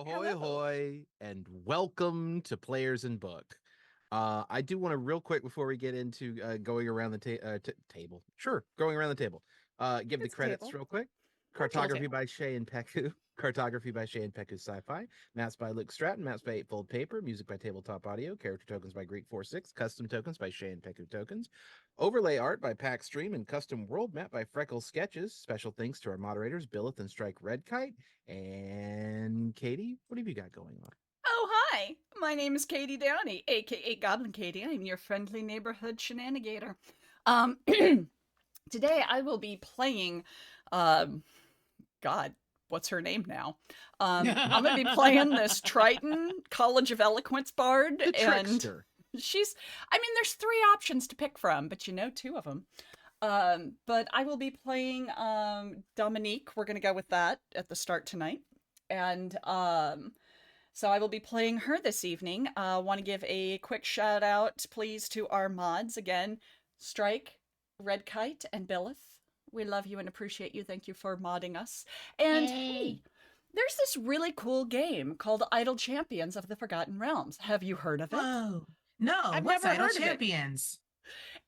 Ahoy, Hello. hoy, and welcome to Players in Book. I do want to real quick before we get into going around the table. Sure, going around the table. Give the It's a credits table. real quick. Virtual Cartography table. by Shay and Peku. Cartography by Shay and Peku Sci-Fi. Maps by Luke Stratton. Maps by Eightfold Paper. Music by Tabletop Audio. Character tokens by Greek 46. Custom tokens by Shay and Peku Tokens. Overlay art by PACStream and custom world map by frecklesketches. Special thanks to our moderators, Billith and Strike Redkite. And Katie, what have you got going on? Oh, hi. My name is Katie Downey, aka Goblin Katie. I'm your friendly neighborhood shenanigator. Today I will be playing, God, what's her name now? I'm going to be playing this Triton College of Eloquence bard. The trickster. There's three options to pick from, but you know two of them. But I will be playing Dominique. We're going to go with that at the start tonight. And so I will be playing her this evening. Want to give a quick shout out, please, to our mods. Again, Strike, Red Kite, and Billith. We love you and appreciate you. Thank you for modding us. And hey, there's this really cool game called Idle Champions of the Forgotten Realms. Have you heard of it? Whoa. No, I've what's never Idle heard of it. Champions?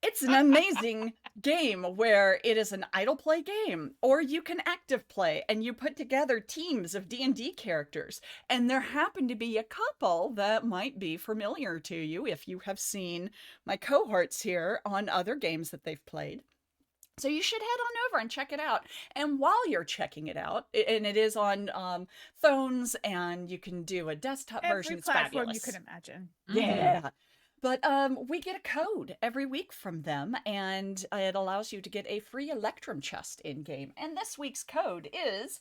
It's an amazing game where it is an idle play game, or you can active play, and you put together teams of D&D characters. And there happen to be a couple that might be familiar to you if you have seen my cohorts here on other games that they've played. So you should head on over and check it out. And while you're checking it out, and it is on phones, and you can do a desktop version. Every It's platform fabulous. you can imagine. Yeah. But we get a code every week from them, and it allows you to get a free Electrum chest in-game. And this week's code is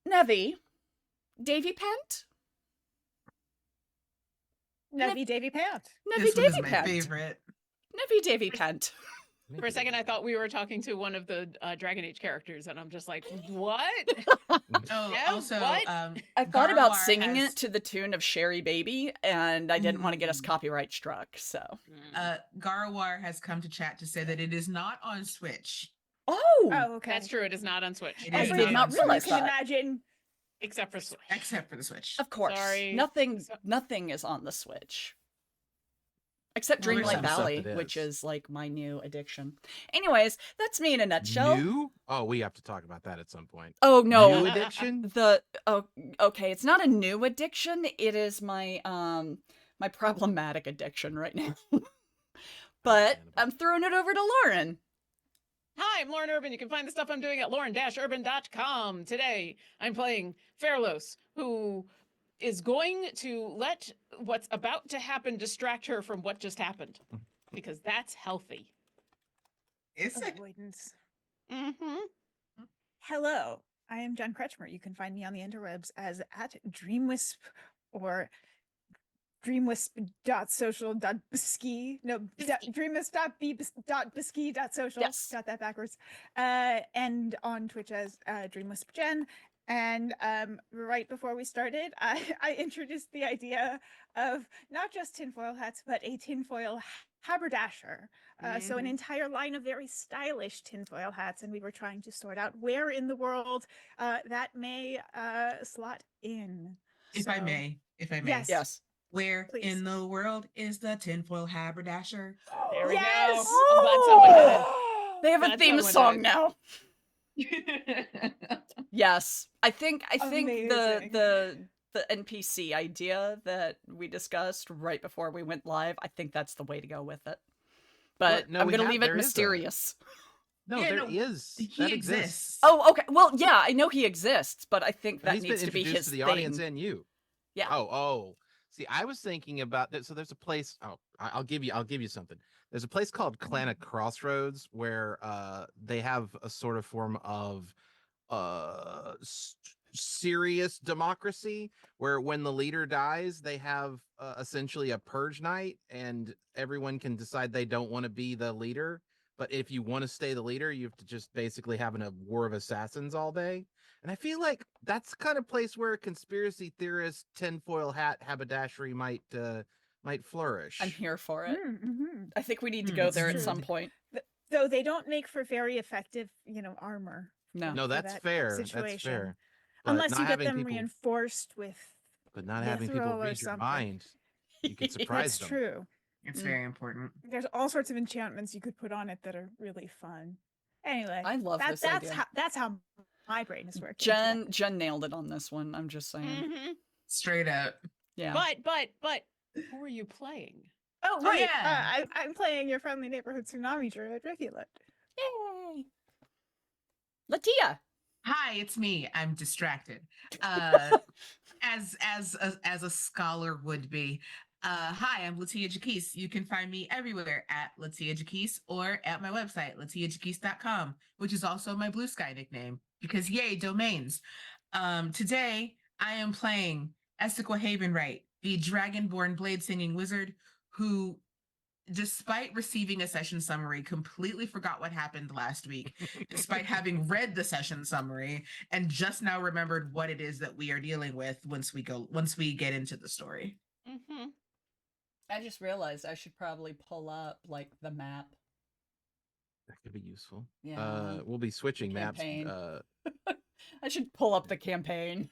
Nevi Davy Pent? Nevi Davy Pant. Nevi This one is Davy my Pent. favorite. Nevi Davy Pent. For a second, I thought we were talking to one of the Dragon Age characters, and I'm just like, what? Oh, Yeah, also, what? I thought about Garwar singing has- it to the tune of Sherry Baby, and I didn't want to get us copyright struck, so. Garwar has come to chat to say that it is not on Switch. Oh! Oh, okay. That's true. It is not on Switch. It I is did not on realize You can that. imagine. Except for Switch. Except for the Switch. Of course. Sorry. Nothing is on the Switch. Except Well, there's Dreamlight some stuff Valley, that which is. is like my new addiction. Anyways, that's me in a nutshell. New? Oh, we have to talk about that at some point. Oh no. New addiction? Okay, it's not a new addiction. It is my my problematic addiction right now. But I'm throwing it over to Lauren. Hi, I'm Lauren Urban. You can find the stuff I'm doing at lauren-urban.com. Today, I'm playing Fairlos, who is going to let what's about to happen distract her from what just happened. Because that's healthy. Is it? Avoidance. Mm-hmm. Hello, I am Jen Kretschmer. You can find me on the interwebs as at DreamWisp or dreamwisp.social.ski. No, dreamwisp.ski.social. Yes. Got that backwards. And on Twitch as DreamWispJen. And right before we started, I introduced the idea of not just tinfoil hats, but a tinfoil haberdasher. So an entire line of very stylish tinfoil hats, and we were trying to sort out where in the world that may slot in. If I So- may. Yes. Yes. Where Please. in the world is the tinfoil haberdasher? There we Yes! go. I'm glad someone did it. They have a That's theme someone song did. now. Yes. I think Amazing. the NPC idea that we discussed right before we went live, I think that's the way to go with it. But no, I'm we going to have- leave it there is a- mysterious. No, Yeah, there no, is. He That exists. Oh, okay. Well, yeah, I know he exists, but I think And that he's needs been to be introduced his to the thing. audience and you. Yeah. Oh. See, I was thinking about that. So there's a place. Oh, I'll give you something. There's a place called Clan Crossroads where they have a sort of form of serious democracy where when the leader dies, they have essentially a purge night, and everyone can decide they don't want to be the leader. But if you want to stay the leader, you have to just basically have a war of assassins all day. And I feel like that's the kind of place where a conspiracy theorist tinfoil hat haberdashery might flourish. I'm here for it. Mm-hmm. I think we need to Hmm, go it's there at true. some point. Though they don't make for very effective, armor. No. No, for that's that fair. That's situation. fair. but Unless not you get having them people, reinforced with but not having people mithril or read your something. mind. You could surprise That's them. true. It's Mm. very important. There's all sorts of enchantments you could put on it that are really fun. Anyway, I love this that's idea. how my brain is working. Jen nailed it on this one. I'm just saying. Mm-hmm. Straight up. Yeah. But who are you playing? Oh Oh, right, yeah. I'm playing your friendly neighborhood tsunami druid, Rivulet. Yay. Latia. Hi, it's me. I'm distracted. As a scholar would be. Hi, I'm Latia Jaquise. You can find me everywhere at Latia Jaquise or at my website, latiajaquise.com, which is also my Blue Sky nickname because yay, domains. Today I am playing Essequa Havenwright, the dragonborn blade singing wizard who, despite receiving a session summary, completely forgot what happened last week, despite having read the session summary and just now remembered what it is that we are dealing with once we get into the story. Mm-hmm. I just realized I should probably pull up like the map. That could be useful. Yeah. We'll be switching maps Campaign. I should pull up the campaign.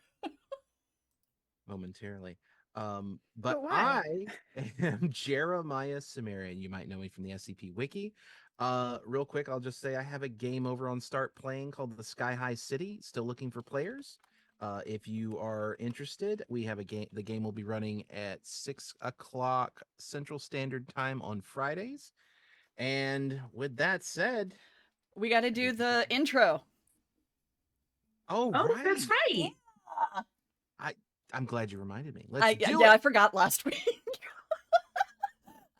momentarily. But But why? I am Jeremiah Sumerian. You might know me from the SCP Wiki. Real quick, I'll just say I have a game over on Start Playing called The Sky High City. Still looking for players. If you are interested, we have a game. The game will be running at 6 o'clock Central Standard Time on Fridays. And with that said, We got to do the intro. oh, Oh, right. that's right. I'm glad you reminded me. Let's do Yeah, it. I forgot last week.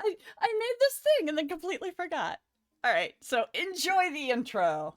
I made this thing and then completely forgot. All right, so enjoy the intro.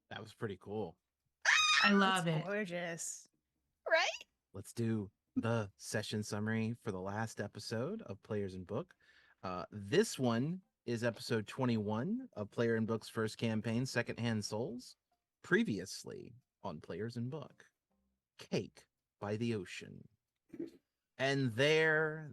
That was pretty cool. I love It's it. gorgeous. Right? Let's do the session summary for the last episode of Players in Book. This one is episode 21 of Player in Book's first campaign, Secondhand Souls. Previously on Players in Book, Cake by the Ocean. And there,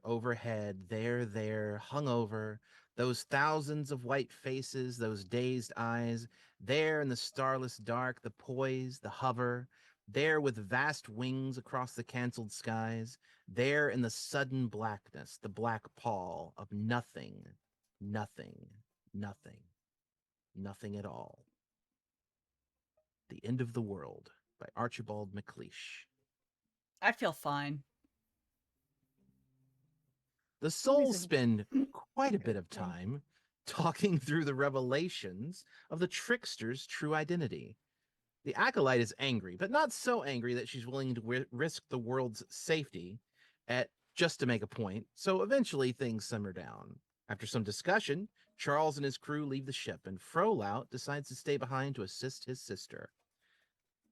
overhead, there, hung over, those thousands of white faces, those dazed eyes, there in the starless dark, the poise, the hover, there with vast wings across the canceled skies, there in the sudden blackness, the black pall of nothing, nothing, nothing, nothing at all. The End of the World by Archibald MacLeish. I feel fine. The souls Amazing. spend quite a bit of time talking through the revelations of the trickster's true identity. The acolyte is angry, but not so angry that she's willing to risk the world's safety just to make a point, so eventually things simmer down. After some discussion, Charles and his crew leave the ship, and Frolaut decides to stay behind to assist his sister.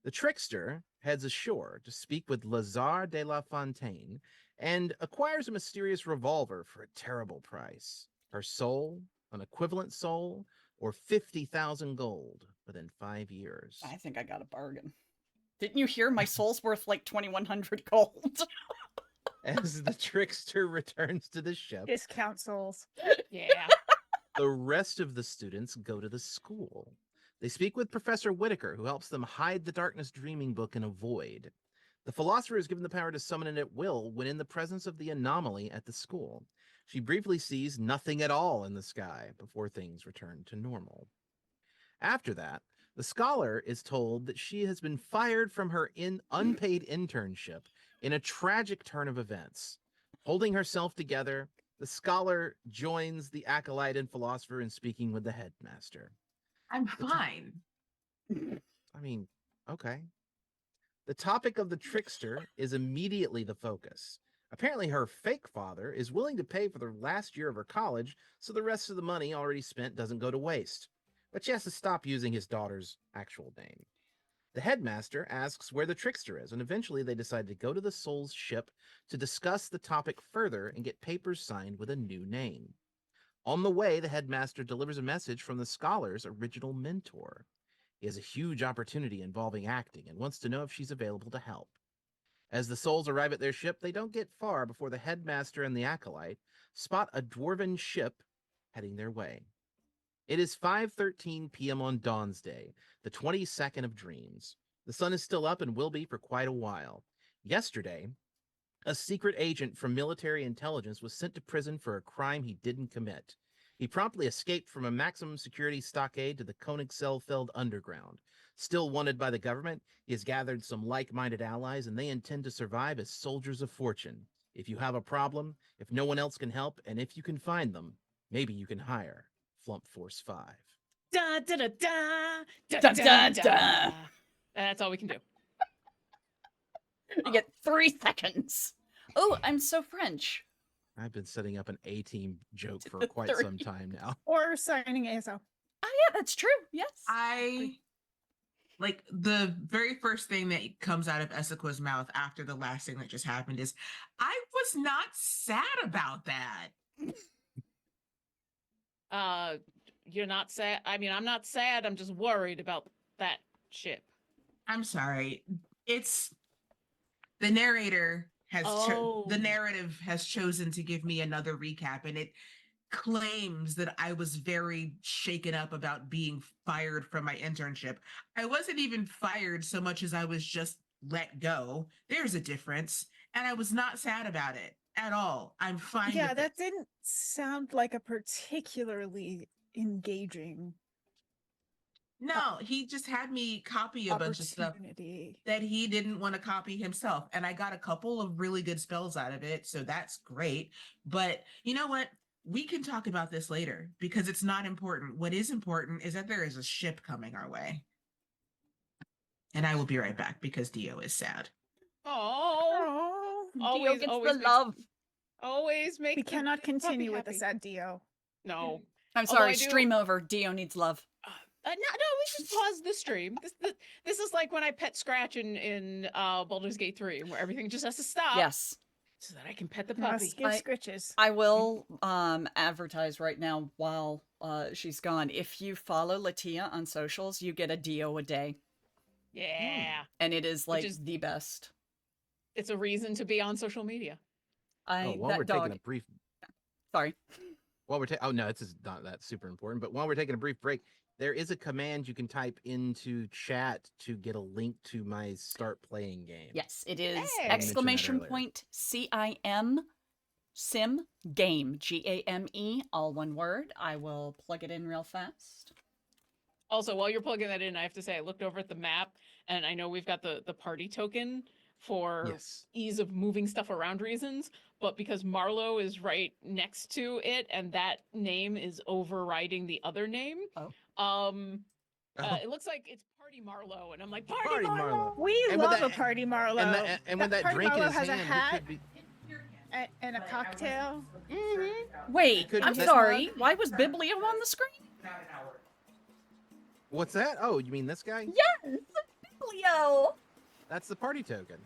The trickster heads ashore to speak with Lazare de la Fontaine and acquires a mysterious revolver for a terrible price. Her soul, an equivalent soul, or 50,000 gold within 5 years. I think I got a bargain. Didn't you hear my soul's worth like 2,100 gold? As the trickster returns to the ship, Discount souls. Yeah. the rest of the students go to the school. They speak with Professor Whitaker, who helps them hide the Darkness Dreaming Book in a void. The philosopher is given the power to summon it at will when in the presence of the anomaly at the school. She briefly sees nothing at all in the sky before things return to normal. After that, the scholar is told that she has been fired from her unpaid internship in a tragic turn of events. Holding herself together, the scholar joins the acolyte and philosopher in speaking with the headmaster. I'm fine. I mean, okay. The topic of the trickster is immediately the focus. Apparently, her fake father is willing to pay for the last year of her college, so the rest of the money already spent doesn't go to waste. But she has to stop using his daughter's actual name. The headmaster asks where the trickster is, and eventually they decide to go to the soul's ship to discuss the topic further and get papers signed with a new name. On the way, the headmaster delivers a message from the scholar's original mentor. He has a huge opportunity involving acting and wants to know if she's available to help. As the souls arrive at their ship, they don't get far before the headmaster and the acolyte spot a dwarven ship heading their way. It is 5:13 p.m. on Dawn's Day, the 22nd of Dreams. The sun is still up and will be for quite a while. Yesterday, a secret agent from military intelligence was sent to prison for a crime he didn't commit. He promptly escaped from a maximum security stockade to the Koenigsfeld underground. Still wanted by the government, he has gathered some like-minded allies, and they intend to survive as soldiers of fortune. If you have a problem, if no one else can help, and if you can find them, maybe you can hire Flump Force 5. Da da da da da Da, da da, da. da. That's all we can do. You get 3 seconds. Oh, I'm so French. I've been setting up an A-team joke for The quite 3. some time now. Or signing ASO. Oh, yeah, that's true. Yes. I like the very first thing that comes out of Essequa's mouth after the last thing that just happened is, I was not sad about that. You're not sad. I mean, I'm not sad. I'm just worried about that ship. I'm sorry. It's the narrator has the Oh. narrative has chosen to give me another recap, and it claims that I was very shaken up about being fired from my internship. I wasn't even fired so much as I was just let go. There's a difference, and I was not sad about it at all. I'm fine Yeah, with that it. didn't sound like a particularly engaging No, he just had me copy a bunch of stuff opportunity. that he didn't want to copy himself. And I got a couple of really good spells out of it. So that's great. But you know what? We can talk about this later because it's not important. What is important is that there is a ship coming our way. And I will be right back because Dio is sad. Oh, Oh, always, Dio gets always the makes- love. always make. we the cannot puppy continue with the happy. sad Dio. No. I'm Although sorry, I do- stream over. Dio needs love. No, we just pause the stream. This is like when I pet Scratch in Baldur's Gate 3, where everything just has to stop. Yes. So that I can pet the You puppy. must give I- scritches. I will advertise right now while she's gone. If you follow Latia on socials, you get a Dio a day. Yeah. And it is like is- the best. It's a reason to be on social media. While that we're dog. taking a brief Sorry. this is not that super important, but while we're taking a brief break, there is a command you can type into chat to get a link to my start playing game. Yes, it is Hey! exclamation earlier. point CIM sim game GAME, all one word. I will plug it in real fast. Also, while you're plugging that in, I have to say I looked over at the map, and I know we've got the party token for Yes. ease of moving stuff around reasons, but because Marlowe is right next to it, and that name is overriding the other name, it looks like it's Party Marlowe, and I'm like, Party, Marlowe! We And with love that- a party Marlowe. And with that Party drink in Marlowe his has hand, a he hat could be. and a cocktail. Wait, Could- I'm that's sorry. not- Why was Biblio on the screen? What's that? Oh, you mean this guy? Yes, Biblio. That's the party token.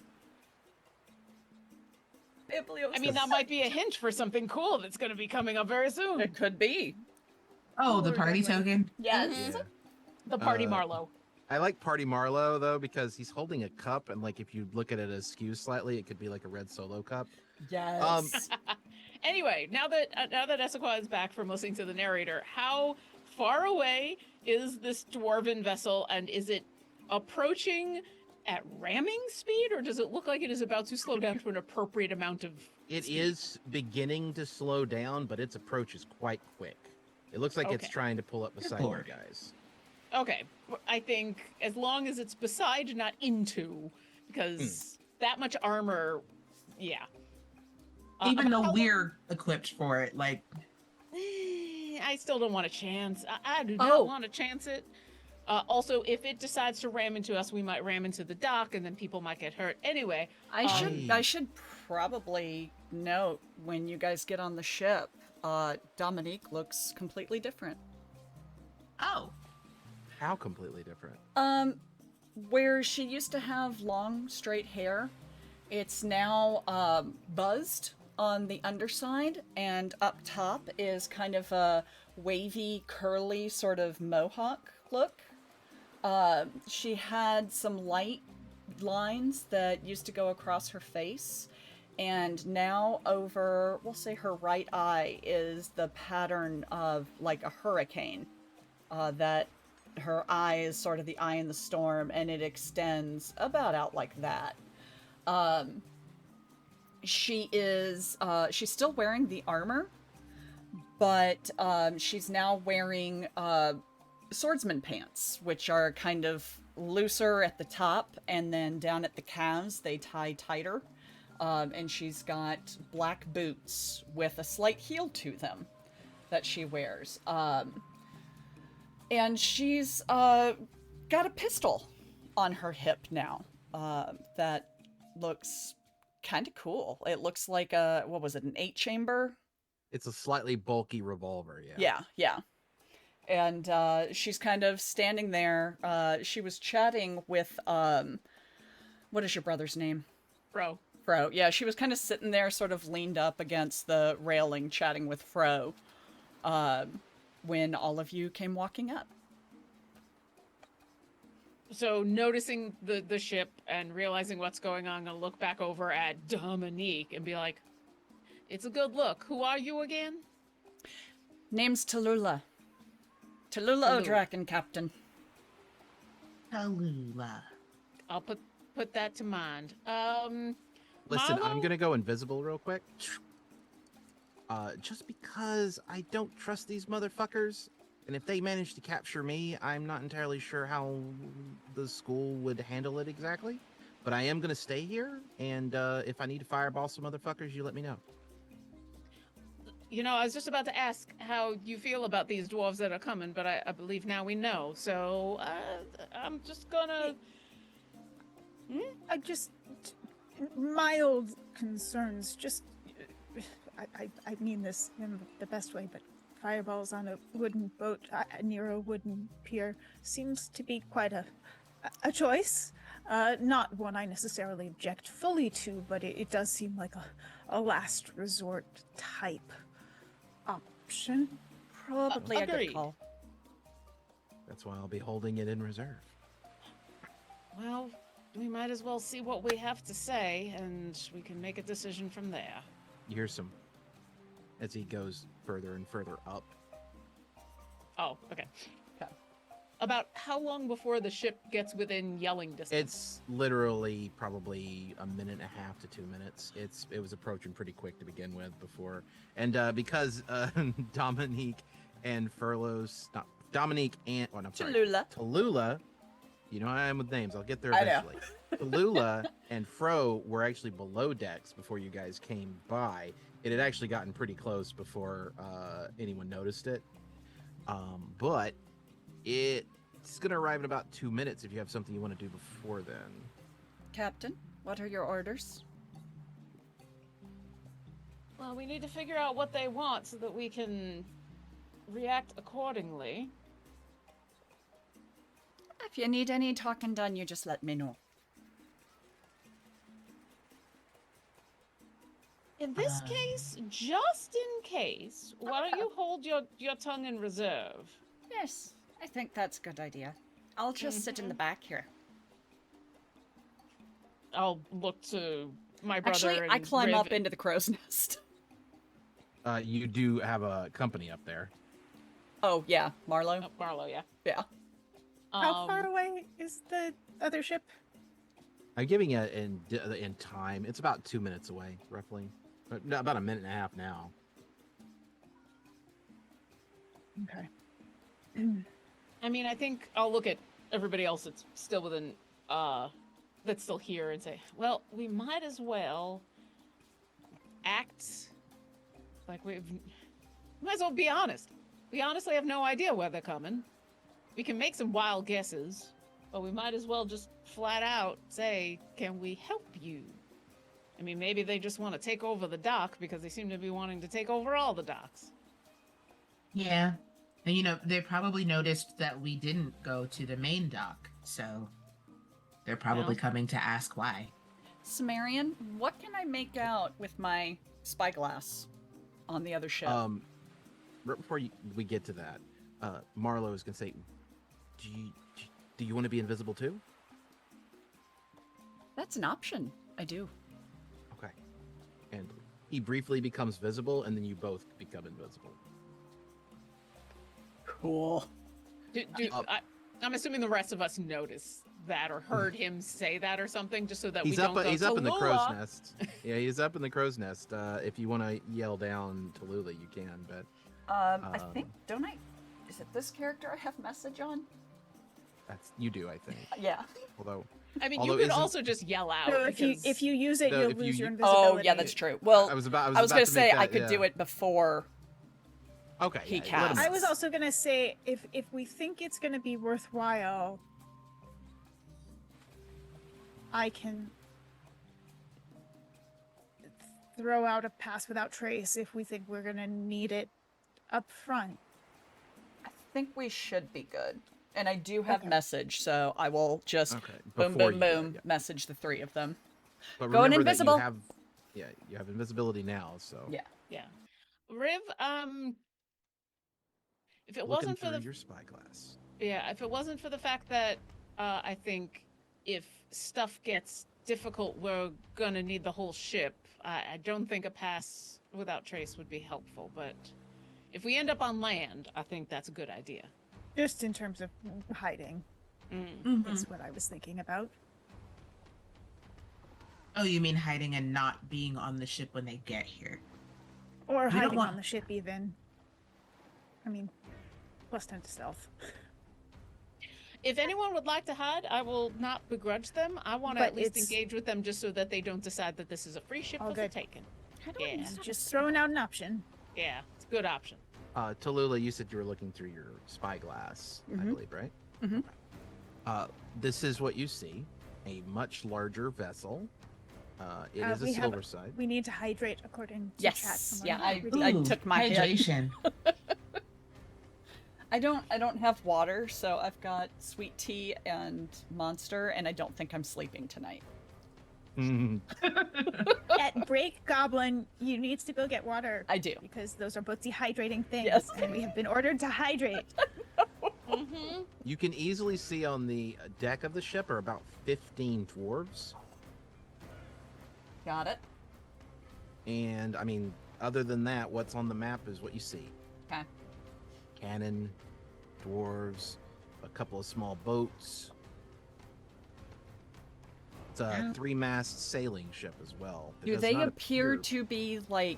Biblio. I mean, that might be a hint for something cool that's going to be coming up very soon. It could be. Oh, the We're party definitely- token? Yes. Yeah. The Party Uh, Marlowe. I like Party Marlowe though because he's holding a cup, and like if you look at it askew slightly, it could be like a red solo cup. Yes. Anyway, now that Essequa is back from listening to the narrator, how far away is this dwarven vessel, and is it approaching at ramming speed, or does it look like it is about to slow down to an appropriate amount of It speed? is beginning to slow down, but its approach is quite quick. It looks like it's Okay. trying to pull up beside you Lord. guys. Okay, I think as long as it's beside, not into, because that much armor, yeah. Even how though long- we're equipped for it, like, I still don't want to chance. I do Oh. not want to chance it. Also, if it decides to ram into us, we might ram into the dock, and then people might get hurt. Anyway, I should probably note when you guys get on the ship, Dominique looks completely different. Oh, How completely different? Where she used to have long, straight hair, it's now buzzed on the underside, and up top is kind of a wavy, curly sort of mohawk look. She had some light lines that used to go across her face, and now over, we'll say her right eye, is the pattern of like a hurricane. That her eye is sort of the eye in the storm, and it extends about out like that. She's still wearing the armor, but she's now wearing swordsman pants, which are kind of looser at the top, and then down at the calves they tie tighter. And she's got black boots with a slight heel to them that she wears. And she's got a pistol on her hip now that looks kind of cool. It looks like what was it, an 8-chamber? It's a slightly bulky revolver, yeah. Yeah. And she's kind of standing there. She was chatting with, what is your brother's name? Bro. Fro. Yeah, she was kind of sitting there sort of leaned up against the railing chatting with Fro when all of you came walking up. So noticing the ship and realizing what's going on, I'm gonna look back over at Dominique and be like, "It's a good look. Who are you again?" Name's Tallulah. Tallulah O'Draken, Captain. Tallulah. I'll put that to mind. Listen, I'm Marlo? gonna go invisible real quick. Just because I don't trust these motherfuckers, and if they manage to capture me, I'm not entirely sure how the school would handle it exactly. But I am gonna stay here, and if I need to fireball some motherfuckers, you let me know. You know, I was just about to ask how you feel about these dwarves that are coming, but I believe now we know. So I'm just gonna. I just mild concerns. Just I mean this in the best way, but fireballs on a wooden boat near a wooden pier seems to be quite a choice. Not one I necessarily object fully to, but it does seem like a last resort type option. Probably a good Agreed. call. That's why I'll be holding it in reserve. Well, we might as well see what we have to say, and we can make a decision from there. You hear some as he goes further and further up. Oh, okay. About how long before the ship gets within yelling distance? It's literally probably a minute and a half to 2 minutes. It was approaching pretty quick to begin with before, and because Dominique and Tallulah, you know I am with names. I'll get there I know. eventually. Tallulah and Fro were actually below decks before you guys came by. It had actually gotten pretty close before anyone noticed it, but it's going to arrive in about 2 minutes if you have something you want to do before then. Captain, what are your orders? Well, we need to figure out what they want so that we can react accordingly. If you need any talking done, you just let me know. In this case, just in case, why don't you hold your tongue in reserve? Yes, I think that's a good idea. I'll just sit in the back here. I'll look to my brother. Actually, and I climb Riv. up into the crow's nest. You do have a company up there. Oh, yeah, Marlo? Oh, Marlo, yeah. Yeah. How far away is the other ship? I'm giving it in time. It's about 2 minutes away, roughly. No, about a minute and a half now. Okay. I mean, I think I'll look at everybody else that's still within, that's still here and say, well, we might as well act like might as well be honest. We honestly have no idea where they're coming. We can make some wild guesses, but we might as well just flat out say, can we help you? I mean, maybe they just want to take over the dock because they seem to be wanting to take over all the docks. Yeah. And they probably noticed that we didn't go to the main dock, so they're probably No. coming to ask why. Sumerian, what can I make out with my spyglass on the other ship? Right before we get to that, Marlo is gonna say, do you want to be invisible too? That's an option. I do. Okay. And he briefly becomes visible, and then you both become invisible. Cool. I'm assuming the rest of us noticed that or heard him say that or something, just so that He's we up. don't go, He's up in the crow's "Tallulah." nest. Yeah, he's up in the crow's nest. If you want to yell down Tallulah, you can. But I think, don't I? Is it this character I have message on? you do, I think. Yeah. Although I mean, Although you could isn't- also just yell out. So if because- you use it, No, you'll if lose you your u- invisibility. Oh, yeah, that's true. Well, I was I was about gonna to say make I that, could do yeah. it before. Okay. He yeah, let him casts. I know. was also gonna say if we think it's gonna be worthwhile, I can throw out a pass without trace if we think we're gonna need it up front. I think we should be good. And I do have Okay. message, so I will just Okay. boom, before boom, you do it, boom, yeah. message the three of them. But Going remember that invisible. you have invisibility now. So Yeah. Yeah. Riv, if it looking wasn't for through the your spyglass. if it wasn't for the fact that I think if stuff gets difficult, we're gonna need the whole ship. I don't think a pass without trace would be helpful, but if we end up on land, I think that's a good idea. Just in terms of hiding Mm. is what I was thinking about. Oh, you mean hiding and not being on the ship when they get here? Or don't hiding want- on the ship even. I mean, plus 10 to stealth. If anyone would like to hide, I will not begrudge them. I want to But at least it's- engage with them just so that they don't decide that this is a free ship All for the good. taking. How do Yeah. I use Just throwing out an option. Yeah, it's a good option. Tallulah, you said you were looking through your spyglass, I Mhm. believe, right? Mhm. This is what you see: a much larger vessel. It is a we have- silver side. We need to hydrate according to chat. Yes. Someone Yeah, I redeemed. took my hit. hydration. I don't have water, so I've got sweet tea and Monster, and I don't think I'm sleeping tonight. Mhm. At break, Goblin, you needs to go get water I do. because those are both dehydrating things, Yes. and we have been ordered to hydrate. Mm-hmm. You can easily see on the deck of the ship are about 15 dwarves, Got it. and I mean, other than that, what's on the map is what you see: Okay. cannon, dwarves, a couple of small boats. It's a Yeah. 3-mast sailing ship as well. It Do does they not appear to be like?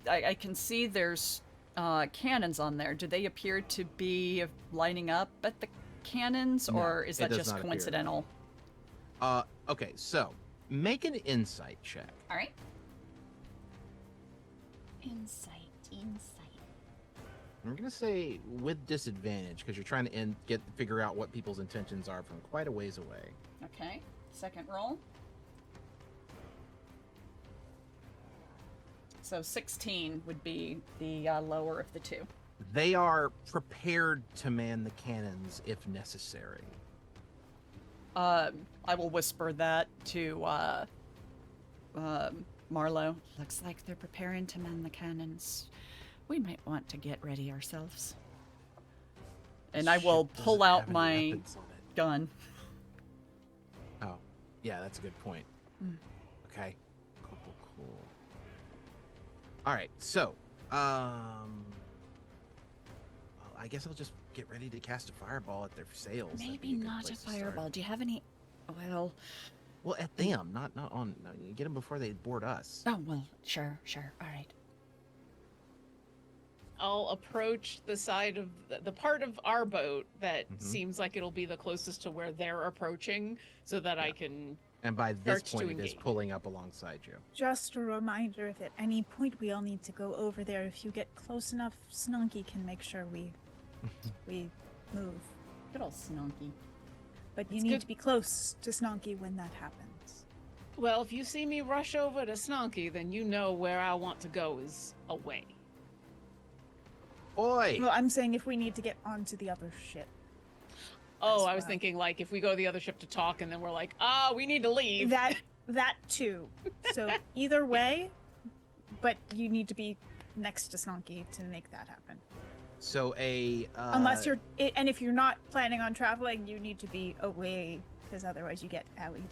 I can see there's cannons on there. Do they appear to be lining up at the cannons, No, or is it that does just not appear. coincidental? Okay, so make an insight check. All right. Insight. I'm gonna say with disadvantage because you're trying to figure out what people's intentions are from quite a ways away. Okay. Second roll. So 16 would be the lower of the two. They are prepared to man the cannons if necessary. I will whisper that to Marlo. Looks like they're preparing to man the cannons. We might want to get ready ourselves. And I Ship will doesn't pull out have any my weapons on it. gun. Oh, yeah, that's a good point. Mm. Okay, cool. All right, so well, I guess I'll just get ready to cast a fireball at their sails. That'd Maybe be a good not a place to start. fireball. Do you have any? Well, Well, at them, not on. No, you get them before they board us. oh well, sure. All right. I'll approach the side of the part of our boat that Mhm. seems like it'll be the closest to where they're approaching so that I Yeah. can And by this starts to point, it is engage. pulling up alongside you. Just a reminder, if at any point we all need to go over there, if you get close enough, Snunky can make sure we move. Good old Snonky. But you It's need good- to be close to Snonky when that happens. Well, if you see me rush over to Snonky, then you know where I want to go is away. Oi! Well, I'm saying if we need to get onto the other ship. Oh, As I was well. thinking like if we go to the other ship to talk and then we're like, we need to leave. That too. So either way, but you need to be next to Snonky to make that happen. So Unless you're, and if you're not planning on traveling, you need to be away because otherwise you get allied.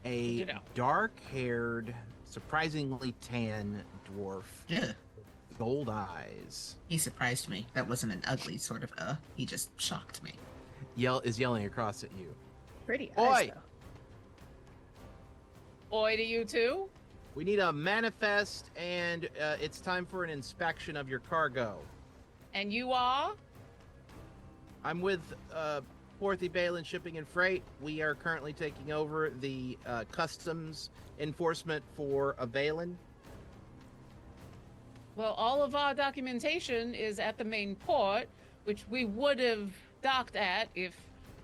a You know. dark-haired, surprisingly tan dwarf, Yeah. gold eyes, He surprised me. That wasn't an ugly sort of he just shocked me. is yelling across at you. Pretty Oi! eyes, though. Oi to you too. We need a manifest, and it's time for an inspection of your cargo. And you are? I'm with Porthy Balin Shipping and Freight. We are currently taking over the customs enforcement for Avalon. Well, all of our documentation is at the main port, which we would have docked at if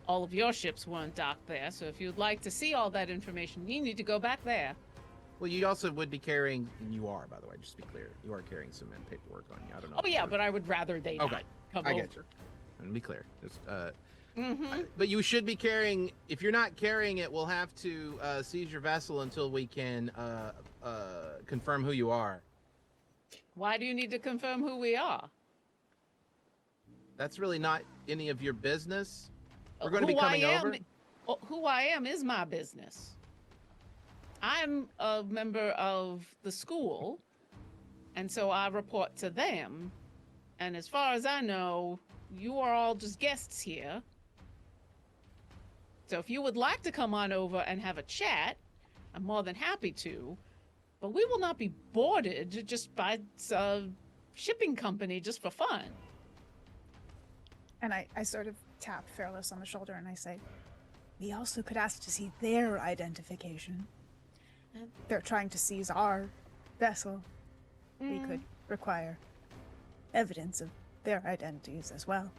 all of your ships weren't docked there. So if you'd like to see all that information, you need to go back there. Well, you also would be carrying, and you are, by the way, just to be clear, you are carrying some paperwork on you. I don't know. Oh yeah, but I would rather they Okay, not come I over. get you. And be clear. Just, Mm-hmm. but you should be carrying. If you're not carrying it, we'll have to seize your vessel until we can confirm who you are. Why do you need to confirm who we are? That's really not any of your business. We're going to be Who coming I am, over. Who I am is my business. I'm a member of the school, and so I report to them. And as far as I know, you are all just guests here. So if you would like to come on over and have a chat, I'm more than happy to. But we will not be boarded just by a shipping company just for fun. And I sort of tap Fairless on the shoulder and I say, we also could ask to see their identification. They're trying to seize our vessel. We could require evidence of their identities as well.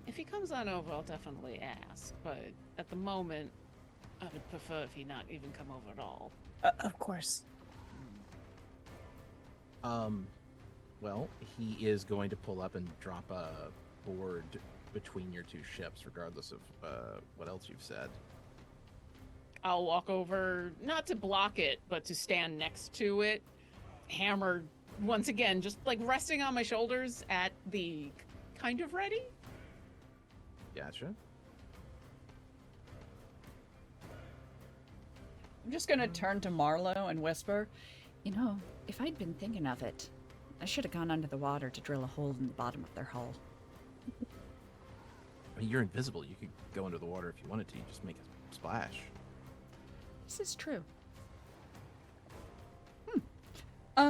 If he comes on over, I'll definitely ask. But at the moment, I would prefer if he not even come over at all. Of course. Well, he is going to pull up and drop a board between your two ships, regardless of what else you've said. I'll walk over, not to block it, but to stand next to it, hammer once again, just like resting on my shoulders at the kind of ready. Gotcha. I'm just gonna turn to Marlo and whisper, you know, if I'd been thinking of it, I should have gone under the water to drill a hole in the bottom of their hull. I mean, you're invisible. You could go under the water if you wanted to. You just make a splash. This is true.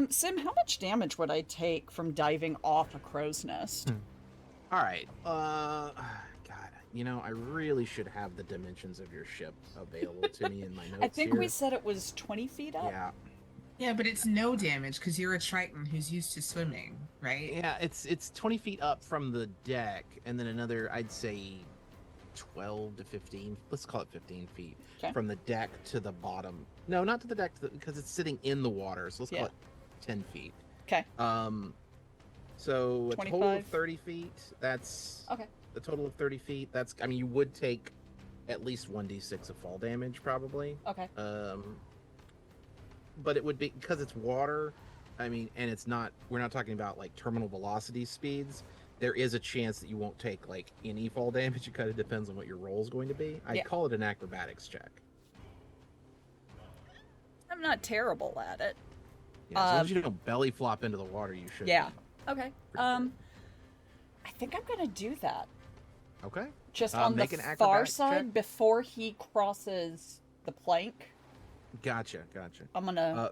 Sim, how much damage would I take from diving off a crow's nest? All right. God, you know, I really should have the dimensions of your ship available to me in my notes I think here. we said it was 20 feet up. Yeah. Yeah, but it's no damage because you're a Triton who's used to swimming, right? Yeah, it's 20 feet up from the deck, and then another, I'd say, 12 to 15. Let's call it 15 feet 'Kay. from the deck to the bottom. No, not to the deck, because it's sitting in the water. So let's Yeah. call it 10 feet. Okay. So a total 25? of 30 feet. That's Okay. the total of 30 feet. That's, I mean, you would take at least 1d6 of fall damage, probably. Okay. But it would be, because it's water, I mean, and it's not, we're not talking about like terminal velocity speeds. There is a chance that you won't take like any fall damage. It kind of depends on what your roll is going to be. I'd Yeah. call it an acrobatics check. I'm not terrible at it. Yeah, as long as you don't belly flop into the water, you should. Yeah. be. Okay. Pretty I think I'm gonna do that. Okay. Just on the make an far acrobatics side check. before he crosses the plank. Gotcha. I'm gonna.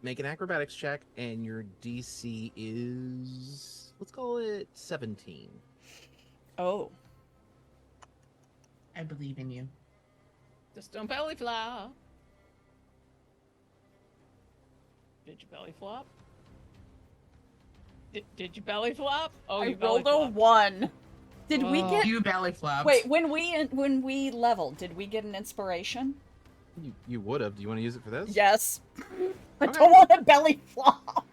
Make an acrobatics check, and your DC is, let's call it 17. Oh. I believe in you. Just don't belly flop. Did you belly flop? Did you belly flop? Oh, I you belly rolled a flopped. 1. Did we Oh. get? You belly flopped. Wait, when we leveled, did we get an inspiration? You would have. Do you want to use it for this? Yes. I Okay. don't want to belly flop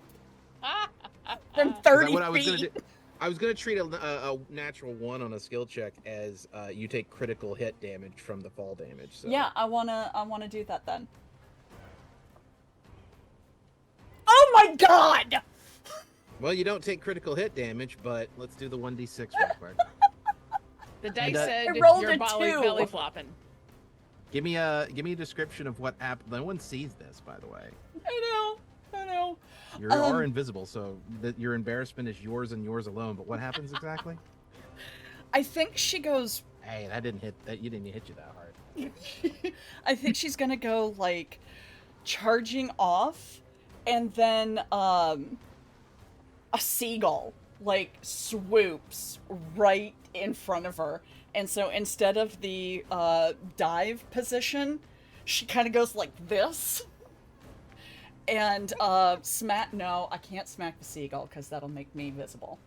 from 30 What I was feet. gonna do. I was gonna treat a natural 1 on a skill check as you take critical hit damage from the fall damage. So. Yeah, I wanna do that then. Oh my god! Well, you don't take critical hit damage, but let's do the 1d6 real quick. The dice And, said I rolled you're a belly 2. flopping. Give me a description of what happened. No one sees this, by the way. I know. You are invisible, so your embarrassment is yours and yours alone. But what happens exactly? I think she goes. Hey, that didn't hit. That you didn't hit you that hard. I think she's gonna go like charging off, and then a seagull like swoops right in front of her, and so instead of the dive position, she kind of goes like this. And smack. No, I can't smack the seagull because that'll make me visible.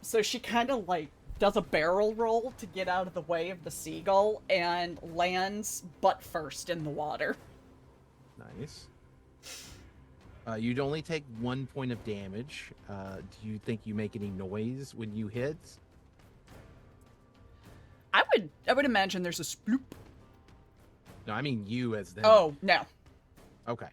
So she kind of like does a barrel roll to get out of the way of the seagull and lands butt first in the water. Nice. You'd only take 1 point of damage. Do you think you make any noise when you hit? I would imagine there's a sploop. No, I mean you as them. Oh no. Okay.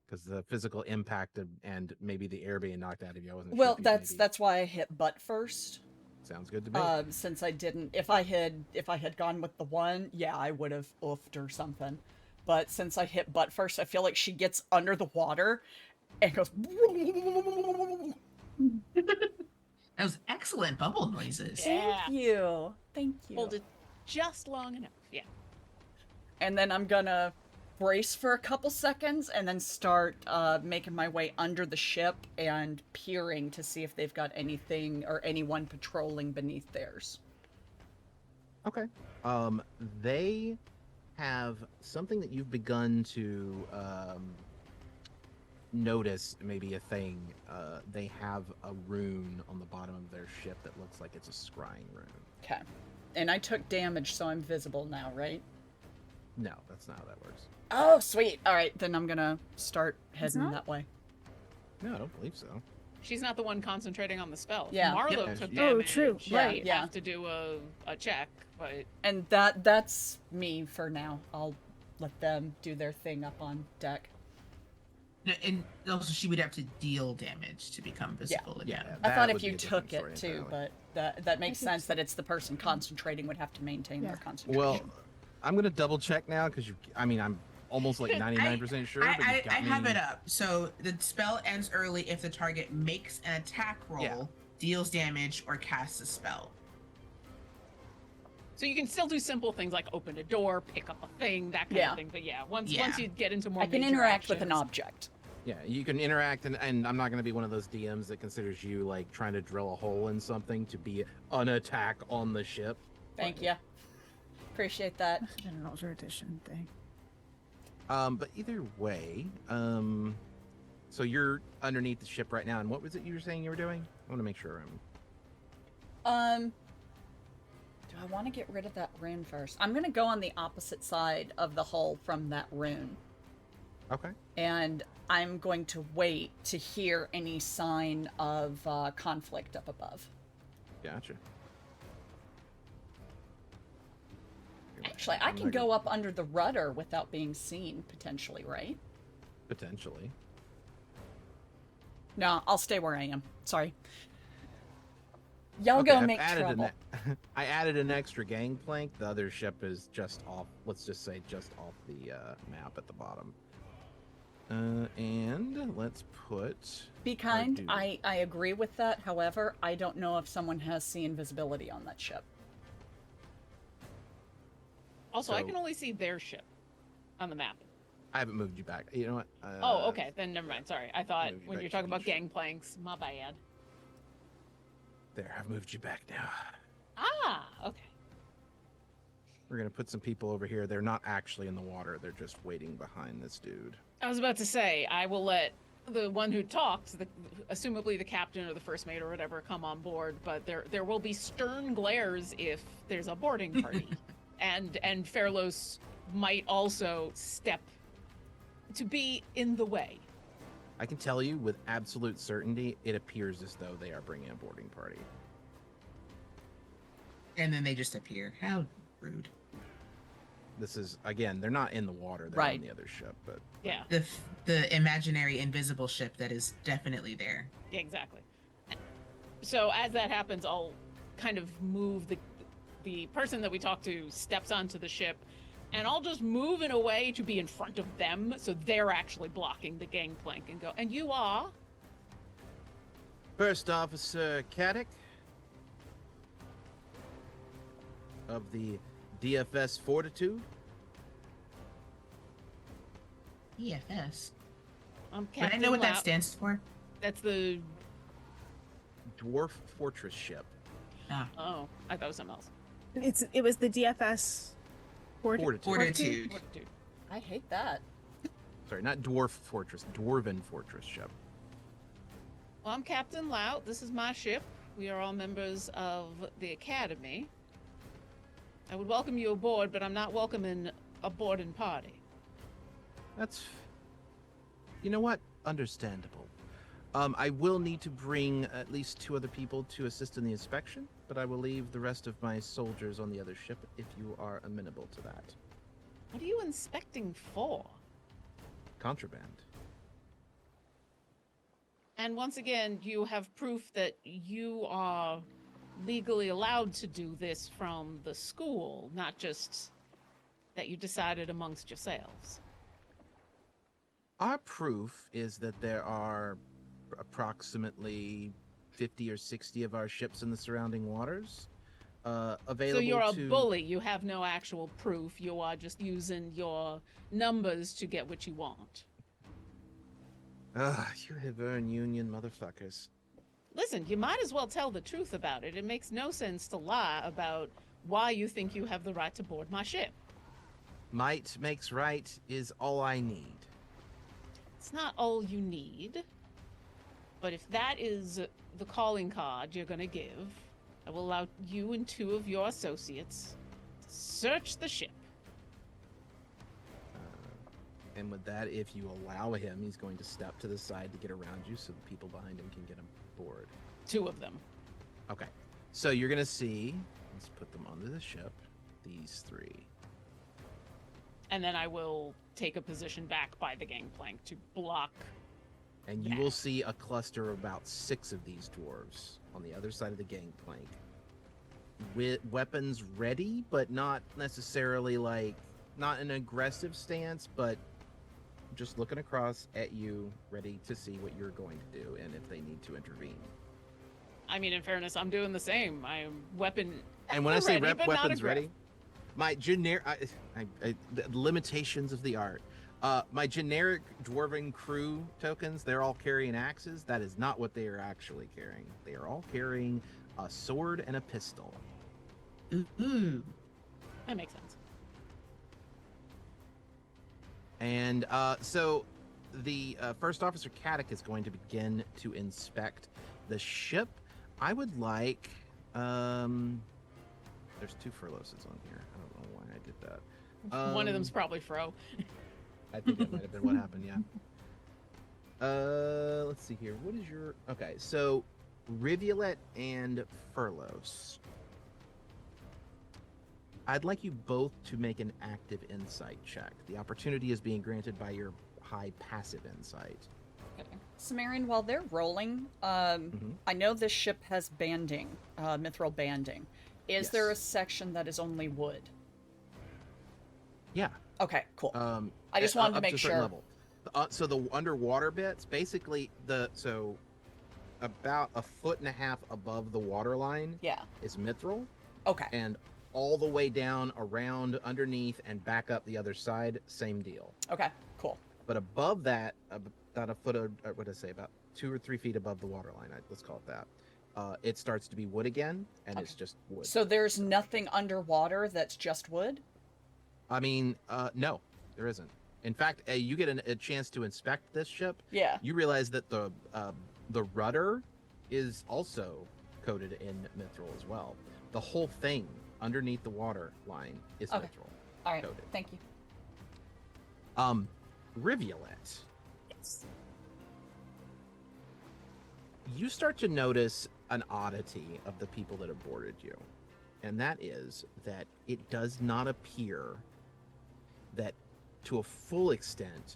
Because the physical impact and maybe the air being knocked out of you, I wasn't Well, sure. that's why I hit butt first. Sounds good to me. Since I didn't, if I had gone with the 1, yeah, I would have oofed or something. But since I hit butt first, I feel like she gets under the water and goes. That was excellent bubble noises. Yeah. Thank you. Hold it just long enough. Yeah. And then I'm gonna brace for a couple seconds and then start making my way under the ship and peering to see if they've got anything or anyone patrolling beneath theirs. Okay. They have something that you've begun to notice, maybe a thing. They have a rune on the bottom of their ship that looks like it's a scrying rune. Okay. And I took damage, so I'm visible now, right? No, that's not how that works. Oh, sweet. All right, then I'm gonna start heading not? that way. No, I don't believe so. She's not the one concentrating on the spell. Yeah. Marlo Yep. took Oh, damage. true. Yeah, Right. yeah. Have to do a check, but And that's me for now. I'll let them do their thing up on deck. And also, she would have to deal damage to become visible again. Yeah. I That thought would if be you a different took story it too, entirely. but that makes sense that it's the person concentrating would have to maintain their Yeah. concentration. Well, I'm gonna double check now because I'm almost like 99% sure. But I you've got have me- it up. So the spell ends early if the target makes an attack roll, Yeah. deals damage, or casts a spell. so you can still do simple things like open a door, pick up a thing, that kind Yeah. of thing. But yeah, once Yeah. you get into more I can major interact with an actions- object. Yeah, you can interact, and I'm not gonna be one of those DMs that considers you like trying to drill a hole in something to be an attack on the ship. Thank you. Appreciate that. That's an altered edition thing. But either way, so you're underneath the ship right now, and what was it you were saying you were doing? I want to make sure I'm. Do I want to get rid of that rune first? I'm gonna go on the opposite side of the hull from that rune, Okay. and I'm going to wait to hear any sign of conflict up above. Gotcha. Actually, I can go up under the rudder without being seen, potentially, right? Potentially. No, I'll stay where I am. Sorry. Y'all Okay, go I've make added trouble. I added an extra gangplank. The other ship is just off. Let's just say just off the map at the bottom. And let's put. Be kind. dude. I agree with that. However, I don't know if someone has sea invisibility on that ship. Also, I So- can only see their ship on the map. I haven't moved you back. You know what? Oh, okay. Then never mind. Sorry. I thought move you when back you're to talking about the gangplanks, my bad. There, I've moved you back now. Ah, okay. We're gonna put some people over here. They're not actually in the water. They're just waiting behind this dude. I was about to say, I will let the one who talks, assumably the captain or the first mate or whatever, come on board, but there will be stern glares if there's a boarding party. and Fairlos might also step to be in the way. I can tell you with absolute certainty, it appears as though they are bringing a boarding party. And then they just appear. How rude. This is, again, they're not in the water. They're Right. on the other ship, but Yeah, The imaginary invisible ship that is definitely there. exactly. So as that happens, I'll kind of move the person that we talked to steps onto the ship, and I'll just move in a way to be in front of them, so they're actually blocking the gangplank, and go, and you are? First Officer Caddick of the DFS Fortitude. EFS. I'm But I Captain know what that Lau- stands for. That's the... Dwarf Fortress ship. Ah, Oh, I thought it was something else. It was the DFS Fortitude. Fortitude. Fortitude. I hate that. Sorry, not Dwarf Fortress. Dwarven Fortress ship. Well, I'm Captain Lout. This is my ship. We are all members of the Academy. I would welcome you aboard, but I'm not welcoming a boarding party. That's... You know what? Understandable. I will need to bring at least 2 other people to assist in the inspection, but I will leave the rest of my soldiers on the other ship if you are amenable to that. What are you inspecting for? Contraband. And once again, you have proof that you are legally allowed to do this from the school, not just that you decided amongst yourselves. Our proof is that there are approximately 50 or 60 of our ships in the surrounding waters available So you're a to... bully. You have no actual proof. You are just using your numbers to get what you want. You have earned union motherfuckers. Listen, you might as well tell the truth about it. It makes no sense to lie about why you think you have the right to board my ship. Might makes right is all I need. It's not all you need. But if that is the calling card you're gonna give, I will allow you and 2 of your associates to search the ship. And with that, if you allow him, he's going to step to the side to get around you so the people behind him can get him board. 2 of them. Okay. So you're going to see, let's put them onto the ship, these 3. And then I will take a position back by the gangplank to block. And you will see a cluster of about 6 of these dwarves on the other side of the gangplank. With weapons ready, but not necessarily like, not an aggressive stance, but just looking across at you, ready to see what you're going to do and if they need to intervene. I mean, in fairness, I'm doing the same. I am weapon. And when I say ready, but not weapons aggressive. ready, my generic the limitations of the art. My generic dwarven crew tokens, they're all carrying axes. That is not what they are actually carrying. They are all carrying a sword and a pistol. Ooh. That makes sense. And so the first officer Caddick is going to begin to inspect the ship. I would like there's 2 Furloses on here. I don't know why I did that. One of them's probably Fro. I think that might have been what happened, yeah. Let's see here. What is your... Okay, so Rivulet and Furlos. I'd like you both to make an active insight check. The opportunity is being granted by your high passive insight. Okay. Sumerian, while they're rolling, I know this ship has banding, mithril banding. Is there a Yes. section that is only wood? Yeah. Okay, cool. I just wanted to up make a certain sure. level. So the underwater bits, basically so about 1.5 foot above the water line Yeah. is mithril, Okay. and all the way down, around, underneath, and back up the other side, same deal. Okay. Cool. But above that, about a foot, what did I say, about 2 or 3 feet above the water line, let's call it that, it starts to be wood again, and it's Okay. just wood. So there's nothing underwater that's just wood? I mean, no, there isn't. In fact, you get a chance to inspect this ship. Yeah. You realize that the rudder is also coated in mithril as well. The whole thing underneath the water line is Okay. mithril. All right. Coated. Thank you. Rivulet, Yes. you start to notice an oddity of the people that have boarded you, and that is that it does not appear that, to a full extent,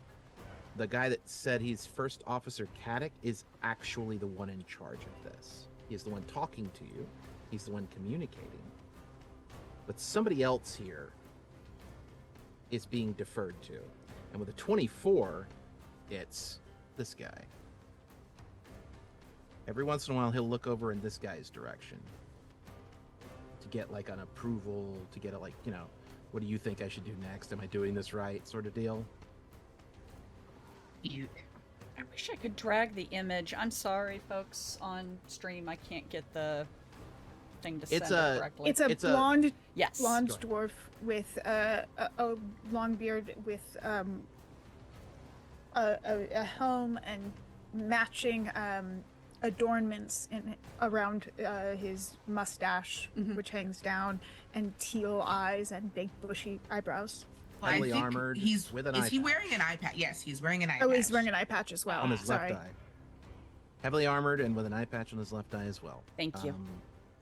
the guy that said he's First Officer Caddick is actually the one in charge of this. He's the one talking to you. He's the one communicating. But somebody else here is being deferred to. And with a 24, it's this guy. Every once in a while, he'll look over in this guy's direction to get like an approval, to get a like, what do you think I should do next? Am I doing this right? Sort of deal. Cute. I wish I could drag the image. I'm sorry, folks, on stream. I can't get the thing to It's send a- it correctly. It's a It's a- blonde yes. blonde Go ahead. dwarf with a long beard with a helm and matching adornments around his mustache, Mhm. which hangs down, and teal eyes and big bushy eyebrows. Well, I Heavily think armored He's with an is eye he patch. wearing an eye patch? Yes, he's wearing an eye Oh, patch. he's wearing an eye patch as well. On his Sorry. left eye. Heavily armored and with an eye patch on his left eye as well. Thank you.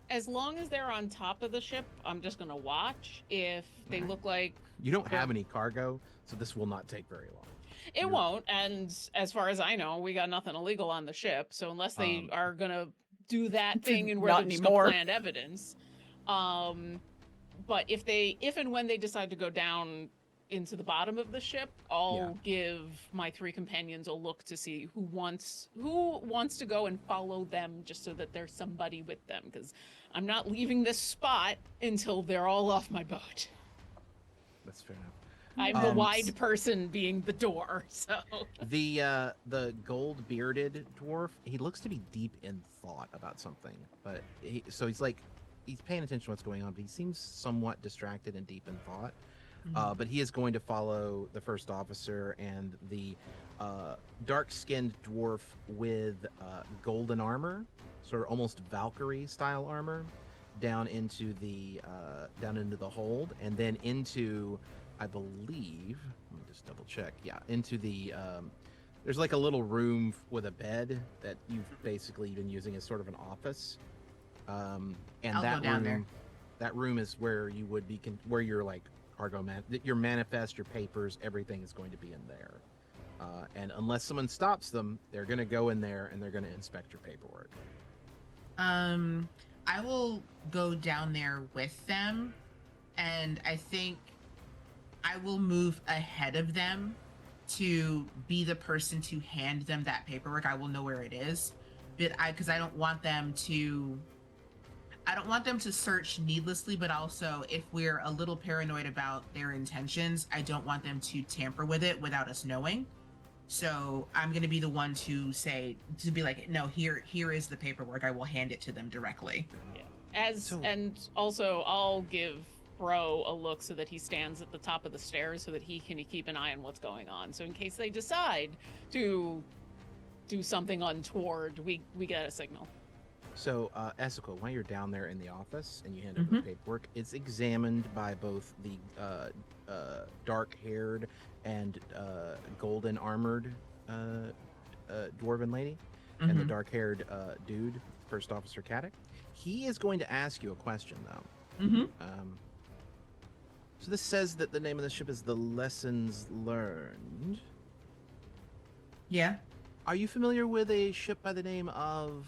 As long as they're on top of the ship, I'm just gonna watch. If they Alright. look like You don't have any cargo, so this will not take very long. it You're- won't, and as far as I know, we got nothing illegal on the ship. So unless they Um, are gonna do that thing and where Not they're just anymore. gonna plant evidence, but if and when they decide to go down into the bottom of the ship, I'll give my three companions a look to see who wants to go and follow them, just so that there's somebody with them, because I'm not leaving this spot until they're all off my boat. That's fair enough. I'm the Um, wide person being the door, so The gold bearded dwarf, he looks to be deep in thought about something, but he's paying attention to what's going on, but he seems somewhat distracted and deep in thought. But he is going to follow the first officer and the dark-skinned dwarf with golden armor, sort of almost Valkyrie style armor, down into the hold, and then into, I believe, let me just double check. Yeah, into the there's like a little room with a bed that you've basically been using as sort of an office. And I'll that go down there. that room is where you would be where your like cargo your manifest, your papers, everything is going to be in there. And unless someone stops them, they're going to go in there and they're going to inspect your paperwork. I will go down there with them, and I think I will move ahead of them to be the person to hand them that paperwork. I will know where it is, but because I don't want them to search needlessly, but also if we're a little paranoid about their intentions, I don't want them to tamper with it without us knowing. So I'm going to be the one to be like, no, here is the paperwork. I will hand it to them directly. and also I'll give Bro a look so that he stands at the top of the stairs so that he can keep an eye on what's going on. So in case they decide to do something untoward, we get a signal. So, Esiko, while you're down there in the office and you hand over the paperwork, it's examined by both the dark-haired and golden armored dwarven lady and the dark-haired dude, First Officer Caddick. He is going to ask you a question, though. So this says that the name of the ship is the Lessons Learned. Yeah. Are you familiar with a ship by the name of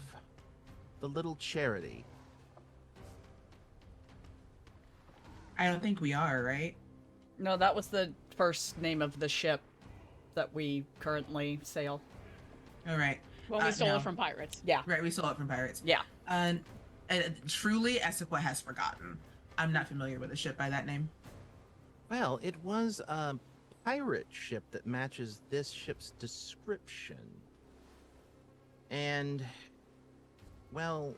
the Little Charity? I don't think we are, right? No, that was the first name of the ship that we currently sail. All right. Well, we stole no. it from pirates. Yeah. Right, we stole it from pirates. Yeah. Truly, Essequa has forgotten. I'm not familiar with a ship by that name. Well, it was a pirate ship that matches this ship's description. And, well,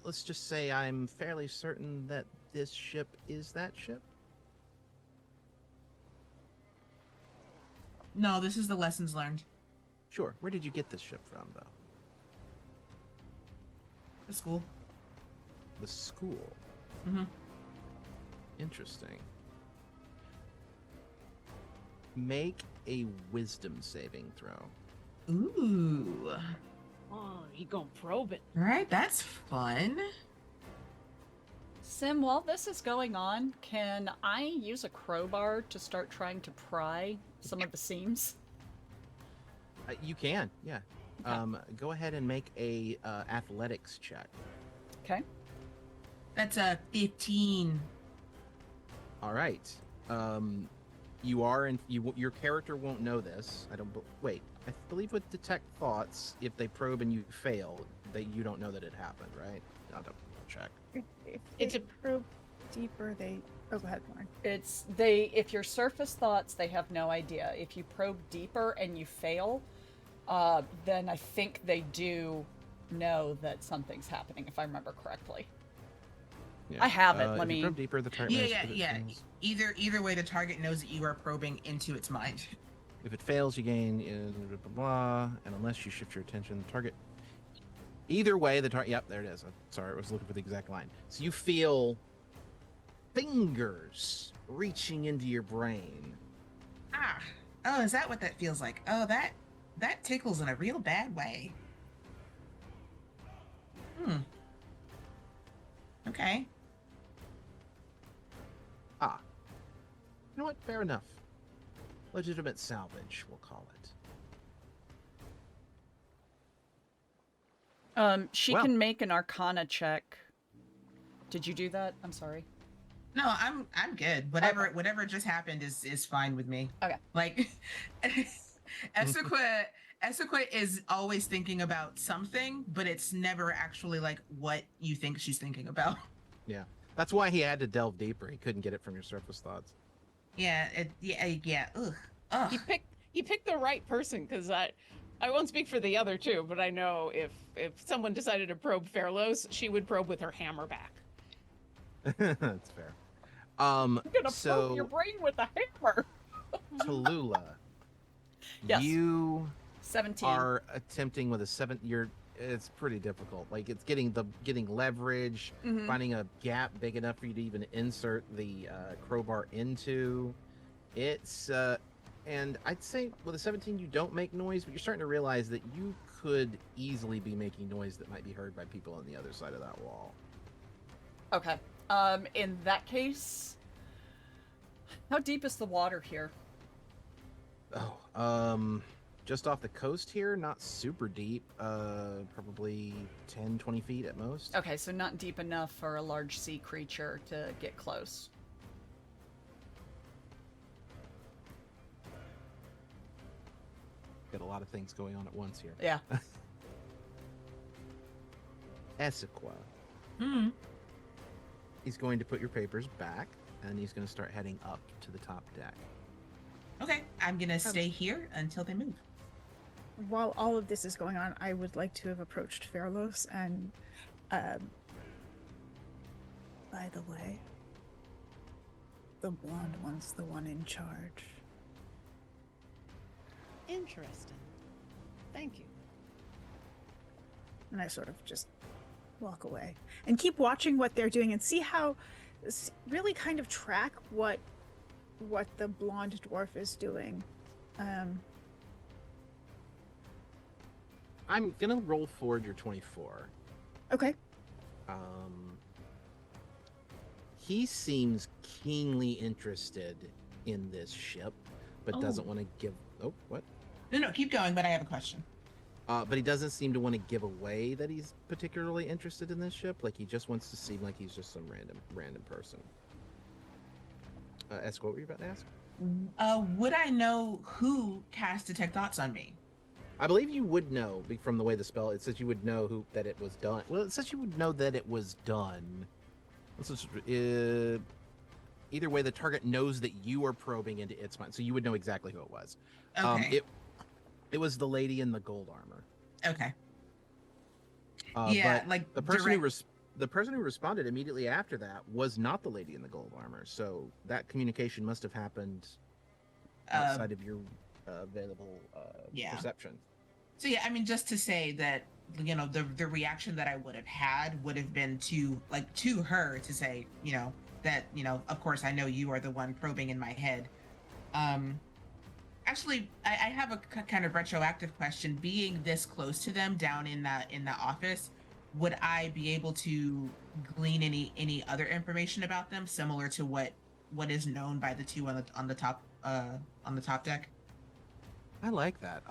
let's just say I'm fairly certain that this ship is that ship. No, this is the lessons learned. Sure. Where did you get this ship from, though? The school. The school. Mm-hmm. Interesting. Make a wisdom saving throw. Ooh. Oh, he gonna probe it. All right, that's fun. Sim, while this is going on, can I use a crowbar to start trying to pry some of the seams? You can, yeah. Okay. Go ahead and make a athletics check. Okay. That's a 15. All right. You are in. Your character won't know this. Wait. I believe with detect thoughts, if they probe and you fail, you don't know that it happened, right? I'll double check. If It's they probe deeper, they. Oh, go ahead, Lauren. If your surface thoughts, they have no idea. If you probe deeper and you fail, then I think they do know that something's happening, if I remember correctly. Yeah. I have it. If Let you me. probe deeper, the target knows that it fails. Either way, the target knows that you are probing into its mind. If it fails, you gain blah, blah, blah, and unless you shift your attention, the target. Either way, the target. Yep, there it is. Sorry, I was looking for the exact line. So you feel fingers reaching into your brain. Ah. Oh, is that what that feels like? Oh, that tickles in a real bad way. Okay. You know what? Fair enough. Legitimate salvage, we'll call it. She Well. can make an Arcana check. Did you do that? I'm sorry. No, I'm good. Whatever just happened is fine with me. Okay. Like Essequit is always thinking about something, but it's never actually like what you think she's thinking about. Yeah. That's why he had to delve deeper. He couldn't get it from your surface thoughts. Yeah, yeah. Ugh. He picked the right person, because I won't speak for the other two, but I know if someone decided to probe Fairlos, she would probe with her hammer back. That's fair. I'm gonna so probe your brain with a hammer. Tallulah, Yes. you 17. are attempting with a 7. It's pretty difficult. Like it's getting leverage, Mhm. finding a gap big enough for you to even insert the crowbar into. It's and I'd say with a 17 you don't make noise, but you're starting to realize that you could easily be making noise that might be heard by people on the other side of that wall. Okay. In that case, how deep is the water here? Oh, just off the coast here, not super deep, probably 10, 20 feet at most. Okay, so not deep enough for a large sea creature to get close. Got a lot of things going on at once here. Yeah. Essequa. Hmm. He's going to put your papers back, and he's going to start heading up to the top deck. Okay, I'm gonna stay here until they move. While all of this is going on, I would like to have approached Fairlos and, by the way, the blonde one's the one in charge. Interesting. Thank you. And I sort of just walk away and keep watching what they're doing and see how, really kind of track what the blonde dwarf is doing. I'm going to roll forward your 24. Okay. He seems keenly interested in this ship, but doesn't want to give... Oh, what? No, keep going, but I have a question. But he doesn't seem to want to give away that he's particularly interested in this ship. Like, he just wants to seem like he's just some random person. Esco, what were you about to ask? Would I know who cast Detect Thoughts on me? I believe you would know from the way the spell. It says you would know that it was done. Well, it says you would know that it was done. Either way, the target knows that you are probing into its mind, so you would know exactly who it was. Okay. It was the lady in the gold armor. Okay. But like the person the person who responded immediately after that was not the lady in the gold armor. So that communication must have happened outside of your available Yeah. perception. So yeah, I mean, just to say that, you know, the reaction that I would have had would have been to her to say, you know, that, you know, of course I know you are the one probing in my head. Actually, I have a kind of retroactive question. Being this close to them down in the office, would I be able to glean any other information about them similar to what is known by the two on the top deck? I like that.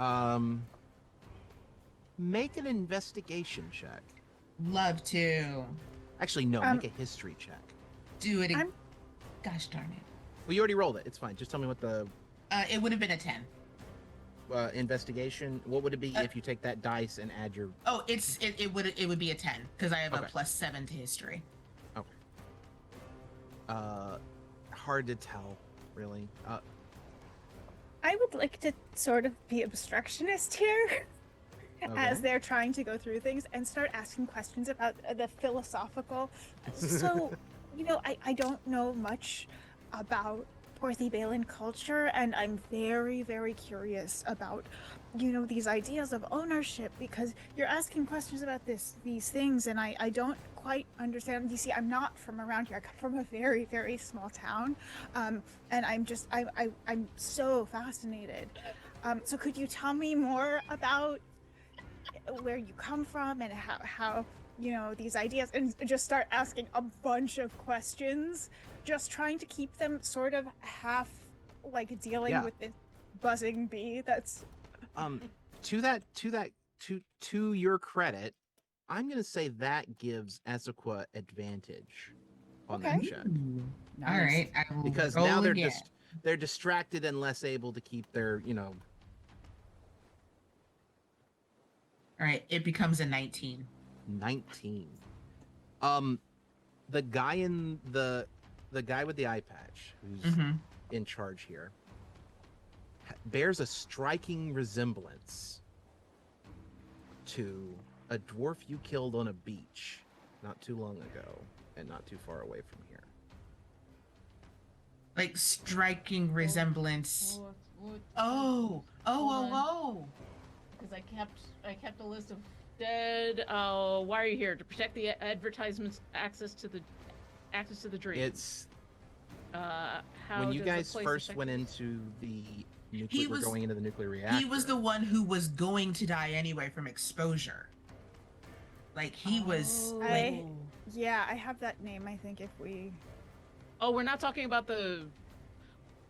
Make an investigation check. Love to. Actually, no. Make a history check. Do it. I'm- Gosh darn it. Well, you already rolled it. It's fine. Just tell me what the It would have been a 10. investigation. What would it be if you take that dice and add your? Oh, it would be a 10 because I have a Okay. +7 to history. Okay. Hard to tell, really. I would like to sort of be obstructionist here as Okay. they're trying to go through things and start asking questions about the philosophical. So, you know, I don't know much about Porthy Balin culture, and I'm very, very curious about, you know, these ideas of ownership, because you're asking questions about these things, and I don't quite understand. You see, I'm not from around here. I come from a very, very small town, and I'm so fascinated. So could you tell me more about where you come from and how you know these ideas, and just start asking a bunch of questions, just trying to keep them sort of half like dealing Yeah. with this buzzing bee that's To your credit, I'm gonna say that gives Esequa advantage on that Okay. check All right, I will because roll now again. they're distracted and less able to keep their All right, it becomes a 19. 19. The guy with the eye patch who's Mm-hmm. in charge here bears a striking resemblance to a dwarf you killed on a beach not too long ago and not too far away from here. Like striking resemblance. What- Oh. Because I kept a list of dead. Oh, why are you here? To protect the advertisements, access to the dream. It's how when you does the guys place first affect went this? into the nuclear, we're going into the nuclear reactor. He was the one who was going to die anyway from exposure. Like he was Oh. like yeah, I have that name. I think if we Oh, we're not talking about the.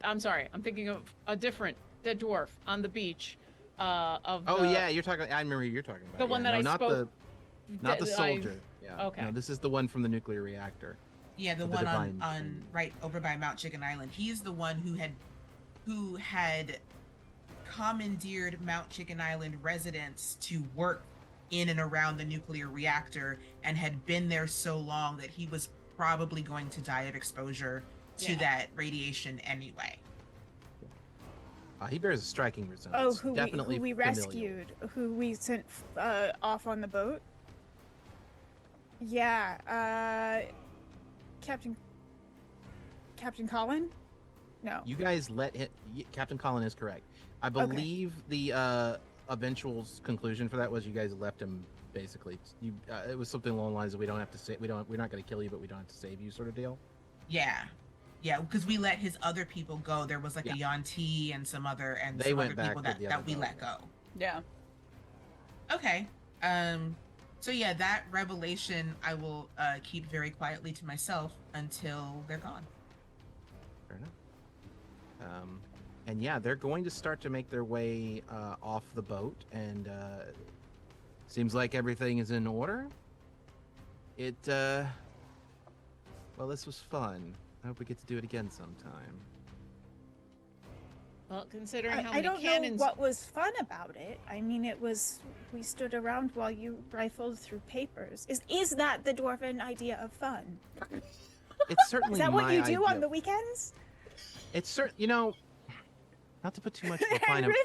I'm sorry. I'm thinking of a different dead dwarf on the beach. Of Oh the, yeah, you're talking. I remember who you're talking about. the one yeah. that No, I not spoke. not the that soldier. Yeah. Okay. No, this is the one from the nuclear reactor. yeah, the the one on divine- right over by Mount Chicken Island. He's the one who had commandeered Mount Chicken Island residents to work in and around the nuclear reactor and had been there so long that he was probably going to die of exposure to Yeah. that radiation anyway. He bears a striking oh resemblance. who Definitely we familial. rescued, who we sent off on the boat. Yeah, Captain Colin? No. You guys let him. Captain Colin is correct. I believe the eventual conclusion for that was you guys left him basically. It was something along the lines of we're not going to kill you, but we don't have to save you, sort of deal. Yeah, because we let his other people go. There was like Yeah. a Yanti and some other They went other back people with the that other we boat, let yeah. go. Yeah. Okay. So yeah, that revelation I will keep very quietly to myself until they're gone. Fair enough. And yeah, they're going to start to make their way off the boat, and seems like everything is in order. Well, this was fun. I hope we get to do it again sometime. Well, considering how I many don't cannons. know what was fun about it. I mean, we stood around while you rifled through papers. Is that the dwarven idea of fun? It's certainly Is that what my you do on idea. the weekends? It's Not to put too much of a And fine of Riv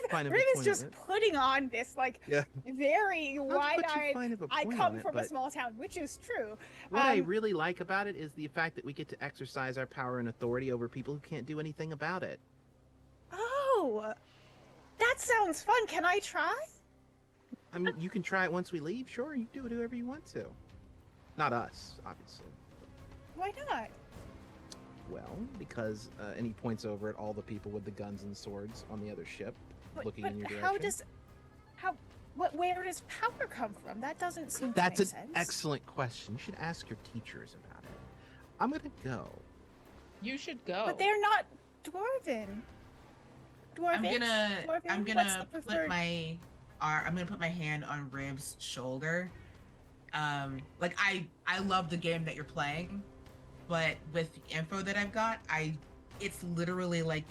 a is point just on it. putting on this like Yeah. very Not to put too wide-eyed. fine of a I point come on it, from a but small town, which is true. what I really like about it is the fact that we get to exercise our power and authority over people who can't do anything about it. Oh, that sounds fun. Can I try? I mean, you can try it once we leave. Sure, you do whatever you want to. Not us, obviously. Why not? Well, because and he points over at all the people with the guns and swords on the other ship, looking in your direction. Where does power come from? That doesn't seem That's to an make sense. excellent question. You should ask your teachers about it. I'm gonna go. You should go. But they're not dwarven. Dwarvish? I'm Dwarven? gonna What's the put preferred? I'm gonna put my hand on Riv's shoulder. Like I love the game that you're playing, but with the info that I've got, it's literally like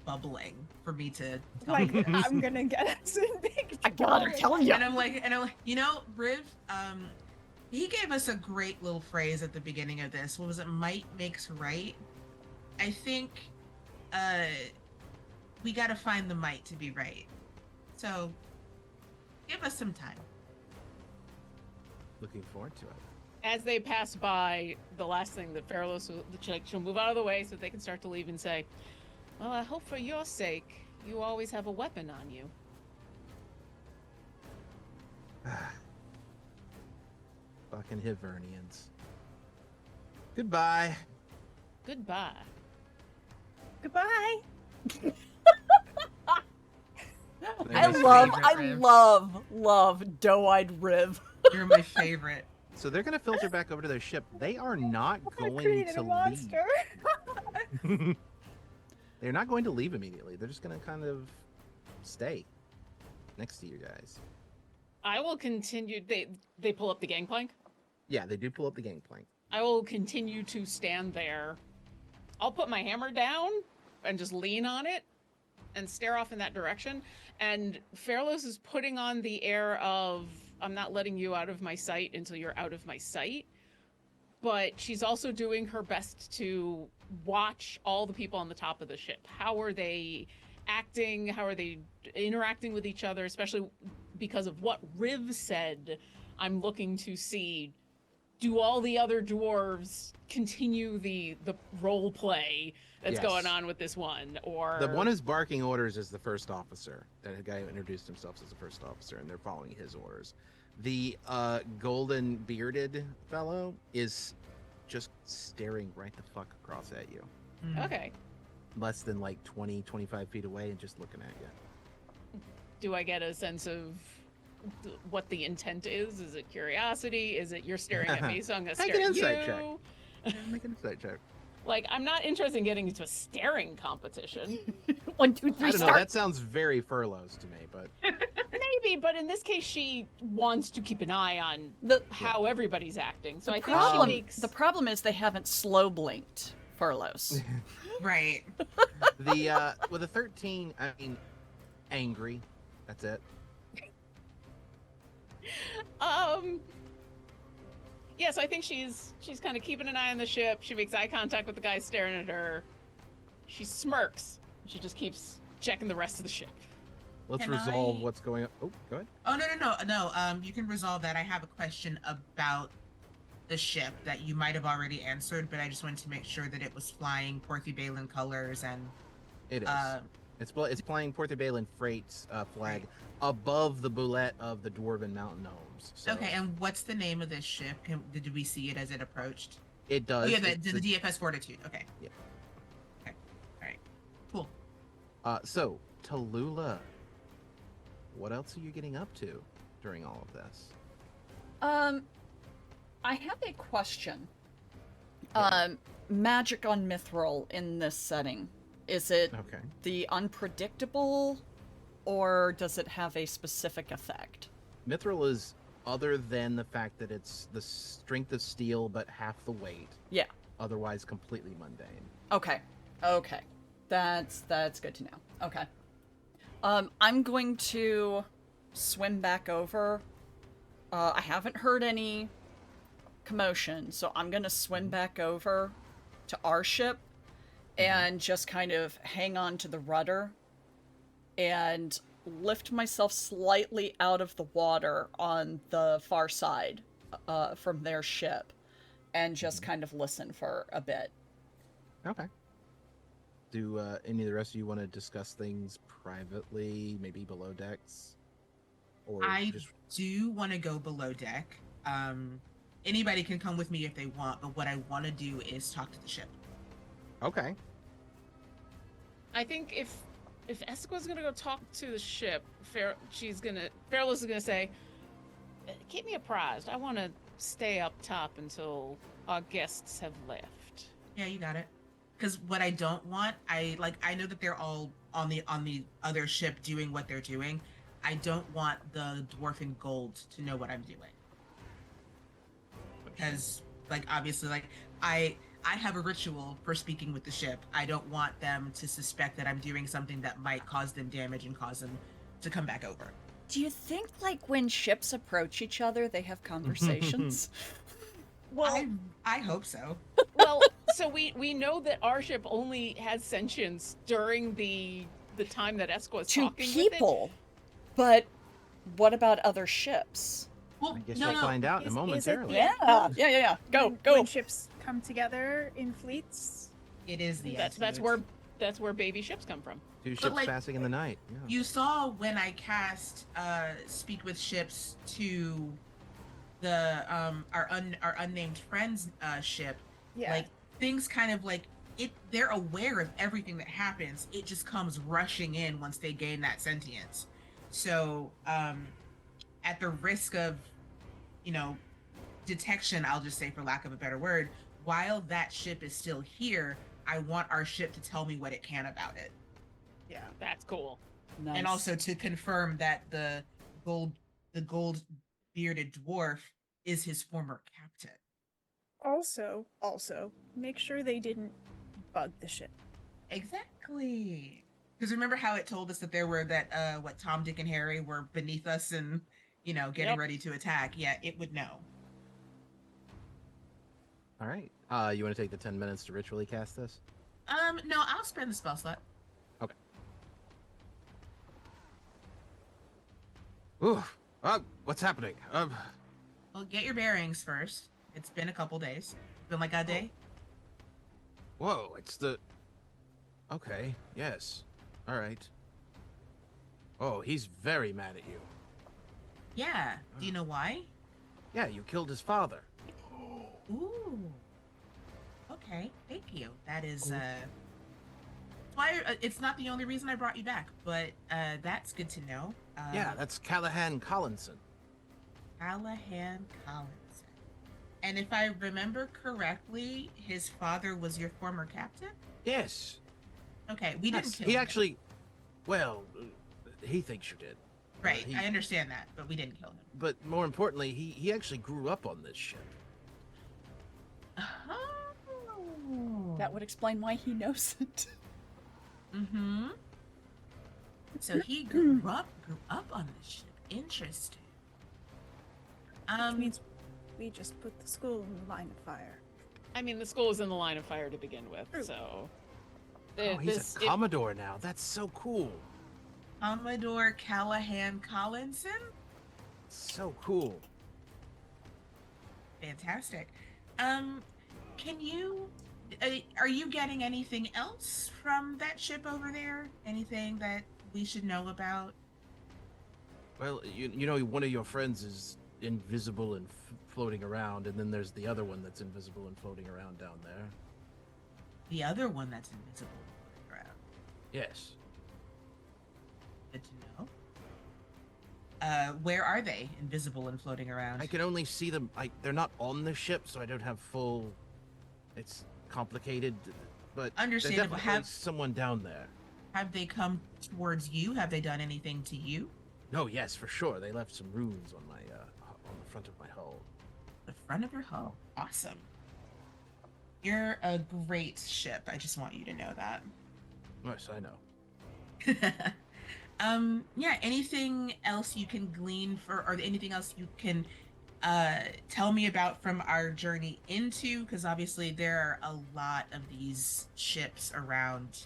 bubbling for me to tell Like, you this. I'm gonna get us in big I gotta trouble. tell you. And I'm like, you know, Riv, he gave us a great little phrase at the beginning of this. What was it? Might makes right. I think, we gotta find the might to be right. So, give us some time. Looking forward to it. As they pass by, the last thing that Fairlos will, she'll move out of the way so they can start to leave and say, "Well, I hope for your sake, you always have a weapon on you." Fucking Hivernians. Goodbye. Goodbye. Goodbye. I my love, favorite, I Riv. love doe-eyed Riv. You're my favorite. So they're gonna filter back over to their ship. They are not I going created to a monster. leave. They're not going to leave immediately. They're just gonna kind of stay next to you guys. I will continue. They pull up the gangplank. Yeah, they do pull up the gangplank. I will continue to stand there. I'll put my hammer down and just lean on it and stare off in that direction. And Fairlos is putting on the air of, I'm not letting you out of my sight until you're out of my sight. But she's also doing her best to watch all the people on the top of the ship. How are they acting? How are they interacting with each other? Especially because of what Riv said. I'm looking to see, do all the other dwarves continue the role play that's Yes. going on with this one? Or The one who's barking orders is the first officer. That guy who introduced himself as the first officer, and they're following his orders. The golden bearded fellow is just staring right the fuck across at you. Okay. Less than like 20, 25 feet away and just looking at you. Do I get a sense of what the intent is? Is it curiosity? Is it you're staring at me, so I'm gonna Make stare an at you? insight check. Make an insight check. Like, I'm not interested in getting into a staring competition. 1, 2, I 3, don't know. start. That sounds very furloughs to me, but Maybe, but in this case, she wants to keep an eye on The, how everybody's acting. So I think problem, she makes. the problem is they haven't slow blinked Furloughs. Right. the with a 13, I mean, angry. That's it. Yeah, so I think she's kind of keeping an eye on the ship. She makes eye contact with the guy staring at her. She smirks. She just keeps checking the rest of the ship. Let's Can resolve I- what's going on. Oh, go ahead. Oh no. You can resolve that. I have a question about the ship that you might have already answered, but I just wanted to make sure that it was flying Porthy Balin colors and It is. It's flying Puerto Balin Freight's flag Right. above the boulette of the Dwarven Mountain Gnomes. So okay. And what's the name of this ship? Did we see it as it approached? it Oh does. yeah, it's the DFS Fortitude. Okay. Yeah. Okay. All right. Cool. So Tallulah, what else are you getting up to during all of this? I have a question. Okay. Magic on Mithril in this setting. Is it Okay. the unpredictable, or does it have a specific effect? Mithril is, other than the fact that it's the strength of steel but half the weight. Yeah. Otherwise, completely mundane. Okay. Okay. That's good to know. Okay. I'm going to swim back over. I haven't heard any commotion, so I'm gonna swim back over to our ship and just kind of hang on to the rudder and lift myself slightly out of the water on the far side from their ship and just kind of listen for a bit. Okay. Do any of the rest of you want to discuss things privately, maybe below decks? Or I just do want to go below deck. Anybody can come with me if they want, but what I want to do is talk to the ship. okay. I think if Esco's gonna go talk to the ship, Fairless is gonna say, "Keep me apprised. I want to stay up top until our guests have left." Yeah, you got it. Because what I don't want, I know that they're all on the other ship doing what they're doing. I don't want the dwarf in gold to know what I'm doing. Because obviously I have a ritual for speaking with the ship. I don't want them to suspect that I'm doing something that might cause them damage and cause them to come back over. Do you think, when ships approach each other, they have conversations? Well, I hope so. well, so we know that our ship only has sentience during the time that Esco is To talking people. But what about other ships? Well, I guess no, you'll find out Is it- momentarily. Yeah. Go, when, go. When ships come together in fleets. it is the with. That's where baby ships come from. Two ships like, passing in the night. Yeah. You saw when I cast speak with ships to the our unnamed friends ship. Yeah. Things kind of they're aware of everything that happens. It just comes rushing in once they gain that sentience. So at the risk of detection, I'll just say, for lack of a better word, while that ship is still here, I want our ship to tell me what it can about it. Yeah. That's cool. Nice. And also to confirm that the gold bearded dwarf is his former captain. Also, make sure they didn't bug the ship. Exactly. Because remember how it told us that there were Tom, Dick, and Harry were beneath us and getting Yep. ready to attack. Yeah, it would know. All right. You want to take the 10 minutes to ritually cast this? No, I'll spend the spell slot. Okay. Ooh. What's happening? Well, get your bearings first. It's been a couple days. Been like a day. Whoa, it's the... Okay, yes. All right. Oh, he's very mad at you. Yeah. Do you know why? Yeah, you killed his father. Ooh. Okay. Thank you. That is why it's not the only reason I brought you back, but that's good to know. Yeah, that's Callahan Collinson. Callahan Collinson. And if I remember correctly, his father was your former captain? Yes. Okay, we didn't kill He him. actually... Well, he thinks you did. Right, he- I understand that, but we didn't kill him. But more importantly, he actually grew up on this ship. Oh. That would explain why he knows it. Mm-hmm. So he grew up on this ship. Interesting. Which means we just put the school in the line of fire. I mean, the school is in the line of fire to begin with, True. so. Oh, he's a Commodore now. That's so cool. Commodore Callahan Collinson? So cool. Fantastic. Can you are you getting anything else from that ship over there? Anything that we should know about? Well, you know, one of your friends is invisible and floating around, and then there's the other one that's invisible and floating around down there. The other one that's invisible around. Yes. Good to know. Where are they? Invisible and floating around. I can only see them. They're not on the ship, so I don't have full. It's complicated, but there's Understandable. definitely someone down there. Have they come towards you? Have they done anything to you? No, yes, for sure. They left some runes on my on the front of my hull. The front of your hull. Awesome. You're a great ship. I just want you to know that. Yes, I know. Yeah, anything else you can glean or anything else you can tell me about from our journey into, because obviously there are a lot of these ships around.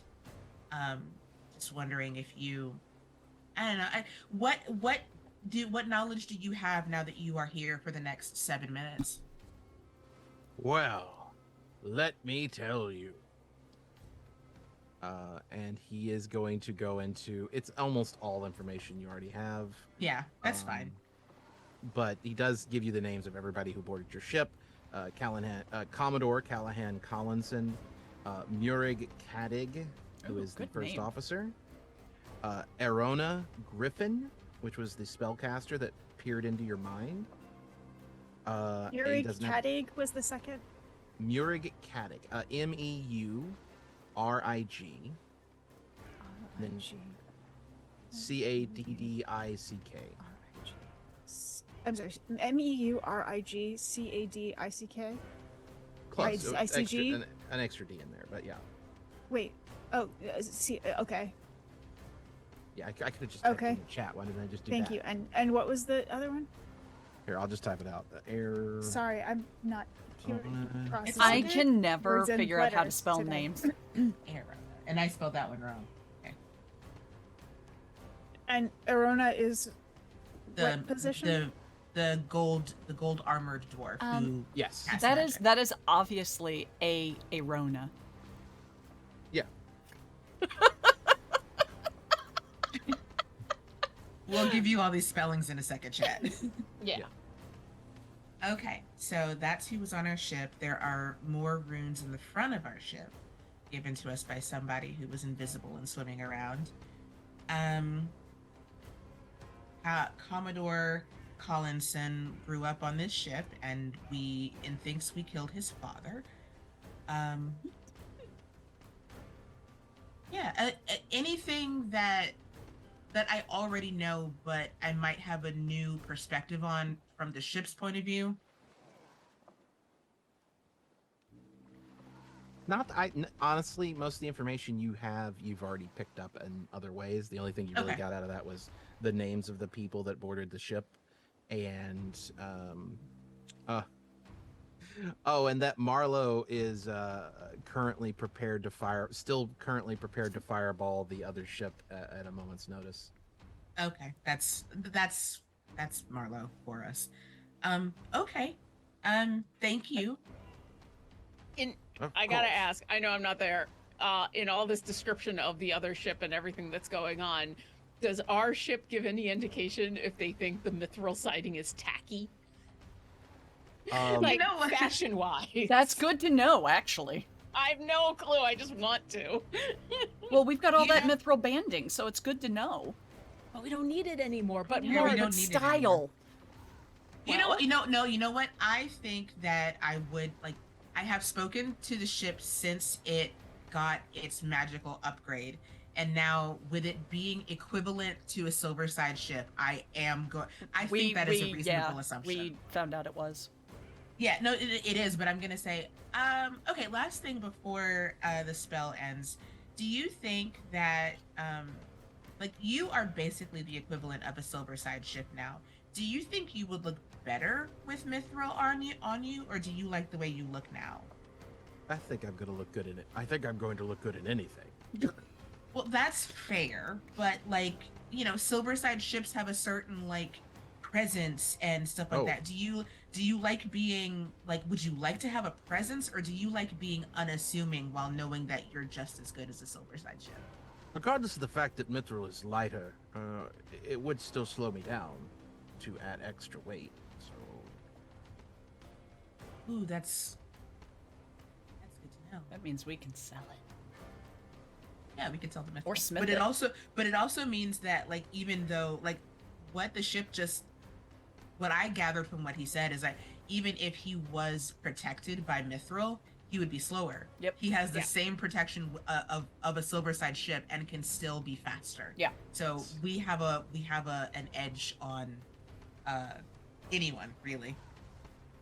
Just wondering if you, I don't know, what knowledge do you have now that you are here for the next 7 minutes? Well, let me tell you. And he is going to go into, it's almost all information you already have. Yeah, that's fine. But he does give you the names of everybody who boarded your ship. Commodore Callahan Collinson, Murig Kadig, who is the first officer. Arona Griffin, which was the spellcaster that peered into your mind. Yuri Kadig was the second. Murig Kadig, Meurig, then Caddick. I'm sorry, Meurigcaddick. Close. So ICG? An extra D in there, but yeah. Wait. Oh, okay. Yeah, I could have just typed it Okay. in the chat. Why didn't I just do Thank that? you. And what was the other one? Here, I'll just type it out. Air. Sorry, I'm not hearing. processing I it. can never Words and figure out how to letters spell today. names. Arona. And I spelled that one wrong. Okay. And Arona is what position? The gold armored dwarf who Yes. has That magic. is obviously a Rona. Yeah. We'll give you all these spellings in a second, chat. Yeah. Okay, so that's who was on our ship. There are more runes in the front of our ship, given to us by somebody who was invisible and swimming around. Commodore Collinson grew up on this ship, and thinks we killed his father. Anything that I already know, but I might have a new perspective on from the ship's point of view. Honestly, most of the information you have, you've already picked up in other ways. The only thing you really got out of that was the names of the people that boarded the ship, and and that Marlowe is currently prepared to fireball the other ship at a moment's notice. Okay, that's Marlowe for us. Okay. Thank you. I gotta ask, I know I'm not there. In all this description of the other ship and everything that's going on, does our ship give any indication if they think the mithril siding is tacky? Like, You know what? fashion-wise. That's good to know, actually. I have no clue. I just want to. Well, we've got all that Yeah. mithril banding, so it's good to know. But we don't need it anymore. But Yeah, more we don't need it anymore. style. You know what? I think that I have spoken to the ship since it got its magical upgrade, and now with it being equivalent to a silver side ship, I think that is a reasonable assumption. We found out it was. Yeah, no, it is, but I'm gonna say, okay, last thing before the spell ends, do you think that, you are basically the equivalent of a silver side ship now? Do you think you would look better with mithril on you, or do you like the way you look now? I think I'm going to look good in it. I think I'm going to look good in anything. Well, that's fair, but silver side ships have a certain presence and stuff like that. Do you like being would you like to have a presence, or do you like being unassuming while knowing that you're just as good as a silver side ship? Regardless of the fact that mithril is lighter, it would still slow me down to add extra weight. So, Ooh, that's good to know. That means we can sell it. Yeah, we could sell the mithril. Or smith but it. it also means that even though what the ship what I gathered from what he said is that even if he was protected by mithril, he would be slower. Yep. He has the same protection of a silver side ship and can still be faster. Yeah. So we have an edge on anyone, really.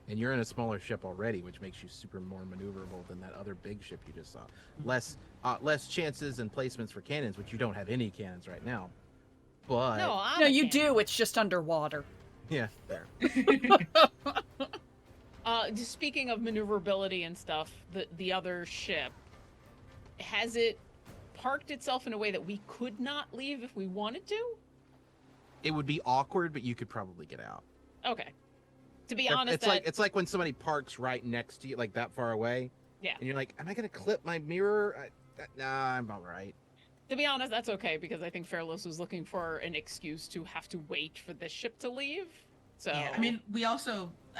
and you're in a smaller ship already, which makes you super more maneuverable than that other big ship you just saw. Less chances and placements for cannons, which you don't have any cannons right now. But No, I'm No, a you cannon. do. It's just underwater. Yeah, there. Just speaking of maneuverability and stuff, the other ship, has it parked itself in a way that we could not leave if we wanted to? It would be awkward, but you could probably get out. Okay. To be honest, It's like when somebody parks right next to you, like that far away. Yeah. And you're like, am I gonna clip my mirror? Nah, I'm all right. to be honest, that's okay because I think Fairless was looking for an excuse to have to wait for this ship to leave. So Yeah, I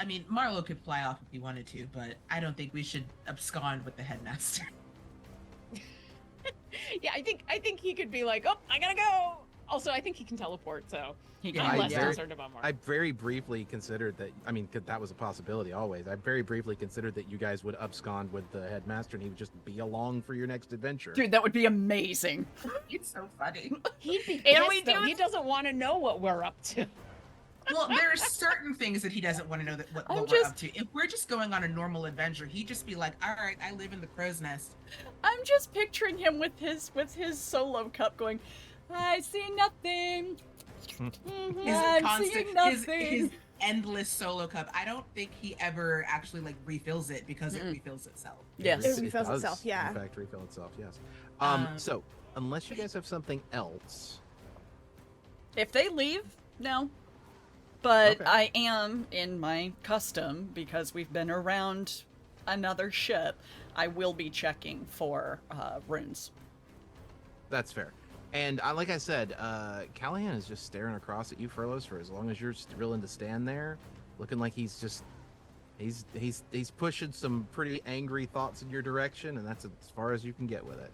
mean, Marlo could fly off if he wanted to, but I don't think we should abscond with the headmaster. yeah, I think he could be like, oh, I gotta go. Also, I think he can teleport, so He Yeah, I'm can. less very- concerned about Mark. I very briefly considered that. I mean, that was a possibility always. I very briefly considered that you guys would abscond with the headmaster, and he would just be along for your next adventure. Dude, that would be amazing. It's so funny. He'd be And pissed, we though. do He it- doesn't want to know what we're up to. Well, there are certain things that he doesn't want to know what I'm we're just- up to. If we're just going on a normal adventure, he'd just be like, "All right, I live in the crow's nest." I'm just picturing him with his solo cup going, I see nothing. His I'm constant, seeing his nothing. endless solo cup. I don't think he ever actually like refills it because it Mm-mm. refills itself. Yes. It refills does, itself, yeah. In fact, refill itself. Yes. Um, So unless you guys have something else, If they leave, no. But Okay. I am in my custom because we've been around another ship. I will be checking for runes. that's fair. And like I said, Callahan is just staring across at you, Furloughs, for as long as you're willing to stand there, looking like he's pushing some pretty angry thoughts in your direction, and that's as far as you can get with it.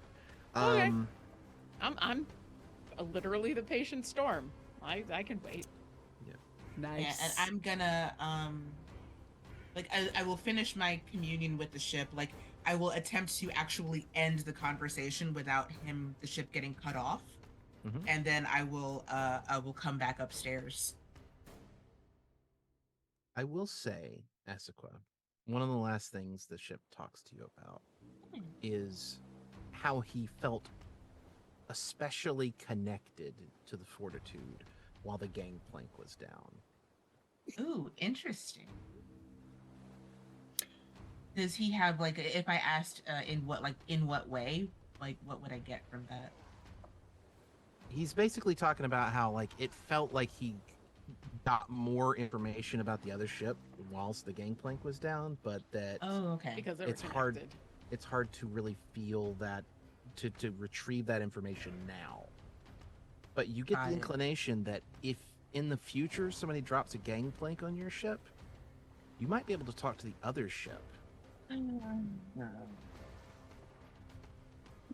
Okay. I'm literally the patient storm. I can wait. Nice. Yeah, and I'm gonna I will finish my communion with the ship. Like I will attempt to actually end the conversation without the ship getting cut off, Mhm. and then I will come back upstairs. I will say, Asuka, one of the last things the ship talks to you about is how he felt especially connected to the Fortitude while the gangplank was down. Ooh, interesting. Does he have like if I asked in what way, like what would I get from that? He's basically talking about how like it felt like he got more information about the other ship whilst the gangplank was down, but that Oh, okay. Because they were It's hard. connected. it's hard to really feel that to retrieve that information now. But you get Got the it. inclination that if in the future somebody drops a gangplank on your ship, you might be able to talk to the other ship.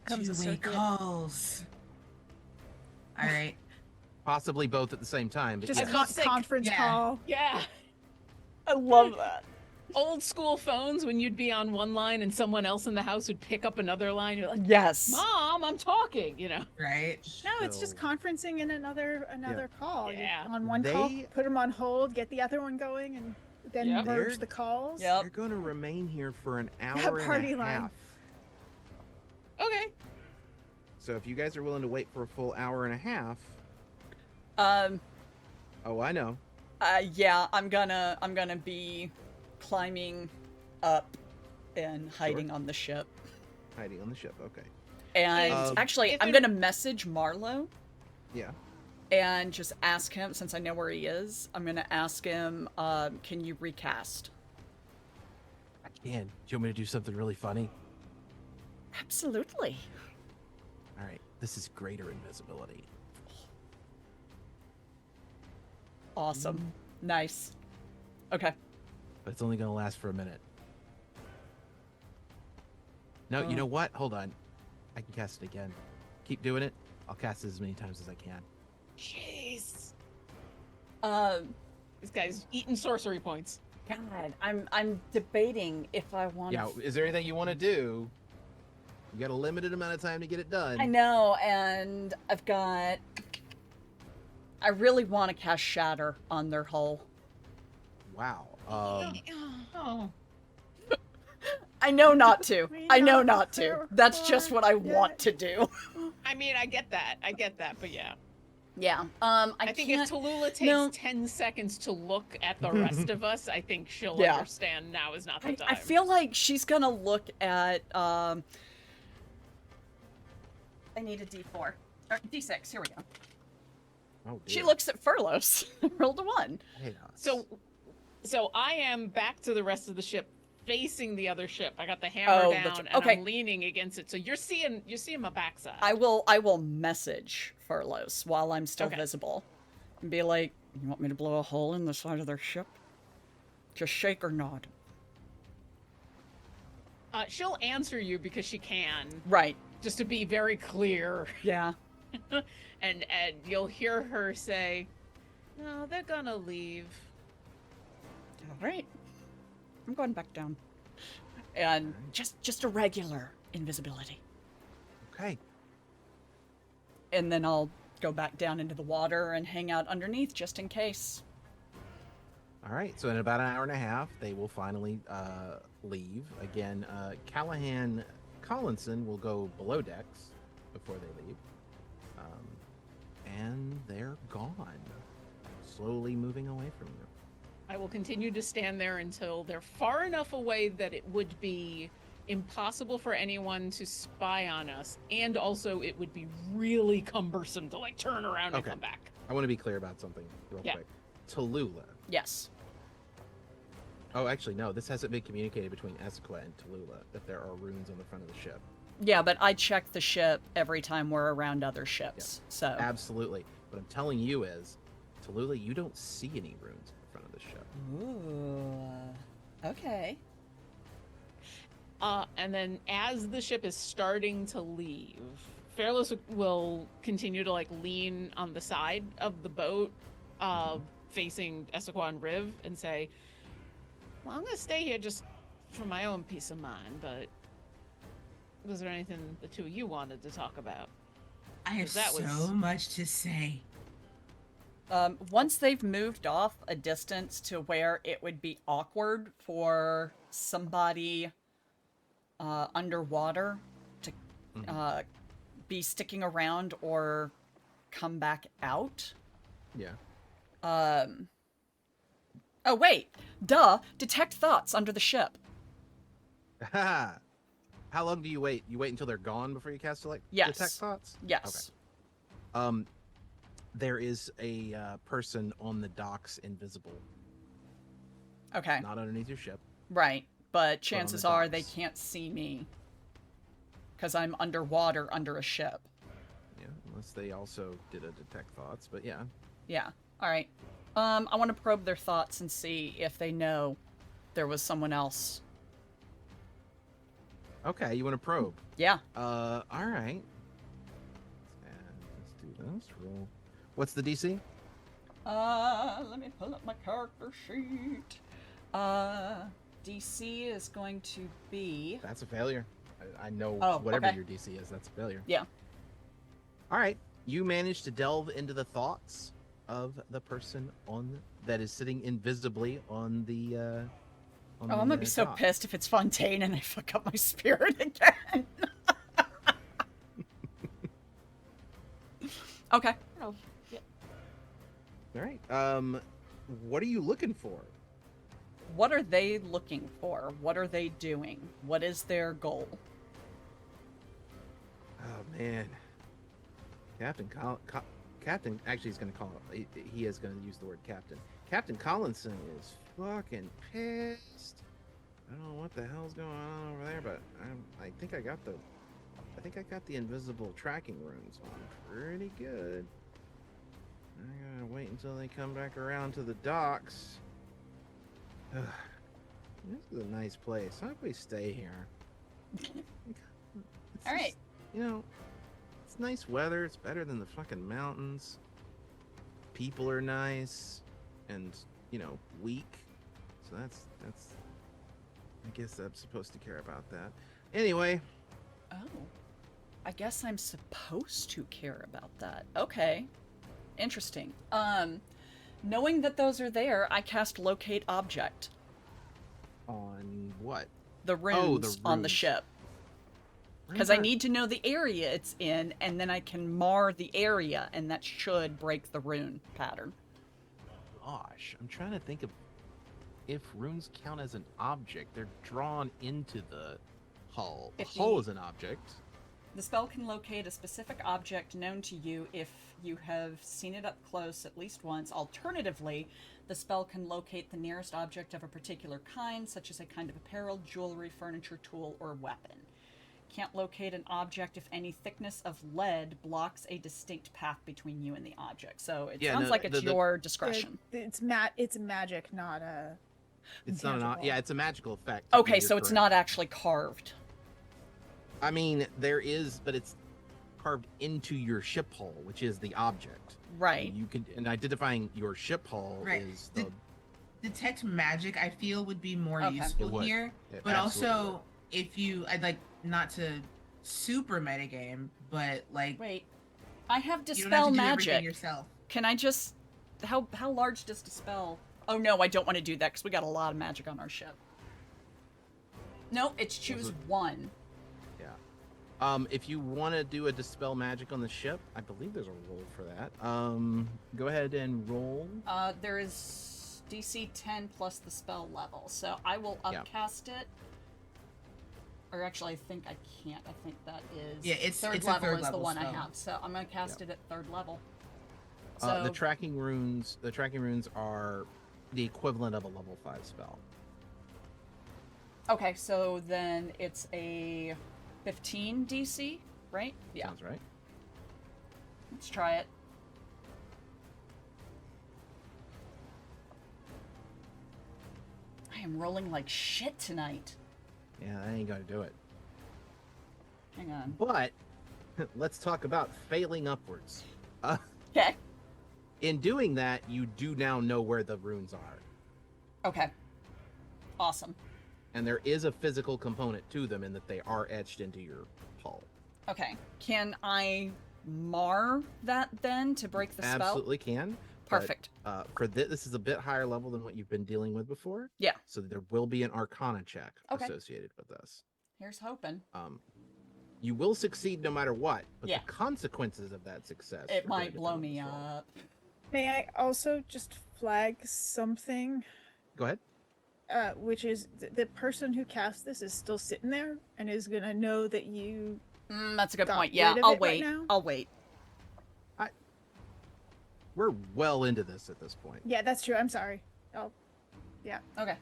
Comes a Two-way circuit. calls. All right. Possibly both at the same time. But Just yes. I was sick. conference Yeah. call. Yeah. I love that. Old school phones when you'd be on one line and someone else in the house would pick up another line. You're like, Yes. Mom, I'm talking, Right. No, it's just So- conferencing in another call. You- Yeah. on one call, They- put them on hold, get the other one going, and then Yep. merge They're- the calls. Yep. You're going to remain here for an hour That party and a line. half. Okay. So if you guys are willing to wait for a full hour and a half, oh, I know. Yeah, I'm gonna be climbing up and hiding on the ship. Hiding on the ship. Okay. And Um, actually, if I'm it- gonna message Marlo Yeah. and just ask him, since I know where he is, I'm gonna ask him, can you recast? I can. Do you want me to do something really funny? Absolutely. All right. This is greater invisibility. Awesome. Nice. Okay. But it's only going to last for a minute. No, you Oh. know what? Hold on. I can cast it again. Keep doing it. I'll cast it as many times as I can. Jeez. Um, This guy's eating sorcery points. God, I'm debating if I want Yeah. Is there anything you want to do? You got a limited amount of time to get it done. I know, and I really want to cast Shatter on their hull. Wow. Oh. I know not to. We I know don't not to. That's just what I want to do. I mean, I get that, but yeah. Yeah. I think if can't. Tallulah takes no. 10 seconds to look at the rest of us, I think she'll Yeah. understand now is not the time. I feel like she's gonna look at. I need a D4 or D6. Here we go. Oh, She dear. looks at Furlos. Rolled a 1. So I am back to the rest of the ship, facing the other ship. I got the hammer Oh, down, and okay. I'm leaning against it. So you're seeing my backside. I will message Furlos while I'm still Okay. visible, and be like, "You want me to blow a hole in the side of their ship? Just shake or nod." She'll answer you because she can, Right. just to be very clear. Yeah. And you'll hear her say, "No, they're gonna leave." All right. I'm going back down. And just a regular invisibility. Okay. And then I'll go back down into the water and hang out underneath just in case. All right. So in about an hour and a half, they will finally leave. Again, Callahan Collinson will go below decks before they leave. And they're gone. Slowly moving away from you. I will continue to stand there until they're far enough away that it would be impossible for anyone to spy on us, and also it would be really cumbersome to like turn around and Okay. come back. I want to be clear about something real Yeah. quick. Tallulah. Yes. Oh, actually, no. This hasn't been communicated between Esqua and Tallulah that there are runes on the front of the ship. Yeah, but I check the ship every time we're around other ships. So Absolutely. What I'm telling you is, Tallulah, you don't see any runes in front of the ship. Ooh. Okay. And then as the ship is starting to leave, Fairless will continue to like lean on the side of the boat, facing Essequa and Riv, and say, "Well, I'm gonna stay here just for my own peace of mind, but was there anything the two of you wanted to talk about?" I have That was- so much to say. Once they've moved off a distance to where it would be awkward for somebody underwater to be sticking around or come back out. Yeah. Oh, wait. Duh. Detect thoughts under the ship. How long do you wait? You wait until they're gone before you cast Yes. detect thoughts? Yes. Okay. There is a person on the docks invisible, Okay. not underneath your ship. Right. But chances are they docks. can't see me. Because I'm underwater under a ship. Yeah, unless they also did a detect thoughts, but yeah. Yeah. All right. I want to probe their thoughts and see if they know there was someone else. Okay, you want to probe? Yeah. All right. Let's do this. Roll. What's the DC? Let me pull up my character sheet. DC is going to be... That's a failure. I know Oh, whatever okay. your DC is, that's a failure. Yeah. All right. You managed to delve into the thoughts of the person that is sitting invisibly on the. I'm gonna be so dock. pissed if it's Fontaine and I fuck up my spirit again. Okay. Oh, yeah. All right. What are you looking for? What are they looking for? What are they doing? What is their goal? Oh man, Captain. Actually, he's gonna call. He is gonna use the word captain. Captain Collinson is fucking pissed. I don't know what the hell's going on over there, but I think I got the invisible tracking runes on pretty good. I gotta wait until they come back around to the docks. Ugh. This is a nice place. How about we stay here? All right. You know, it's nice weather. It's better than the fucking mountains. People are nice and, weak. So that's I guess I'm supposed to care about that. Anyway, Oh. I guess I'm supposed to care about that. Okay. Interesting. Knowing that those are there, I cast Locate Object. on what? The runes, Oh, the on the runes. ship. because I need to know the area it's in, and then I can mar the area, and that should break the rune pattern. Gosh, I'm trying to think of if runes count as an object. They're drawn into the hull. The hull is an object. The spell can locate a specific object known to you if you have seen it up close at least once. Alternatively, the spell can locate the nearest object of a particular kind, such as a kind of apparel, jewelry, furniture, tool, or weapon. Can't locate an object if any thickness of lead blocks a distinct path between you and the object. So it sounds like it's your discretion. It's magic, not a. It's not an. Yeah, it's a magical effect. Okay, so it's not actually carved. I mean, there is, but it's carved into your ship hull, which is the object. Right. You can, and identifying your ship hull is the detect magic. I feel would be more useful here, but absolutely also if you, I'd like not to super metagame, but like wait, I have dispel you don't have to do magic everything yourself. Can I just how large does dispel? Oh no, I don't want to do that because we got a lot of magic on our ship. No, it's choose one. If you want to do a dispel magic on the ship, I believe there's a roll for that. Go ahead and roll. There is DC 10 plus the spell level, so I will upcast it. Or actually, I think I can't. I think that is it's third a level third is the level one I spell. have. So I'm gonna cast it at third level. So The tracking runes are the equivalent of a level 5 spell. okay, so then it's a 15 DC, right? Yeah. Sounds right. Let's try it. I am rolling like shit tonight. Yeah, that ain't gonna do it. Hang on. But let's talk about failing upwards. Okay. In doing that, you do now know where the runes are. Okay. Awesome. And there is a physical component to them in that they are etched into your hull. Okay. Can I mar that then to break the spell? Absolutely can. Perfect. But, for this is a bit higher level than what you've been dealing with before. Yeah. So there will be an Arcana check Okay. associated with this. Here's hoping. You will succeed no matter what, but Yeah. the consequences of that success It are might gonna blow depend me on the roll. up. May I also just flag something? Go ahead. Which is the person who cast this is still sitting there and is gonna know that you. That's a good got point. Yeah, rid of I'll it right wait. now? I'll wait. We're well into this at this point. Yeah, that's true. I'm sorry. Oh, yeah. Okay.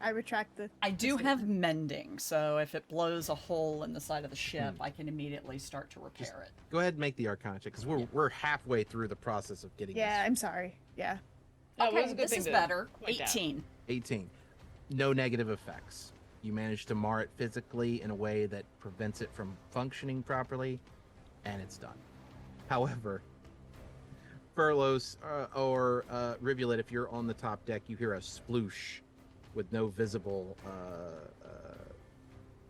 I retract the. I do statement. have mending, so if it blows a hole in the side of the ship, I can immediately start to repair it. Go ahead and make the Arcana check, because we're halfway through the process of getting Yeah, this. I'm sorry. Yeah. Oh, it was Okay, a good this thing is to better. point out. 18. 18. No negative effects. You managed to mar it physically in a way that prevents it from functioning properly, and it's done. However, Furlos or Rivulet, if you're on the top deck, you hear a sploosh with no visible,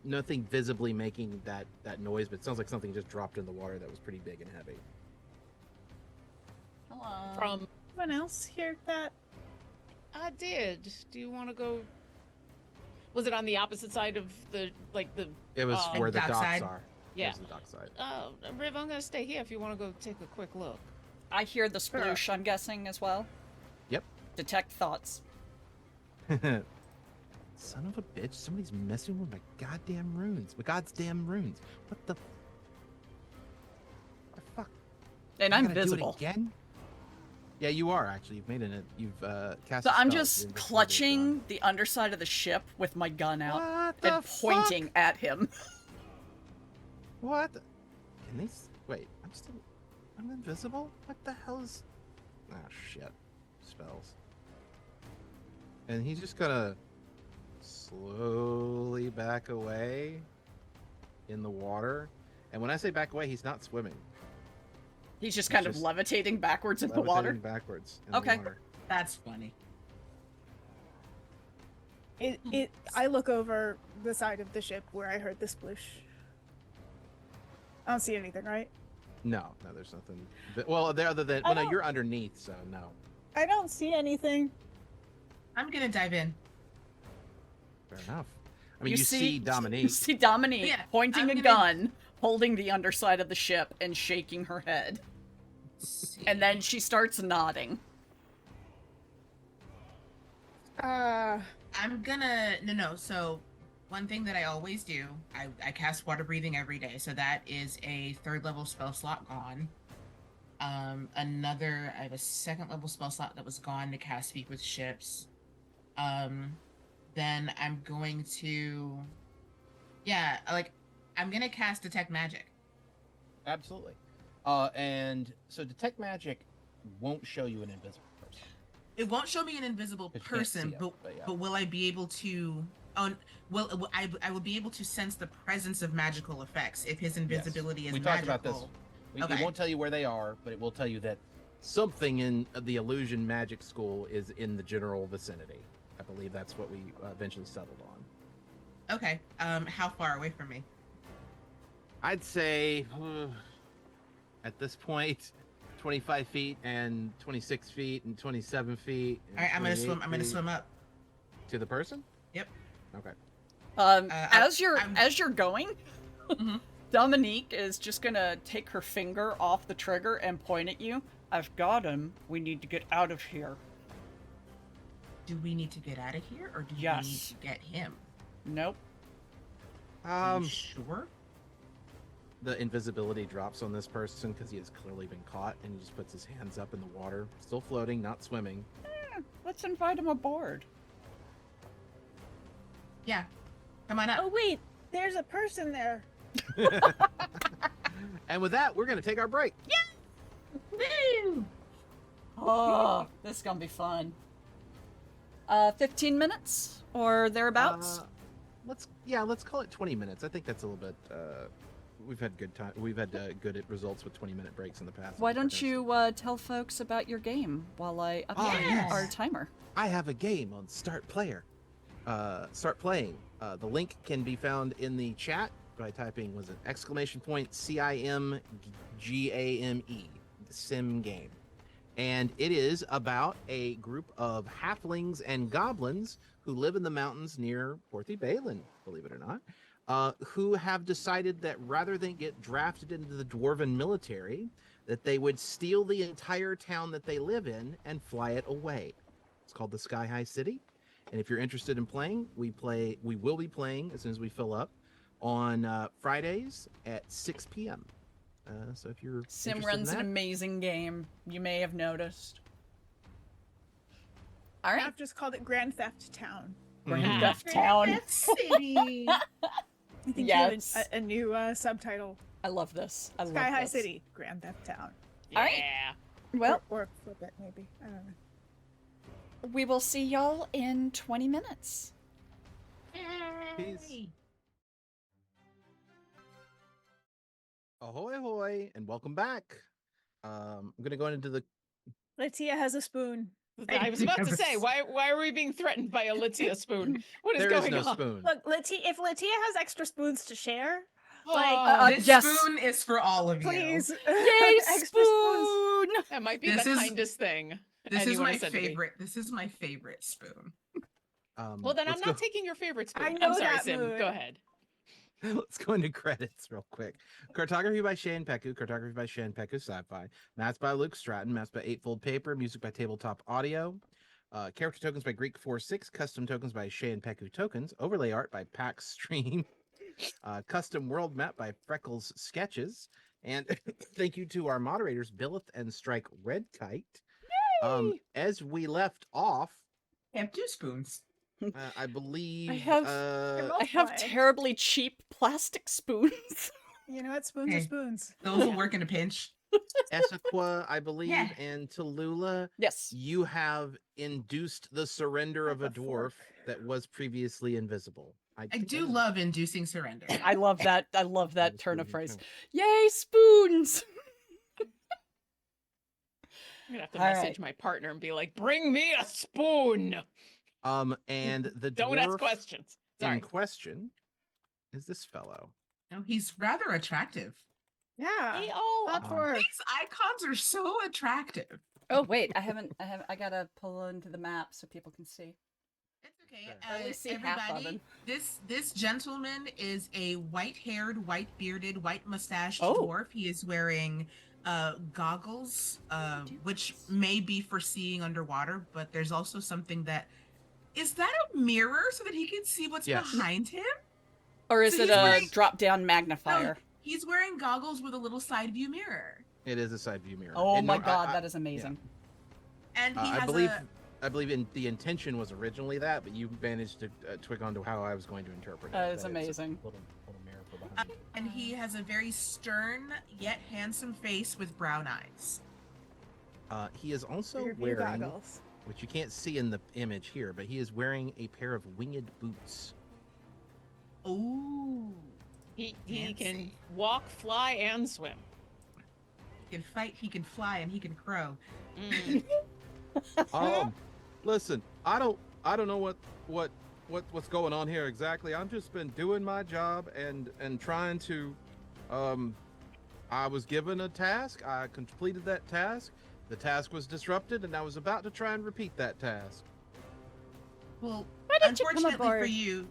nothing visibly making that noise, but it sounds like something just dropped in the water that was pretty big and heavy. Hello. From Anyone else hear that? I did. Do you want to go? Was it on the opposite side of the It was where the docks dockside? are. Yeah. It was the dockside. Riv, I'm gonna stay here if you want to go take a quick look. I hear the sploosh, I'm guessing, as well. Yep. Detect thoughts. Son of a bitch, somebody's messing with my goddamn runes. My goddamn runes. What the fuck? And I I'm gotta do it visible. again? Yeah, you are actually. You've made you've cast So a I'm spell. just Your invisibility is clutching gone. the underside of the ship with my gun out What the and pointing fuck? at him. What? Can they wait, I'm invisible? What the hell is ah shit. Spells. And he's just gonna slowly back away in the water. And when I say back away, he's not swimming. He's just kind of just levitating backwards in the water. Levitating backwards in Okay. the water. That's funny. I look over the side of the ship where I heard the sploosh. I don't see anything, right? No, there's nothing. Well, there other than I well, no, don't- you're underneath, so no. I don't see anything. I'm gonna dive in. Fair enough. I mean, you see You Dominique. see Dominique Yeah, pointing I'm a gonna- gun. holding the underside of the ship and shaking her head. And then she starts nodding. I'm gonna no. So one thing that I always do, I cast water breathing every day. So that is a 3rd level spell slot gone. I have a 2nd level spell slot that was gone to cast Speak with Ships. Then I'm going to, I'm gonna cast Detect Magic. Absolutely. And so detect magic won't show you an invisible person. It won't show me an invisible 'Cause you can't person, see 'em, but yeah. but will I be able to? I will be able to sense the presence of magical effects if his invisibility is we magical. talked about this. Okay. It won't tell you where they are, but it will tell you that Something in the illusion magic school is in the general vicinity. I believe that's what we eventually settled on. Okay. How far away from me? I'd say at this point, 25 feet and 26 feet and 27 feet. And All right, I'm gonna 28 swim. I'm gonna feet. swim up. To the person? Yep. Okay. As you're going, Mhm. Dominique is just gonna take her finger off the trigger and point at you. I've got him. We need to get out of here. Do we need to get out of here, or do we need Yes. to get him? Nope. Are you sure? The invisibility drops on this person because he has clearly been caught, and he just puts his hands up in the water, still floating, not swimming. Let's invite him aboard. Yeah. Come on up. Oh wait, there's a person there. And with that, we're going to take our break. Woo! Oh, this is gonna be fun. 15 minutes or thereabouts. Let's call it 20 minutes. I think that's a little bit. We've had good time. We've had good results with 20-minute breaks in the past. Why don't you tell folks about your game while I update yes. our timer? I have a game on Start Player. Start playing. The link can be found in the chat by typing !CIMGAME, the sim game. And it is about a group of halflings and goblins who live in the mountains near Porthy Balin, believe it or not, who have decided that rather than get drafted into the dwarven military, that they would steal the entire town that they live in and fly it away. It's called the Sky High City. And if you're interested in playing, we will be playing as soon as we fill up on Fridays at 6 p.m. So if you're Simran's an amazing game. You may have noticed. All right. I've just called it Grand Theft Town. Grand Theft Town. City. I think Yes. you have a new subtitle. I love this. I love Sky High this. City, Grand Theft Town. All right. Yeah. Well, Or flip it, maybe. I don't know. we will see y'all in 20 minutes. Peace. Ahoy, ahoy, and welcome back. I'm going to go into the... Latia has a spoon. I was about to say, why are we being threatened by a Latia spoon? What is There is going no on? spoon. Look, if Latia has extra spoons to share, Oh, This Yes. spoon is for all of please. Yay, extra spoons. spoon! that might be This the is- kindest thing. This is anyone my has said to me. favorite. This is my favorite spoon. Well, then I'm let's not go- taking your favorite spoon. I know I'm sorry, that Sim. mood. Go ahead. Let's go into credits real quick. Cartography by Shane Peku, cartography by Shane Peku Sci-Fi, maps by Luke Stratton, maps by Eightfold Paper, music by Tabletop Audio, character tokens by Greek 46, custom tokens by Shane Peku Tokens, overlay art by PACStream, custom world map by Frecklesketches, and thank you to our moderators Billith and Strike Redkite. As we left off, I have 2 spoons. I believe I have- I have Why? terribly cheap plastic spoons. You know what? Spoons are Hey. spoons. Those will work in a pinch. Essequa, I believe, Yeah. and Tallulah, Yes. you have induced the surrender of a Like a dwarf fork. that was previously invisible. I do love inducing surrender. I love that. I love that was turn of really phrase. cool. Yay, spoons! I'm gonna have to All message my partner and be like, "Bring me a spoon." And the Don't ask dwarf questions. in Sorry. question is this fellow. No, he's rather attractive. Yeah. They all Up Um, for These icons are so attractive. Oh wait, I gotta pull into the map so people can see. It's okay. Sure. Or at least see half of Everybody, him. this gentleman is a white-haired, white-bearded, white-mustached Oh. dwarf. He is wearing goggles, which may be for seeing underwater, but there's also something that is that a mirror so that he can see what's Yes. behind him? Or is So it he's a wearing- drop-down No, magnifier? he's wearing goggles with a little side view mirror, It is a side view mirror. Oh And my no, god, that is amazing. and he has I believe the intention was originally that, but you managed to twig onto how I was going to interpret it. That is That it's a amazing. Little mirror for behind you. and he has a very stern yet handsome face with brown eyes. He is also Rear view wearing, goggles. which you can't see in the image here, but he is wearing a pair of winged boots. Ooh. He can Fancy. walk, fly, and swim. He can fight, he can fly, and he can crow. Mm. Listen, I don't know what's going on here exactly. I've just been doing my job and trying to, I was given a task. I completed that task. The task was disrupted, and I was about to try and repeat that task. Well, Why didn't you come unfortunately for aboard? you,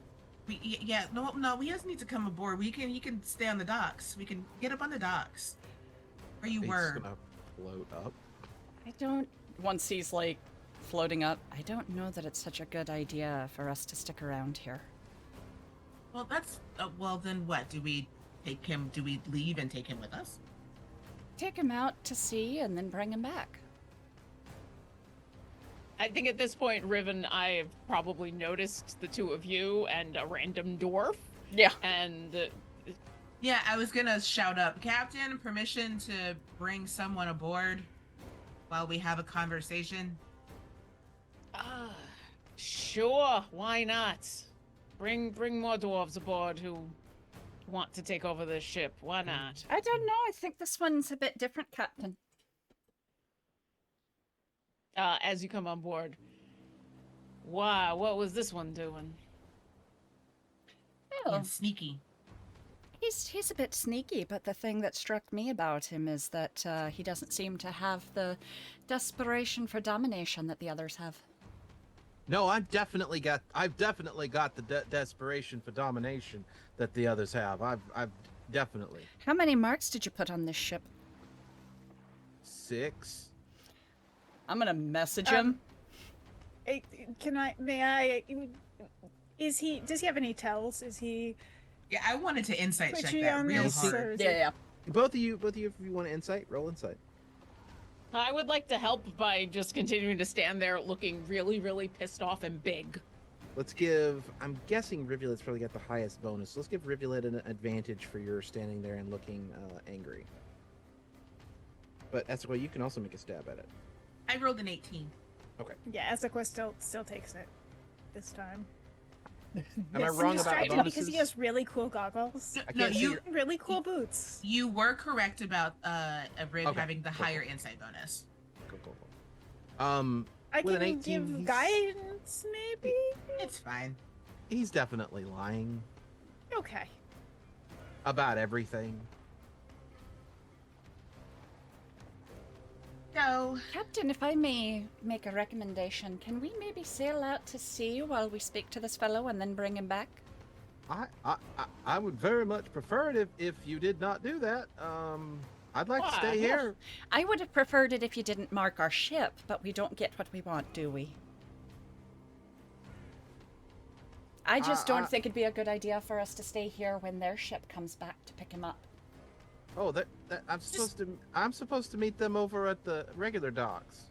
no, he doesn't need to come aboard. He can stay on the docks. We can get up on the docks where you He's were. gonna float up. I don't. Once he's like floating up, I don't know that it's such a good idea for us to stick around here. Well, that's well. Then what? Do we take him? Do we leave and take him with us? Take him out to sea and then bring him back. I think at this point, Riv and I have probably noticed the two of you and a random dwarf. Yeah. And Yeah, I was gonna shout up, Captain, permission to bring someone aboard while we have a conversation. Sure, why not? Bring more dwarves aboard who want to take over this ship. Why not? I don't know. I think this one's a bit different, Captain. As you come on board. Wow, what was this one doing? Well, And sneaky. he's a bit sneaky, but the thing that struck me about him is that he doesn't seem to have the desperation for domination that the others have. No, I've definitely got the desperation for domination that the others have. I've definitely How many marks did you put on this ship? 6. I'm gonna message him. May I? Does he have any tells? Is he Yeah, I wanted to insight check twitchy that on real this? hard. Or is Yeah, it- yeah. Both of you, if you want to insight, roll insight. I would like to help by just continuing to stand there looking really, really pissed off and big. Let's give. I'm guessing Rivulet's probably got the highest bonus. Let's give Rivulet an advantage for your standing there and looking angry. But that's why you can also make a stab at it. I rolled an 18. Yeah, Ezequiel still takes it this time. Am I Yes, wrong about the distracted bonuses? because he has really cool goggles, I No, can't see you your- really cool boots. you were correct about a Rib Okay, having the cool, higher cool. insight bonus. Cool, cool, cool. I With an can 18, give he's- guidance, maybe. It's fine. He's definitely lying Okay. about everything. So, Captain, if I may make a recommendation, can we maybe sail out to sea while we speak to this fellow and then bring him back? I would very much prefer it if you did not do that. I'd like to Why? stay here. I would have preferred it if you didn't mark our ship, but we don't get what we want, do we? I just don't think it'd be a good idea for us to stay here when their ship comes back to pick him up. Oh, I'm supposed to meet them over at the regular docks.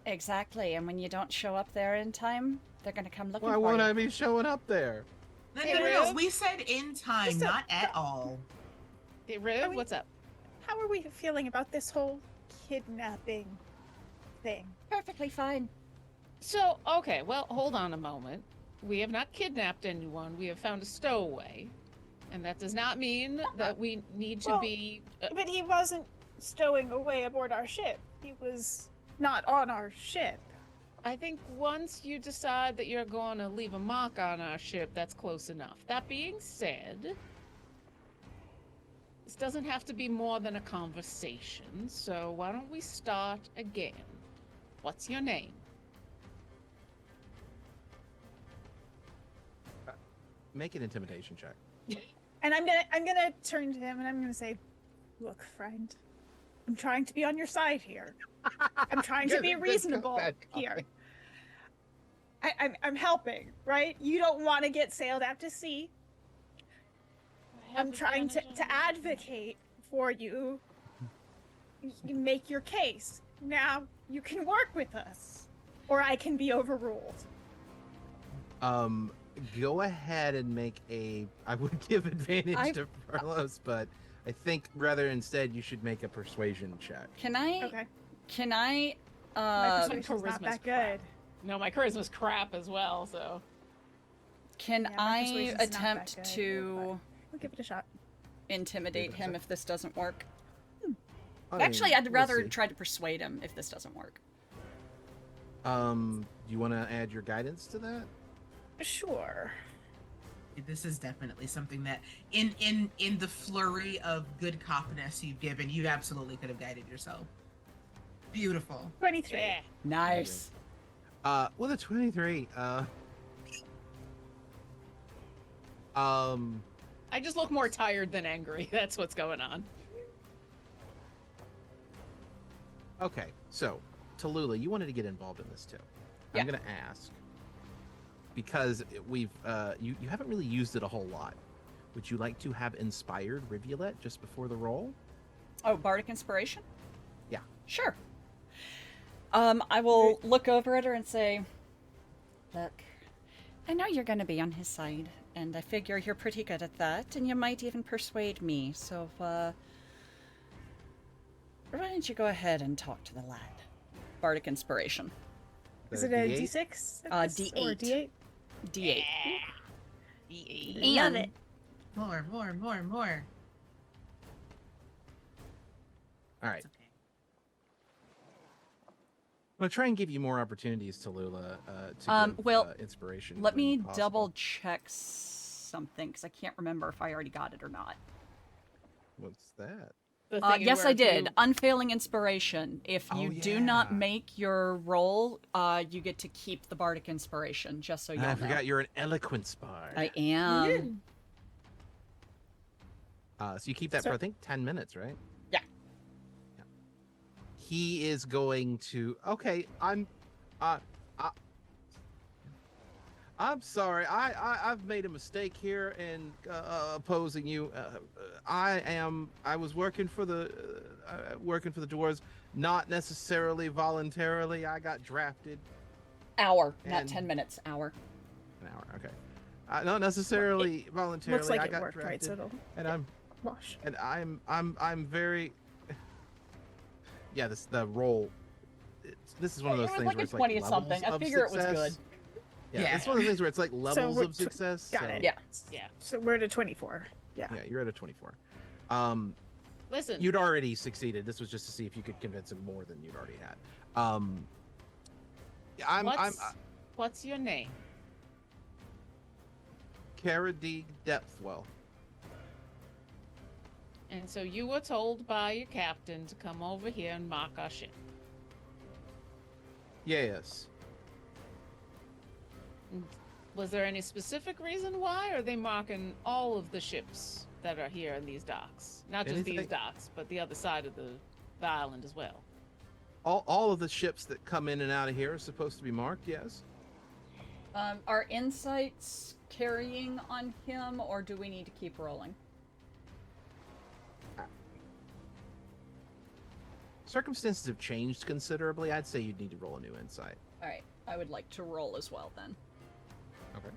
Exactly, and when you don't show up there in time, they're gonna come looking Why for won't you. I be showing up there? no, Hey, no, no, no. Rib? We said in time, Just a- not at all. Hey, Riv, Are we- what's up? How are we feeling about this whole kidnapping thing? Perfectly fine. So, okay, well, hold on a moment. We have not kidnapped anyone. We have found a stowaway. And that does not mean that we need to Well, be... But he wasn't stowing away aboard our ship. He was not on our ship. I think once you decide that you're going to leave a mark on our ship, that's close enough. That being said, this doesn't have to be more than a conversation, so why don't we start again? What's your name? make an intimidation check. And I'm gonna turn to him and I'm gonna say, "Look, friend, I'm trying to be on your side here. I'm trying to be reasonable here. I'm helping, right? You don't want to get sailed out to sea. I'm trying to advocate for you. You make your case. Now you can work with us, or I can be overruled." Go ahead and make a. I would give advantage to Carlos, but I think rather instead you should make a persuasion check. Can I? Okay. Can I? My my persuasion's not charisma's that crap. good. No, my charisma's crap as well. So Can Yeah, my I persuasion's not that attempt good, to We'll give it a shot. intimidate him if this doesn't work? I Actually, mean, I'd we'll rather see. try to persuade him if this doesn't work. Do you want to add your guidance to that? Sure. This is definitely something that, in the flurry of good copness you've given, you absolutely could have guided yourself. Beautiful. 23. yeah. Nice. With a 23, I just look more tired than angry. That's what's going on. okay. So, Tallulah, you wanted to get involved in this too. Yeah. I'm gonna ask because we've you haven't really used it a whole lot. Would you like to have inspired Rivulet just before the roll? Oh, bardic inspiration? Yeah. Sure. I will look over at her and say, "Look, I know you're going to be on his side, and I figure you're pretty good at that, and you might even persuade me. So, why don't you go ahead and talk to the lad?" Bardic inspiration. Is The it a D8? D6? D8. Or D8? D8. Yeah. Love it. More. All right. It's okay. I'm gonna try and give you more opportunities, Tallulah, to give, well, inspiration. Let when me possible. double check something, because I can't remember if I already got it or not. What's that? The thing Yes, where I if you- did. Unfailing inspiration. If you Oh, do not yeah. make your roll, you get to keep the bardic inspiration, just so you I know. forgot you're an eloquence bard. I am. So you keep that for I think 10 minutes, right? Yeah. He is going to. Okay, I'm sorry. I've made a mistake here in opposing you. I was working for the dwarves, not necessarily voluntarily. I got drafted. Hour, not And- 10 minutes. Hour. An hour. Okay. Not necessarily voluntarily. Looks like I it got worked, right? drafted, So it'll and wash. I'm very. Yeah, the roll. This is one of It those was things like where a it's 20 like something. levels I of figure it was success. good. Yeah, Yeah. it's one of those things where it's like levels we're of success. got so- it. Yeah. Yeah. So we're at a 24. Yeah. Yeah, you're at a 24. Listen. You'd already succeeded. This was just to see if you could convince him more than you'd already had. What's your name? Caradig Depthwell. And so you were told by your captain to come over here and mark our ship. Yes. Was there any specific reason why? Or are they marking all of the ships that are here in these docks? Not just these Anything- docks, but the other side of the island as well. All of the ships that come in and out of here are supposed to be marked. Yes. Are insights carrying on him, or do we need to keep rolling? Circumstances have changed considerably. I'd say you'd need to roll a new insight. All right. I would like to roll as well, then. Okay.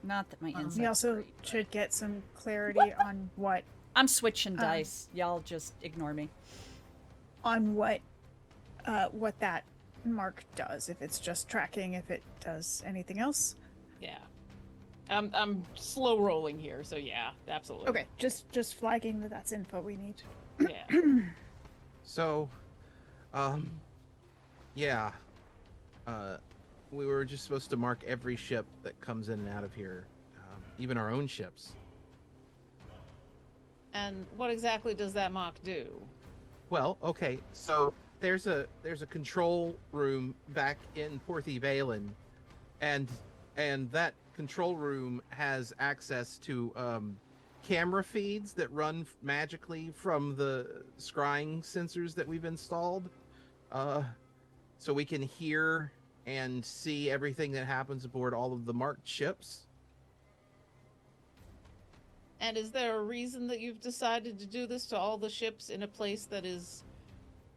Not that my insight. We also should get some clarity on what I'm switching dice. Y'all just ignore me. what that mark does. If it's just tracking, if it does anything else. Yeah. I'm slow rolling here, so yeah, absolutely. Okay, just flagging that that's info we need. Yeah. So, yeah. We were just supposed to mark every ship that comes in and out of here, even our own ships. And what exactly does that mark do? Well, okay, so there's a control room back in Porthy Valen, and that control room has access to camera feeds that run magically from the scrying sensors that we've installed. So we can hear and see everything that happens aboard all of the marked ships. And is there a reason that you've decided to do this to all the ships in a place that is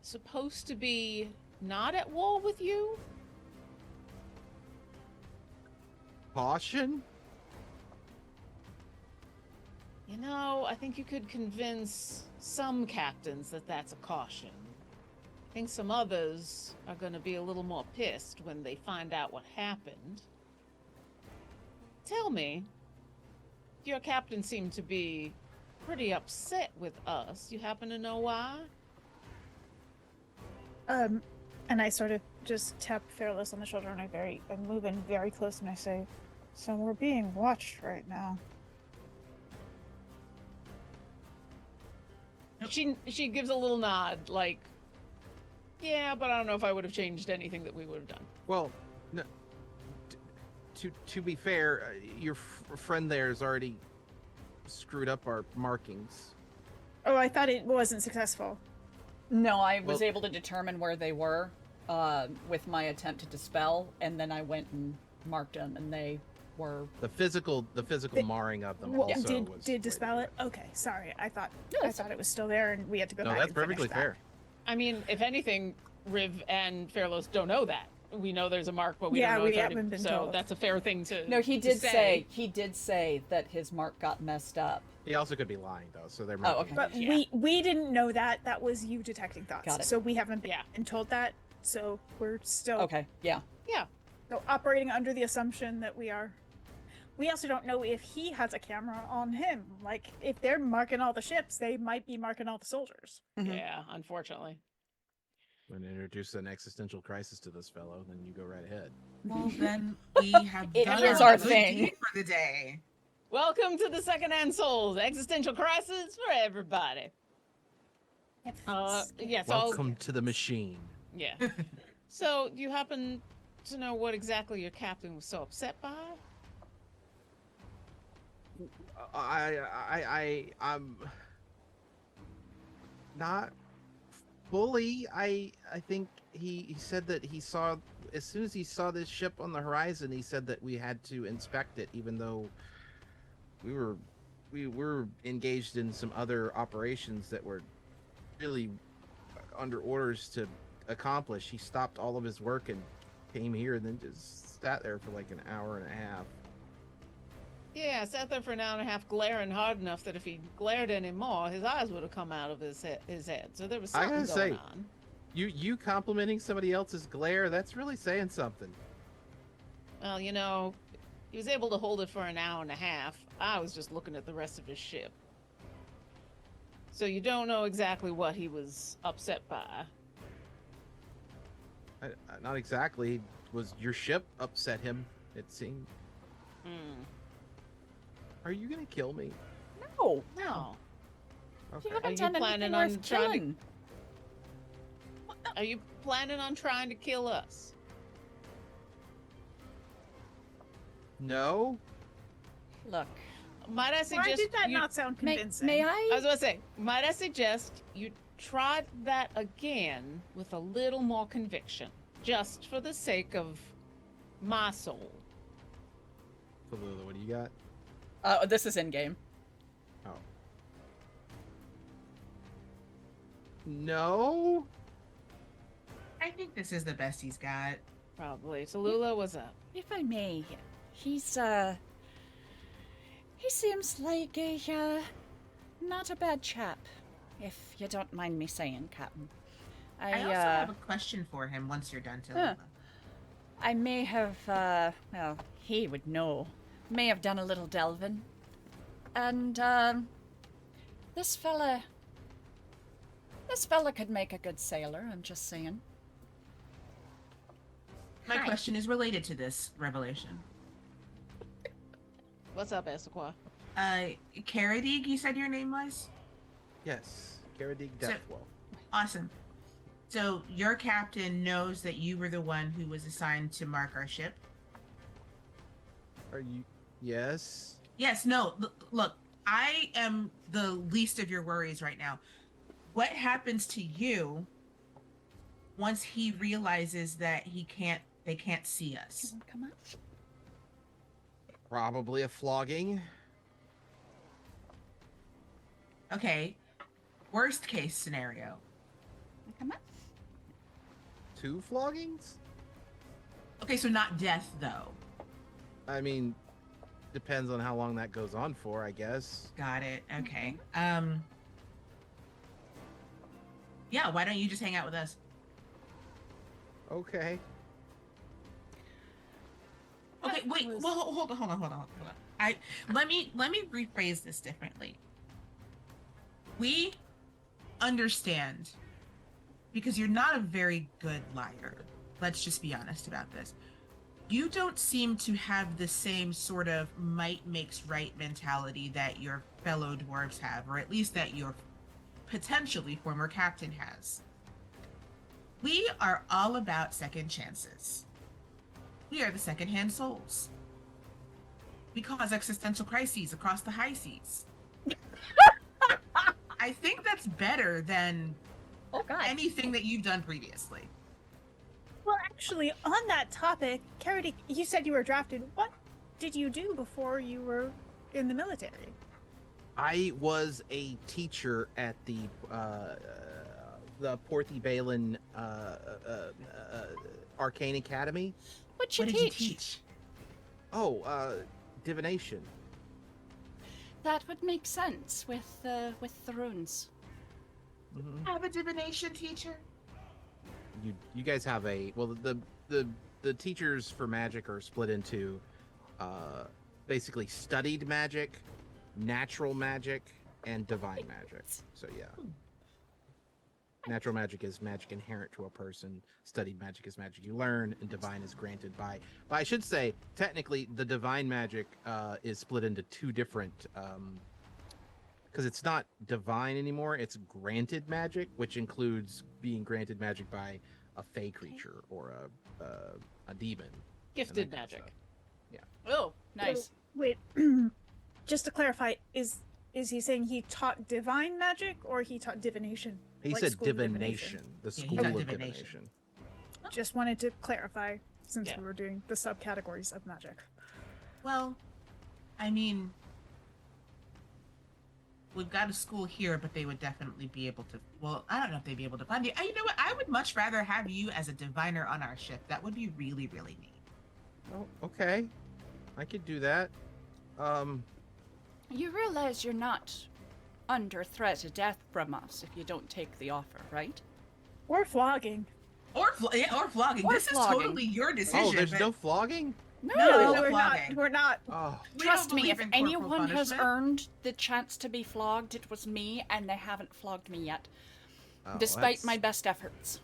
supposed to be not at war with you? Caution? You know, I think you could convince some captains that that's a caution. I think some others are going to be a little more pissed when they find out what happened. Tell me, your captain seemed to be pretty upset with us. You happen to know why? And I sort of just tap Fairless on the shoulder, and I move in very close, and I say, "So we're being watched right now." She gives a little nod, like, yeah, but I don't know if I would have changed anything that we would have done. Well, no, to be fair, your friend there has already screwed up our markings. Oh, I thought it wasn't successful. No, I was Well- able to determine where they were with my attempt to dispel, and then I went and marked them, and they were. The physical They- marring of them Well, also was did dispel way it? Okay, sorry. I thought No, I it's thought it was still there, and we had to go No, back. that's and finish perfectly that. fair. I mean, if anything, Riv and Fairlos don't know that. We know there's a mark, but we Yeah, don't know we it's already, haven't been so told. that's a fair thing to No, he to did say that his mark got messed up. He also could be lying though, so they're. Oh, okay. But Yeah. we didn't know that. That was you detecting thoughts. Got it. So we haven't been Yeah. told that. So we're still Okay, yeah. so operating under the assumption that we are. We also don't know if he has a camera on him. Like, if they're marking all the ships, they might be marking all the soldiers. Mhm. Yeah, unfortunately. When introduce an existential crisis to this fellow, then you go right ahead. Well, then we have It done is our our good thing. deed for the day. Welcome to the Second Hand Souls, existential crisis for everybody. Yes, Welcome to the machine. yeah. So, do you happen to know what exactly your captain was so upset by? I'm not fully. I think he said that he saw, as soon as he saw this ship on the horizon, he said that we had to inspect it, even though we were engaged in some other operations that were really under orders to accomplish. He stopped all of his work and came here, and then just sat there for like an hour and a half. Yeah, sat there for an hour and a half glaring hard enough that if he glared anymore, his eyes would have come out of his head. So there was I something gotta going say, on. You complimenting somebody else's glare, that's really saying something. Well, you know, he was able to hold it for an hour and a half. I was just looking at the rest of his ship. So you don't know exactly what he was upset by. Not exactly. Was your ship upset him, it seemed. Hmm. Are you gonna kill me? No, No. Okay. you haven't you done planning anything on worth trying to- killing. Are you planning on trying to kill us? No? Look, Might I suggest Why did that you... not sound may, convincing? may I I? was gonna say, might I suggest you try that again with a little more conviction, just for the sake of my soul. Falula, what do you got? This is in game. Oh. No? I think this is the best he's got. Probably. Tallulah, what's up? If I may, he's he seems like a not a bad chap, if you don't mind me saying, Captain. I also have a question for him once you're done, Tallulah. I may have, well, he would know, may have done a little delving. And, this fella could make a good sailor, I'm just saying. My Hi. question is related to this revelation. What's up, Essequa? Caradig, you said your name was? Yes. Caradig So- Deathwell. Awesome. So your captain knows that you were the one who was assigned to mark our ship? Are you? Yes. Yes, no, look, I am the least of your worries right now. What happens to you once he realizes that they can't see us? Come on. Probably a flogging. Okay, worst case scenario. Come on. 2 floggings? Okay, so not death though. I mean, depends on how long that goes on for, I guess. Got it. Okay. Yeah, why don't you just hang out with us? Okay. Okay, wait. was- Well, hold on. Let me rephrase this differently. We understand because you're not a very good liar. Let's just be honest about this. You don't seem to have the same sort of might makes right mentality that your fellow dwarves have, or at least that your potentially former captain has. We are all about second chances. We are the second-hand souls. We cause existential crises across the high seas. I think that's better than Oh God. anything that you've done previously. Well, actually, on that topic, Carity, you said you were drafted. What did you do before you were in the military? I was a teacher at the Porthy Balin Arcane Academy. What'd you What did teach? you teach? Oh, divination. That would make sense with the runes. Mhm. Have a divination teacher? You guys have the teachers for magic are split into basically studied magic, natural magic, and divine magic. So yeah. Natural magic is magic inherent to a person. Studied magic is magic you learn, and divine is granted by. But I should say, technically, the divine magic is split into 2 different. Because it's not divine anymore; it's granted magic, which includes being granted magic by a fey creature or a demon. and Gifted that kind of magic. stuff. Oh, nice. So, wait, just to clarify, is he saying he taught divine magic or he taught divination? He Like said school of divination, the Yeah, he school got of divination. divination. Just wanted to clarify since Yeah. we were doing the subcategories of magic. Well, I mean, we've got a school here, but they would definitely be able to. Well, I don't know if they'd be able to find you. You know what? I would much rather have you as a diviner on our ship. That would be really, really neat. Oh, okay. I could do that. You realize you're not under threat of death from us if you don't take the offer, right? Or flogging. Or flogging. Or This flogging. is totally your decision. Oh, there's but no flogging? No, there's no we're flogging. not. We're not. Oh, we don't Trust me, believe if in corporal anyone has punishment. earned the chance to be flogged, it was me, and they haven't flogged me yet, oh, despite that's- my best efforts.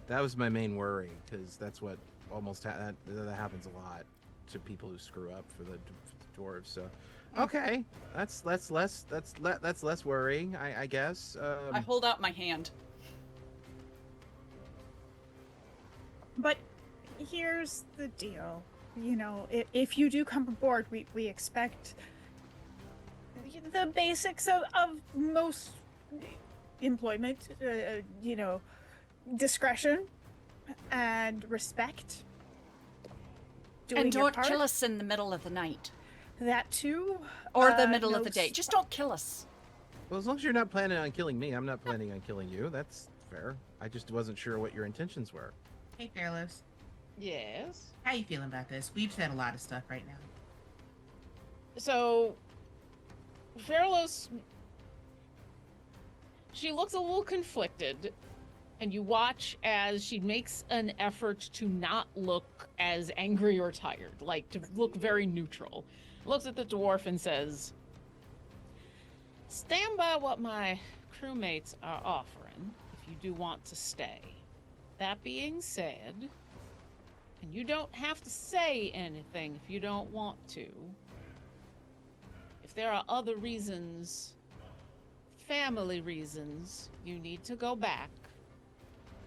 That was my main worry, because that's what almost that happens a lot to people who screw up for the dwarves. So, okay, that's less worrying, I guess. I hold out my hand. But here's the deal. You know, if you do come aboard, we expect the basics of most employment. You know, discretion and respect. Doing And your don't part. kill us in the middle of the night. That too. Or the middle of no the day. s- Just don't kill us. Well, as long as you're not planning on killing me, I'm not planning on killing you. That's fair. I just wasn't sure what your intentions were. Hey, Fairless. Yes. How you feeling about this? We've said a lot of stuff right now. So, Fairlos, she looks a little conflicted, and you watch as she makes an effort to not look as angry or tired, like to look very neutral. Looks at the dwarf and says, "Stand by what my crewmates are offering if you do want to stay. That being said, and you don't have to say anything if you don't want to. If there are other reasons, family reasons, you need to go back.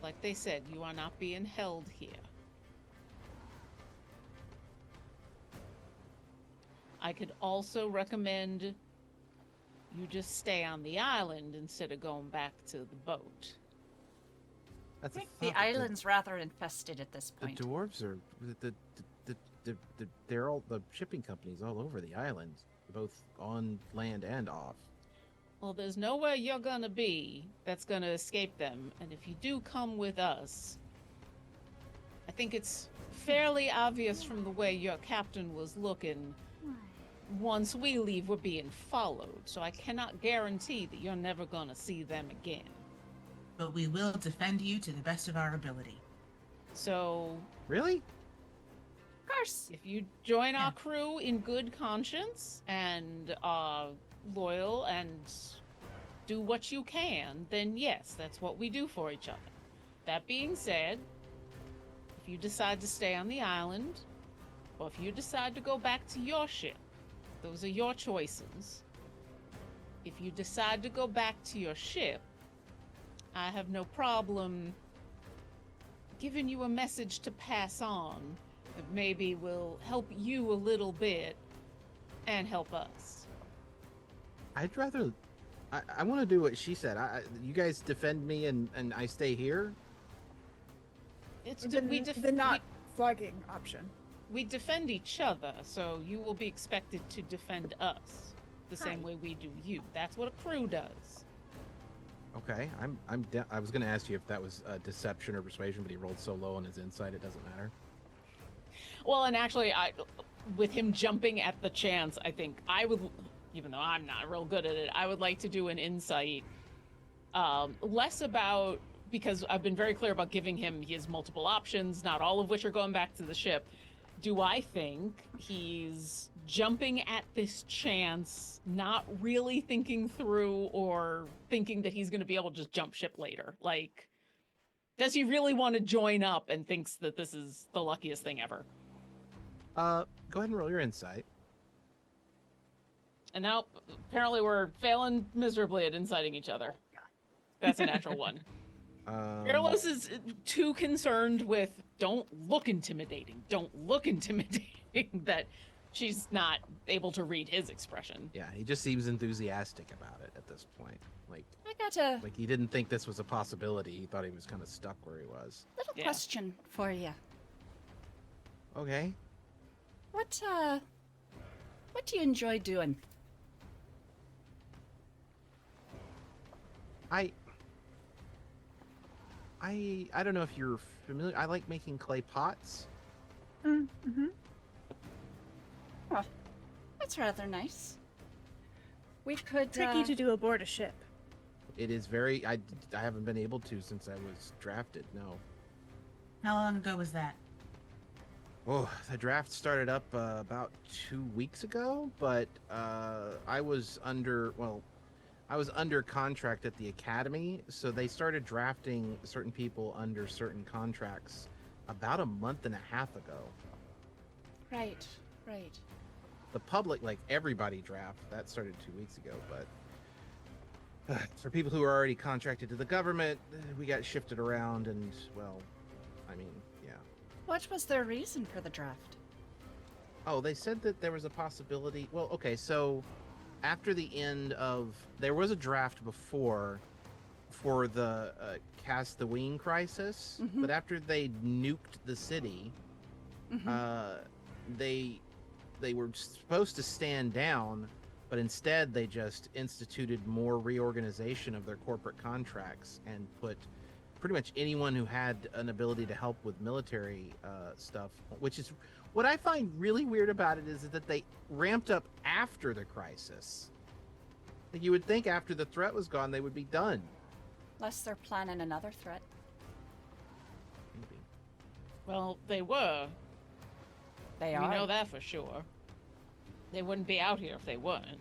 Like they said, you are not being held here." I could also recommend you just stay on the island instead of going back to the boat. That's I a think the thought, but island's rather infested at this The point. dwarves are they're all the shipping companies all over the island, both on land and off. Well, there's nowhere you're gonna be that's gonna escape them, and if you do come with us, I think it's fairly obvious from the way your captain was looking. Once we leave, we're being followed, so I cannot guarantee that you're never gonna see them again. But we will defend you to the best of our ability. So, Really? Of course. if you join Yeah. our crew in good conscience and are loyal and do what you can, then yes, that's what we do for each other. That being said, if you decide to stay on the island, or if you decide to go back to your ship, those are your choices. If you decide to go back to your ship, I have no problem giving you a message to pass on that maybe will help you a little bit and help us. I'd rather. I want to do what she said. You guys defend me and I stay here. It's The not flogging option. we defend each other, so you will be expected to defend us the same way we do you. That's what a crew does. Okay, I was gonna ask you if that was deception or persuasion, but he rolled so low on his insight, it doesn't matter. Well, and actually, with him jumping at the chance, I think I would, even though I'm not real good at it, I would like to do an insight. Less about, because I've been very clear about giving him his multiple options, not all of which are going back to the ship. Do I think he's jumping at this chance, not really thinking through or thinking that he's going to be able to just jump ship later? Like, does he really want to join up and thinks that this is the luckiest thing ever? Go ahead and roll your insight. And now, apparently, we're failing miserably at inciting each other. That's a natural one. Carlos is too concerned with don't look intimidating, that she's not able to read his expression. Yeah, he just seems enthusiastic about it at this point. I got a Like he didn't think this was a possibility. He thought he was kind of stuck where he was. little Yeah. question for you. Okay. What do you enjoy doing? I don't know if you're familiar. I like making clay pots. Mm-hmm. That's rather nice. We could Tricky to do aboard a ship. It is very. I haven't been able to since I was drafted. No. How long ago was that? Oh, the draft started up about 2 weeks ago, but I was under contract at the academy, so they started drafting certain people under certain contracts about a month and a half ago. Right. The public, like everybody draft, that started 2 weeks ago, but for people who are already contracted to the government, we got shifted around and, well, I mean, yeah. What was their reason for the draft? Oh, they said that there was a possibility. Well, okay, so after the end of, there was a draft before for the Cast the Wing crisis, Mhm. but after they nuked the city, they were supposed to stand down, but instead they just instituted more reorganization of their corporate contracts and put pretty much anyone who had an ability to help with military stuff, which is what I find really weird about it, is that they ramped up after the crisis. Like, you would think after the threat was gone, they would be done. Unless they're planning another threat. Maybe. Well, they were. They We are. know that for sure. They wouldn't be out here if they weren't.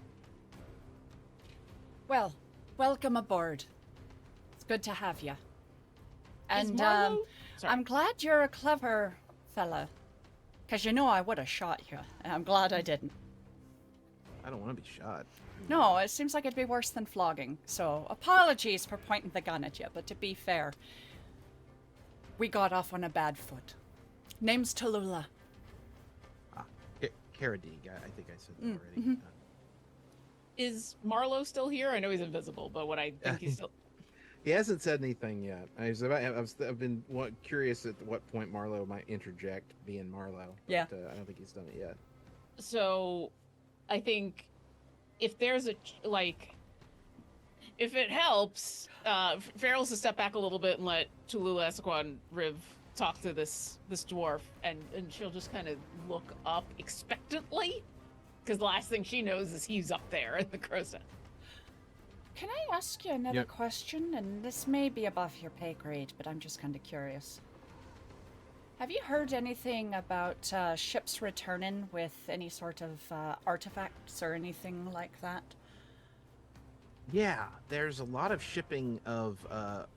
Well, welcome aboard. It's good to have you. Is And Marlo- Sorry. I'm glad you're a clever fella. Because you know I would have shot you. And I'm glad I didn't. I don't want to be shot. No, it seems like it'd be worse than flogging. So apologies for pointing the gun at you. But to be fair, we got off on a bad foot. Name's Tallulah. Karadig. I think I said that Mm, already. mhm. Is Marlowe still here? I know he's invisible, but what I think he's still. He hasn't said anything yet. I've been curious at what point Marlowe might interject, being Marlowe. But, Yeah. I don't think he's done it yet. So, I think if there's if it helps, Farrell's to step back a little bit and let Tulula, Esquan, and Riv talk to this dwarf, and she'll just kind of look up expectantly, because the last thing she knows is he's up there in the crow's nest. Can I ask you another Yep. question? And this may be above your pay grade, but I'm just kind of curious. Have you heard anything about ships returning with any sort of artifacts or anything like that? Yeah, there's a lot of shipping of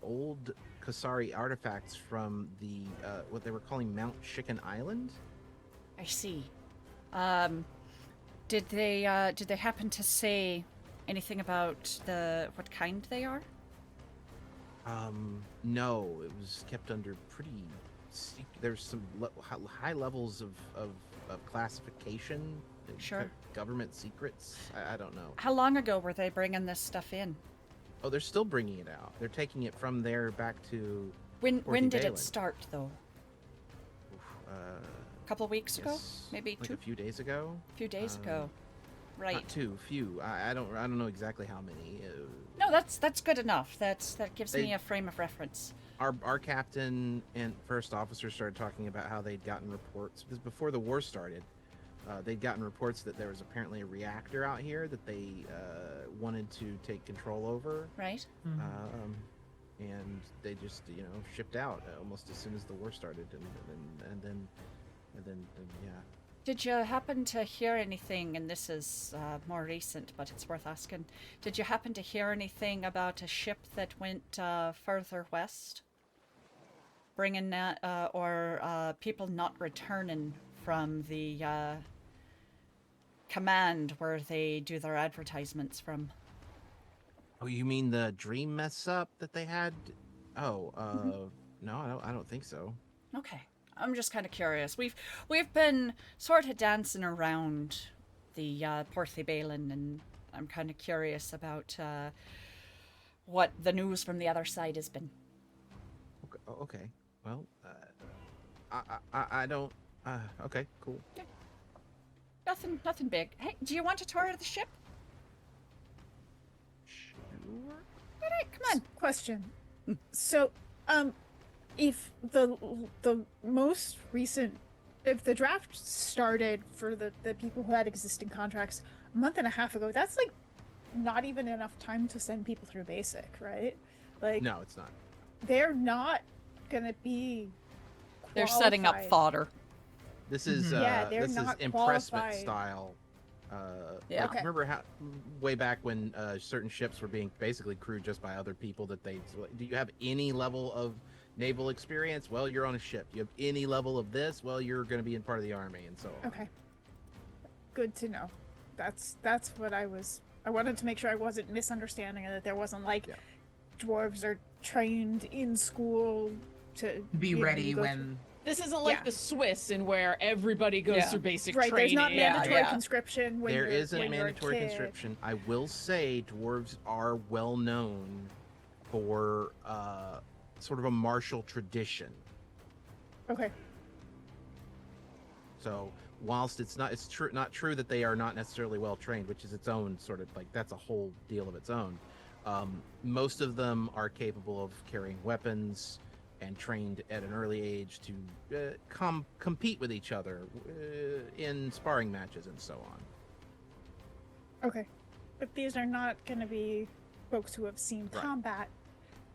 old Kasari artifacts from the what they were calling Mount Chicken Island. I see. Did they happen to say anything about what kind they are? No, it was kept under pretty. There's some high levels of classification. Sure. Government secrets. I don't know. How long ago were they bringing this stuff in? Oh, they're still bringing it out. They're taking it from there back to. When Porty did Balin. it start, though? A couple of weeks ago? Yes, Maybe like two? a few days ago. A few days ago. Right. Not too few. I don't know exactly how many. No, that's good enough. That gives They- me a frame of reference. Our captain and first officer started talking about how they'd gotten reports because before the war started, they'd gotten reports that there was apparently a reactor out here that they wanted to take control over, Right? and they just shipped out almost as soon as the war started, and then yeah. Did you happen to hear anything, and this is more recent, but it's worth asking, did you happen to hear anything about a ship that went further west? Bringing or people not returning from the command where they do their advertisements from? Oh, you mean the dream mess up that they had? Oh, no, I don't think so. Okay. I'm just kind of curious. We've been sort of dancing around the Porthy Balin, and I'm kind of curious about what the news from the other side has been. Okay. Well, I don't. Okay, cool. Nothing big. Hey, do you want a tour of the ship? Sure. All right, come on. Question. So, if the most recent, if the draft started for the people who had existing contracts a month and a half ago, that's like not even enough time to send people through basic, right? Like, No, it's not. they're not gonna be. They're setting up qualified. fodder. This is Yeah, they're this is not impressment qualified. style. Yeah. Like, Okay. remember how way back when certain ships were being basically crewed just by other people that they. Do you have any level of naval experience? Well, you're on a ship. You have any level of this? Well, you're going to be in part of the army, and so on. Okay. Good to know. That's what I was. I wanted to make sure I wasn't misunderstanding it, that there wasn't like Yeah. dwarves are trained in school to Be you know, ready you go when This isn't like Yeah. the Swiss, in where everybody goes Yeah. through basic through, right. There's training. not Yeah, mandatory yeah. conscription when There you're, isn't when you're a mandatory kid. conscription. I will say dwarves are well known for sort of a martial tradition. Okay. So whilst it's not true that they are not necessarily well trained, which is its own sort of like that's a whole deal of its own. Most of them are capable of carrying weapons and trained at an early age to compete with each other in sparring matches and so on. Okay. But these are not going to be folks who have seen Right. combat.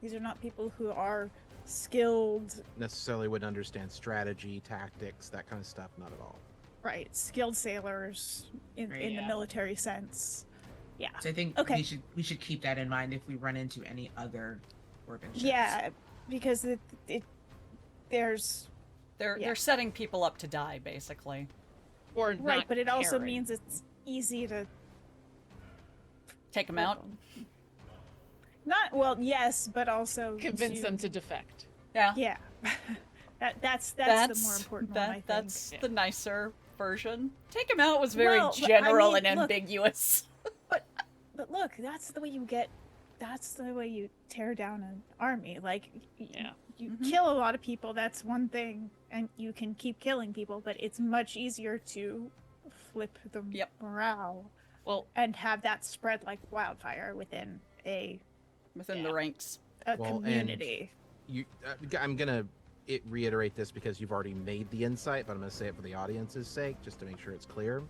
These are not people who are skilled, Necessarily would understand strategy, tactics, that kind of stuff. Not at all. right? Skilled sailors in the Yeah. military sense. Yeah. So I think Okay. we should keep that in mind if we run into any other Orban ships. Yeah, because there's They're Yeah. they're setting people up to die, basically. Or right, not but it also caring. means it's easy to Take them out. not well, yes, but also convince to- them to defect. Yeah. Yeah. that's the more important one, I think. That's Yeah. the nicer version. Take him out was very Well, but I general mean, and look- ambiguous. But look, that's the way you get. That's the way you tear down an army. Like, Yeah. you Mhm. kill a lot of people. That's one thing, and you can keep killing people. But it's much easier to flip the Yep. morale Well, and have that spread like wildfire within Within Yeah. the ranks. a Well, and- community. I'm gonna reiterate this because you've already made the insight, but I'm gonna say it for the audience's sake, just to make sure it's clear.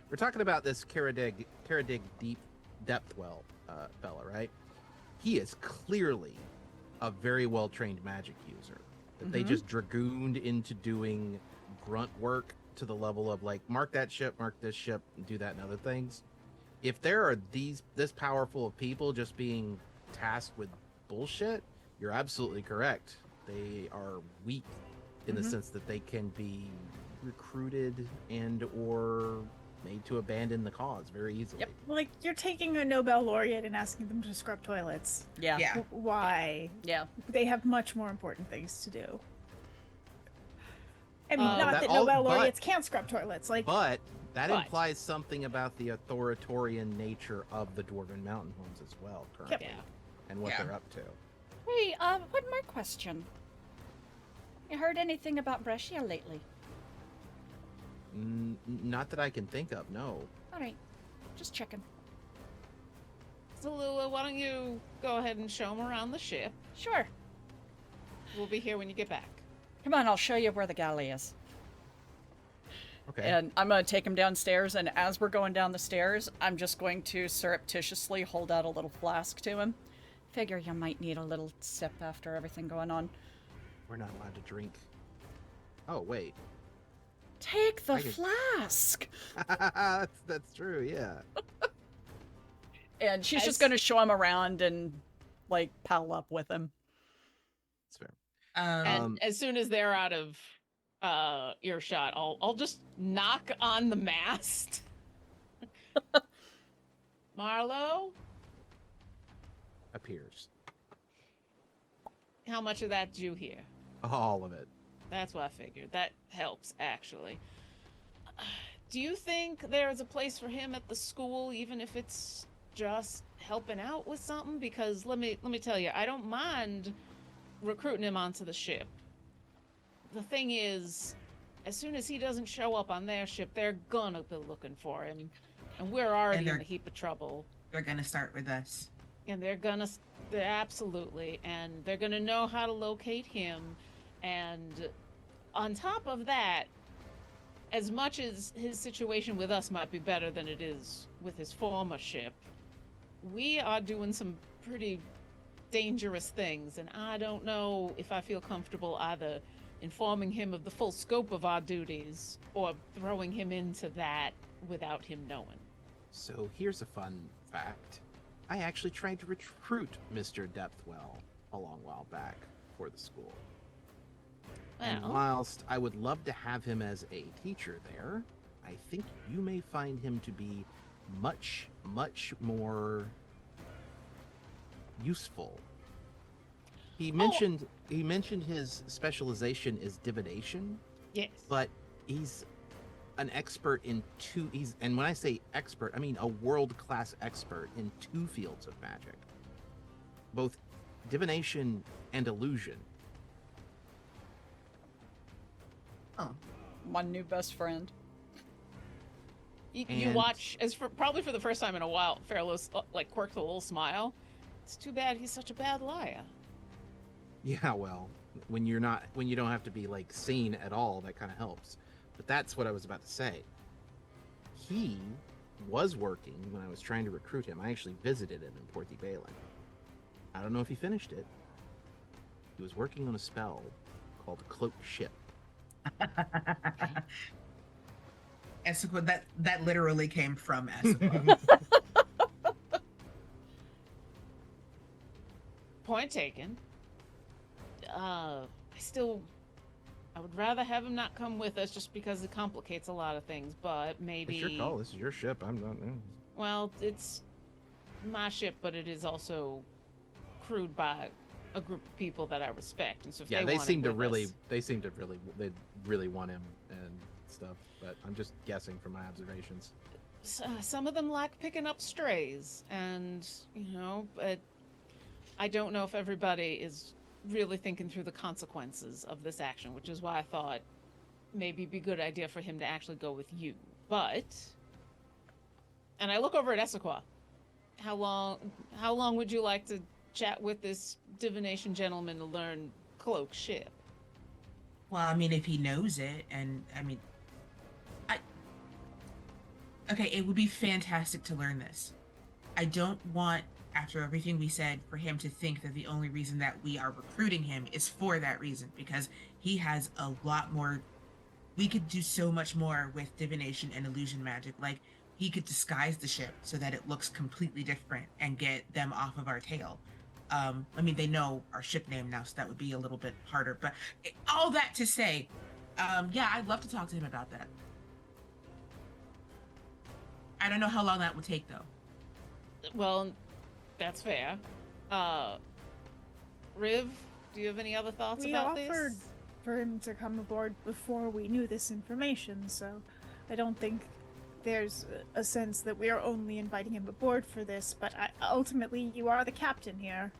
We're talking about this Karadig Deep Depth Well fella, right? He is clearly a very well trained magic user. That They Mhm. just dragooned into doing grunt work to the level of like, mark that ship, mark this ship, and do that and other things. If there are this powerful of people just being tasked with bullshit, you're absolutely correct. They are weak in the Mhm. sense that they can be recruited and or made to abandon the cause very easily. Yep. Like, you're taking a Nobel laureate and asking them to scrub toilets. Yeah. Yeah. Why? Yeah. They have much more important things to do. I mean, But not that that all- Nobel but- laureates can't scrub toilets. Like, But that But- implies something about the authoritarian nature of the Dwarven Mountain Homes as well, currently, yeah. and what Yeah. they're up to. Hey, one more question. You heard anything about Brescia lately? Not that I can think of, no. All right, just checking. So Lula, why don't you go ahead and show them around the ship? Sure. We'll be here when you get back. Come on, I'll show you where the galley is. Okay. And I'm going to take him downstairs, and as we're going down the stairs, I'm just going to surreptitiously hold out a little flask to him. Figure you might need a little sip after everything going on. We're not allowed to drink. Oh, wait. Take the I can- flask! that's true, yeah. And she's As- just going to show him around and, like, pal up with him. That's fair. And Um, as soon as they're out of earshot, I'll just knock on the mast. Marlo, Appears. how much of that did you hear? All of it. That's what I figured. That helps, actually. Do you think there's a place for him at the school, even if it's just helping out with something? Because let me tell you, I don't mind recruiting him onto the ship. The thing is, as soon as he doesn't show up on their ship, they're gonna be looking for him, and we're already in they're- a heap of trouble. They're gonna start with us. And they're absolutely, and they're gonna know how to locate him. And on top of that, as much as his situation with us might be better than it is with his former ship, we are doing some pretty dangerous things, and I don't know if I feel comfortable either informing him of the full scope of our duties or throwing him into that without him knowing. So here's a fun fact. I actually tried to recruit Mr. Depthwell a long while back for the school. And Well, whilst I would love to have him as a teacher there, I think you may find him to be much, much more useful. He mentioned his specialization is divination, yes. but he's an expert in and when I say expert, I mean a world-class expert in two fields of magic. Both divination and illusion. Oh, My new best friend. You And- watch, probably for the first time in a while, Fairlos like quirks a little smile. It's too bad he's such a bad liar. Yeah, well, when you don't have to be like sane at all, that kind of helps. But that's what I was about to say. He was working when I was trying to recruit him. I actually visited him in Porty Balin. I don't know if he finished it. He was working on a spell called Cloaked Ship. Essequa, that literally came from Essequa. Point taken. I would rather have him not come with us just because it complicates a lot of things, but maybe. It's your call. This is your ship. I'm not. Well, it's my ship, but it is also crewed by a group of people that I respect, and so if Yeah, they they want seem him to with really. us- They seem to really. They really want him, and stuff, but I'm just guessing from my observations. Some of them like picking up strays, and but I don't know if everybody is really thinking through the consequences of this action, which is why I thought maybe it'd be a good idea for him to actually go with you. But, and I look over at Essequa. How long would you like to chat with this divination gentleman to learn cloak ship? Well, I mean, if he knows it, and I mean, okay, it would be fantastic to learn this. I don't want, after everything we said, for him to think that the only reason that we are recruiting him is for that reason, because he has a lot more. We could do so much more with divination and illusion magic. Like, he could disguise the ship so that it looks completely different and get them off of our tail. I mean, they know our ship name now, so that would be a little bit harder. But all that to say, yeah, I'd love to talk to him about that. I don't know how long that would take, though. Well, that's fair. Riv, do you have any other thoughts about this? We offered for him to come aboard before we knew this information, so I don't think there's a sense that we are only inviting him aboard for this, but ultimately you are the captain here.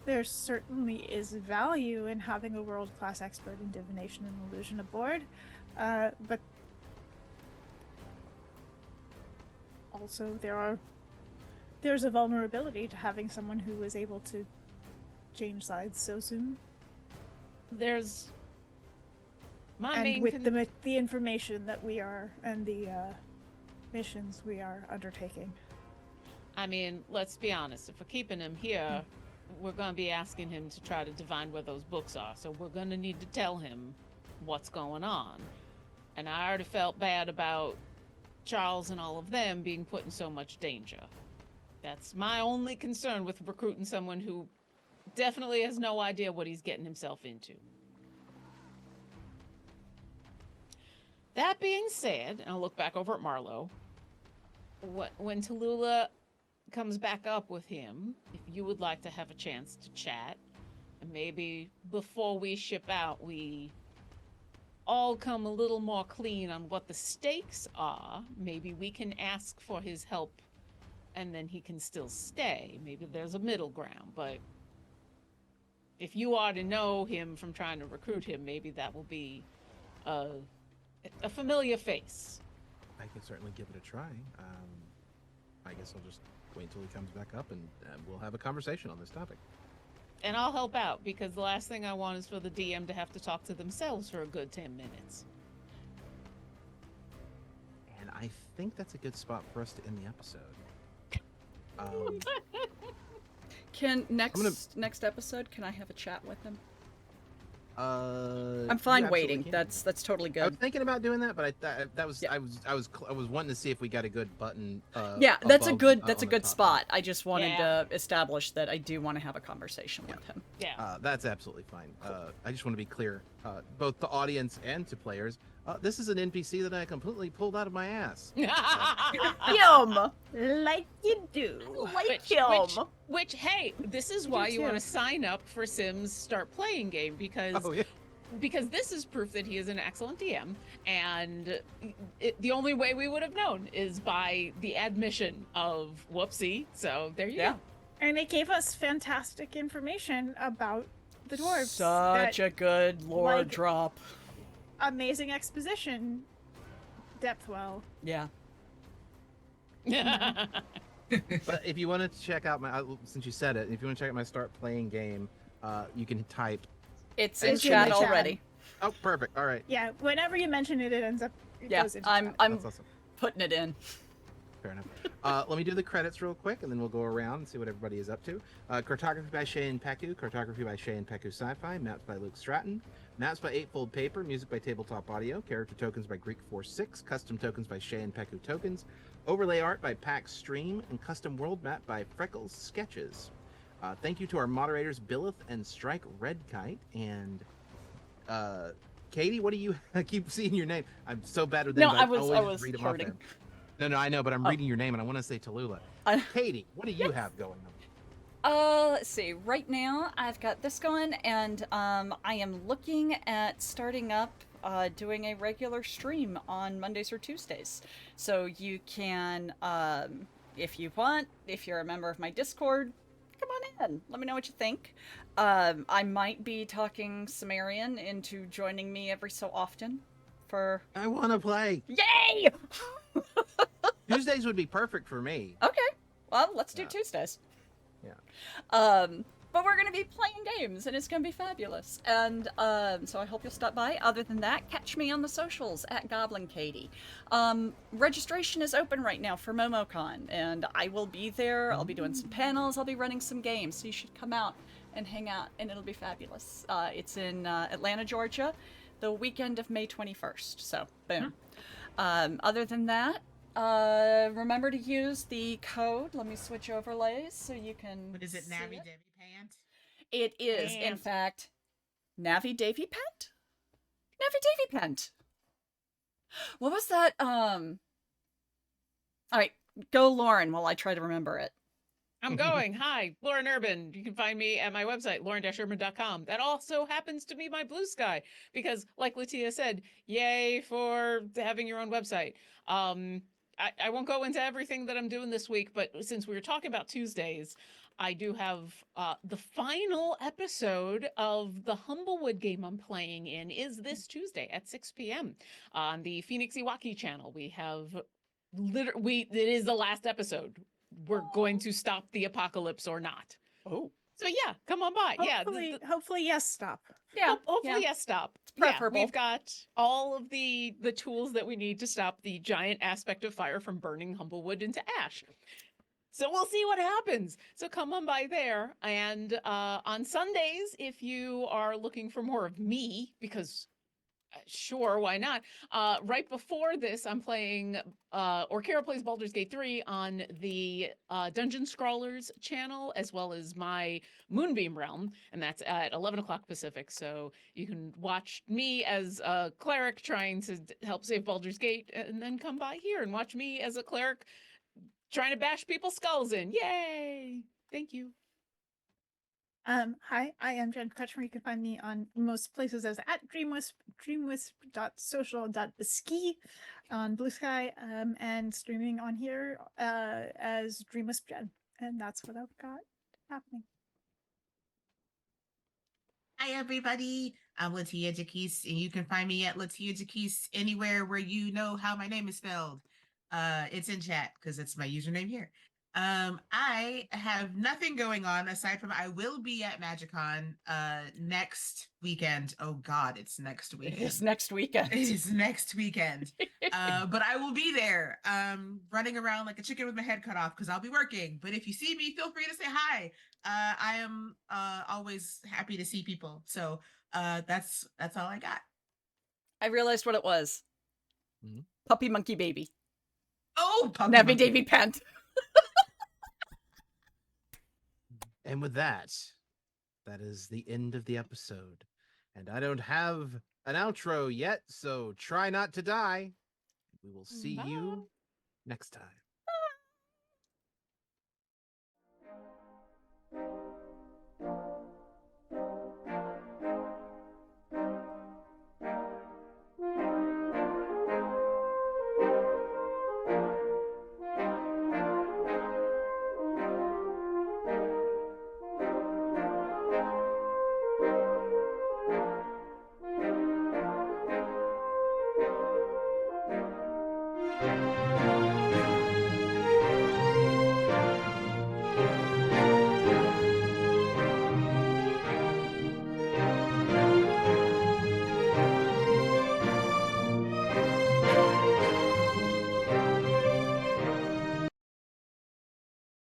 There certainly is value in having a world-class expert in divination and illusion aboard, but also there's a vulnerability to having someone who is able to change sides so soon. There's my And main with the information that we are, and the missions we are undertaking. I mean, let's be honest. If we're keeping him here, we're going to be asking him to try to divine where those books are. So we're going to need to tell him what's going on. And I already felt bad about Charles and all of them being put in so much danger. That's my only concern with recruiting someone who definitely has no idea what he's getting himself into. That being said, and I'll look back over at Marlowe, when Tallulah comes back up with him, if you would like to have a chance to chat, and maybe before we ship out, we all come a little more clean on what the stakes are, maybe we can ask for his help and then he can still stay. Maybe there's a middle ground, but if you are to know him from trying to recruit him, maybe that will be a familiar face. I can certainly give it a try. I guess I'll just wait until he comes back up and we'll have a conversation on this topic. And I'll help out, because the last thing I want is for the DM to have to talk to themselves for a good 10 minutes. And I think that's a good spot for us to end the episode. Can next episode, can I have a chat with him? I'm I'm fine waiting. That's totally I was good. thinking about doing that, but that was Yeah. I was wanting to see if we got a good button. Yeah, that's a above, good on the top. spot. I just wanted Yeah. to establish that I do want to have a conversation with him. Yeah. That's absolutely fine. I just want to be clear, both to audience and to players. This is an NPC that I completely pulled out of my ass. Yum! Like you do. Which, hey, this is why you too. want to sign up for Sims Start Playing Game, because Oh yeah. because this is proof that he is an excellent DM, and the only way we would have known is by the admission of whoopsie. So there you Yeah. go. And it gave us fantastic information about the dwarves. Such a good lore like- drop. amazing exposition. Depth well. Yeah. But if you want to check out my, since you said it, if you want to check out my Start Playing Game, you can type. It's in It's in chat the chat. already. Oh, perfect. All right. Yeah, whenever you mention it, it ends up. It Yeah, goes into I'm chat. I'm That's awesome. putting it in. Fair enough. Let me do the credits real quick, and then we'll go around and see what everybody is up to. Cartography by Shay and Peku. Cartography by Shay and Peku Sci-Fi. Maps by Luke Stratton. Maps by Eightfold Paper. Music by Tabletop Audio. Character tokens by Greek Force 6. Custom tokens by Shay and Peku Tokens. Overlay art by PACStream. And custom world map by Frecklesketches. Thank you to our moderators, Billith and Strike Redkite. And Katie, what do you... I keep seeing your name. I'm so bad with No, names. I was always read 'em off hurting. there. No, I know, but I'm Oh. reading your name, and I want to say Tallulah. I- Katie, what do you have going on? Let's see. Right now, I've got this going, and I am looking at starting up doing a regular stream on Mondays or Tuesdays. So you can, if you want, if you're a member of my Discord, come on in. Let me know what you think. I might be talking Sumerian into joining me every so often. For I want to play. yay! Tuesdays would be perfect for me. Okay, well, let's do Yeah. Tuesdays. Yeah. But we're going to be playing games, and it's going to be fabulous. And so I hope you'll stop by. Other than that, catch me on the socials at Goblin Katie. Registration is open right now for MomoCon, and I will be there. I'll be doing some panels. I'll be running some games, so you should come out and hang out, and it'll be fabulous. It's in Atlanta, Georgia, the weekend of May 21st. So, boom. Other than that, remember to use the code. Let me switch overlays so you can. What is it, see Navi it. Debbie Pant? It is, in Pant. fact, Navi Davy Pent? Navi Davy Pent. What was that? All right, go Lauren while I try to remember it. I'm going. Hi, Lauren Urban. You can find me at my website, lauren-urban.com. That also happens to be my Blue Sky because, like Latia said, yay for having your own website. I won't go into everything that I'm doing this week, but since we were talking about Tuesdays, I do have the final episode of the Humblewood game I'm playing in is this Tuesday at 6 p.m. on the Phoenix Iwaki channel. We have it is the last episode. We're going to stop the apocalypse or not. Oh. So yeah, come on by. Hopefully, yes, stop. Yeah. Hopefully, yes, stop. preferable. Yeah, we've got all of the tools that we need to stop the giant aspect of fire from burning Humblewood into ash. So we'll see what happens. So come on by there. And on Sundays, if you are looking for more of me, because sure, why not? Right before this, I'm playing Orkara plays Baldur's Gate 3 on the Dungeon Scrawlers channel, as well as my Moonbeam Realm, and that's at 11 o'clock Pacific. So you can watch me as a cleric trying to help save Baldur's Gate, and then come by here and watch me as a cleric trying to bash people's skulls in. Yay! Thank you. Hi, I am Jen Kretschmer. You can find me on most places as at dreamwisp.social.ski on Blue Sky, and streaming on here as Dreamwisp Jen. And that's what I've got happening. Hi, everybody. I'm Latia Jaquise, and you can find me at Latia Jaquise anywhere where you know how my name is spelled. It's in chat because it's my username here. I have nothing going on aside from I will be at MagicCon next weekend. Oh God, it's next weekend. It is next weekend. It is next weekend. But I will be there, running around like a chicken with my head cut off because I'll be working. But if you see me, feel free to say hi. I am always happy to see people. So that's all I got. I realized what it was. Mhm. Puppy Monkey Baby. Oh, Puppy Navi Monkey. Davy Pent. And with that, that is the end of the episode. And I don't have an outro yet, so try not to die. We will see you next time.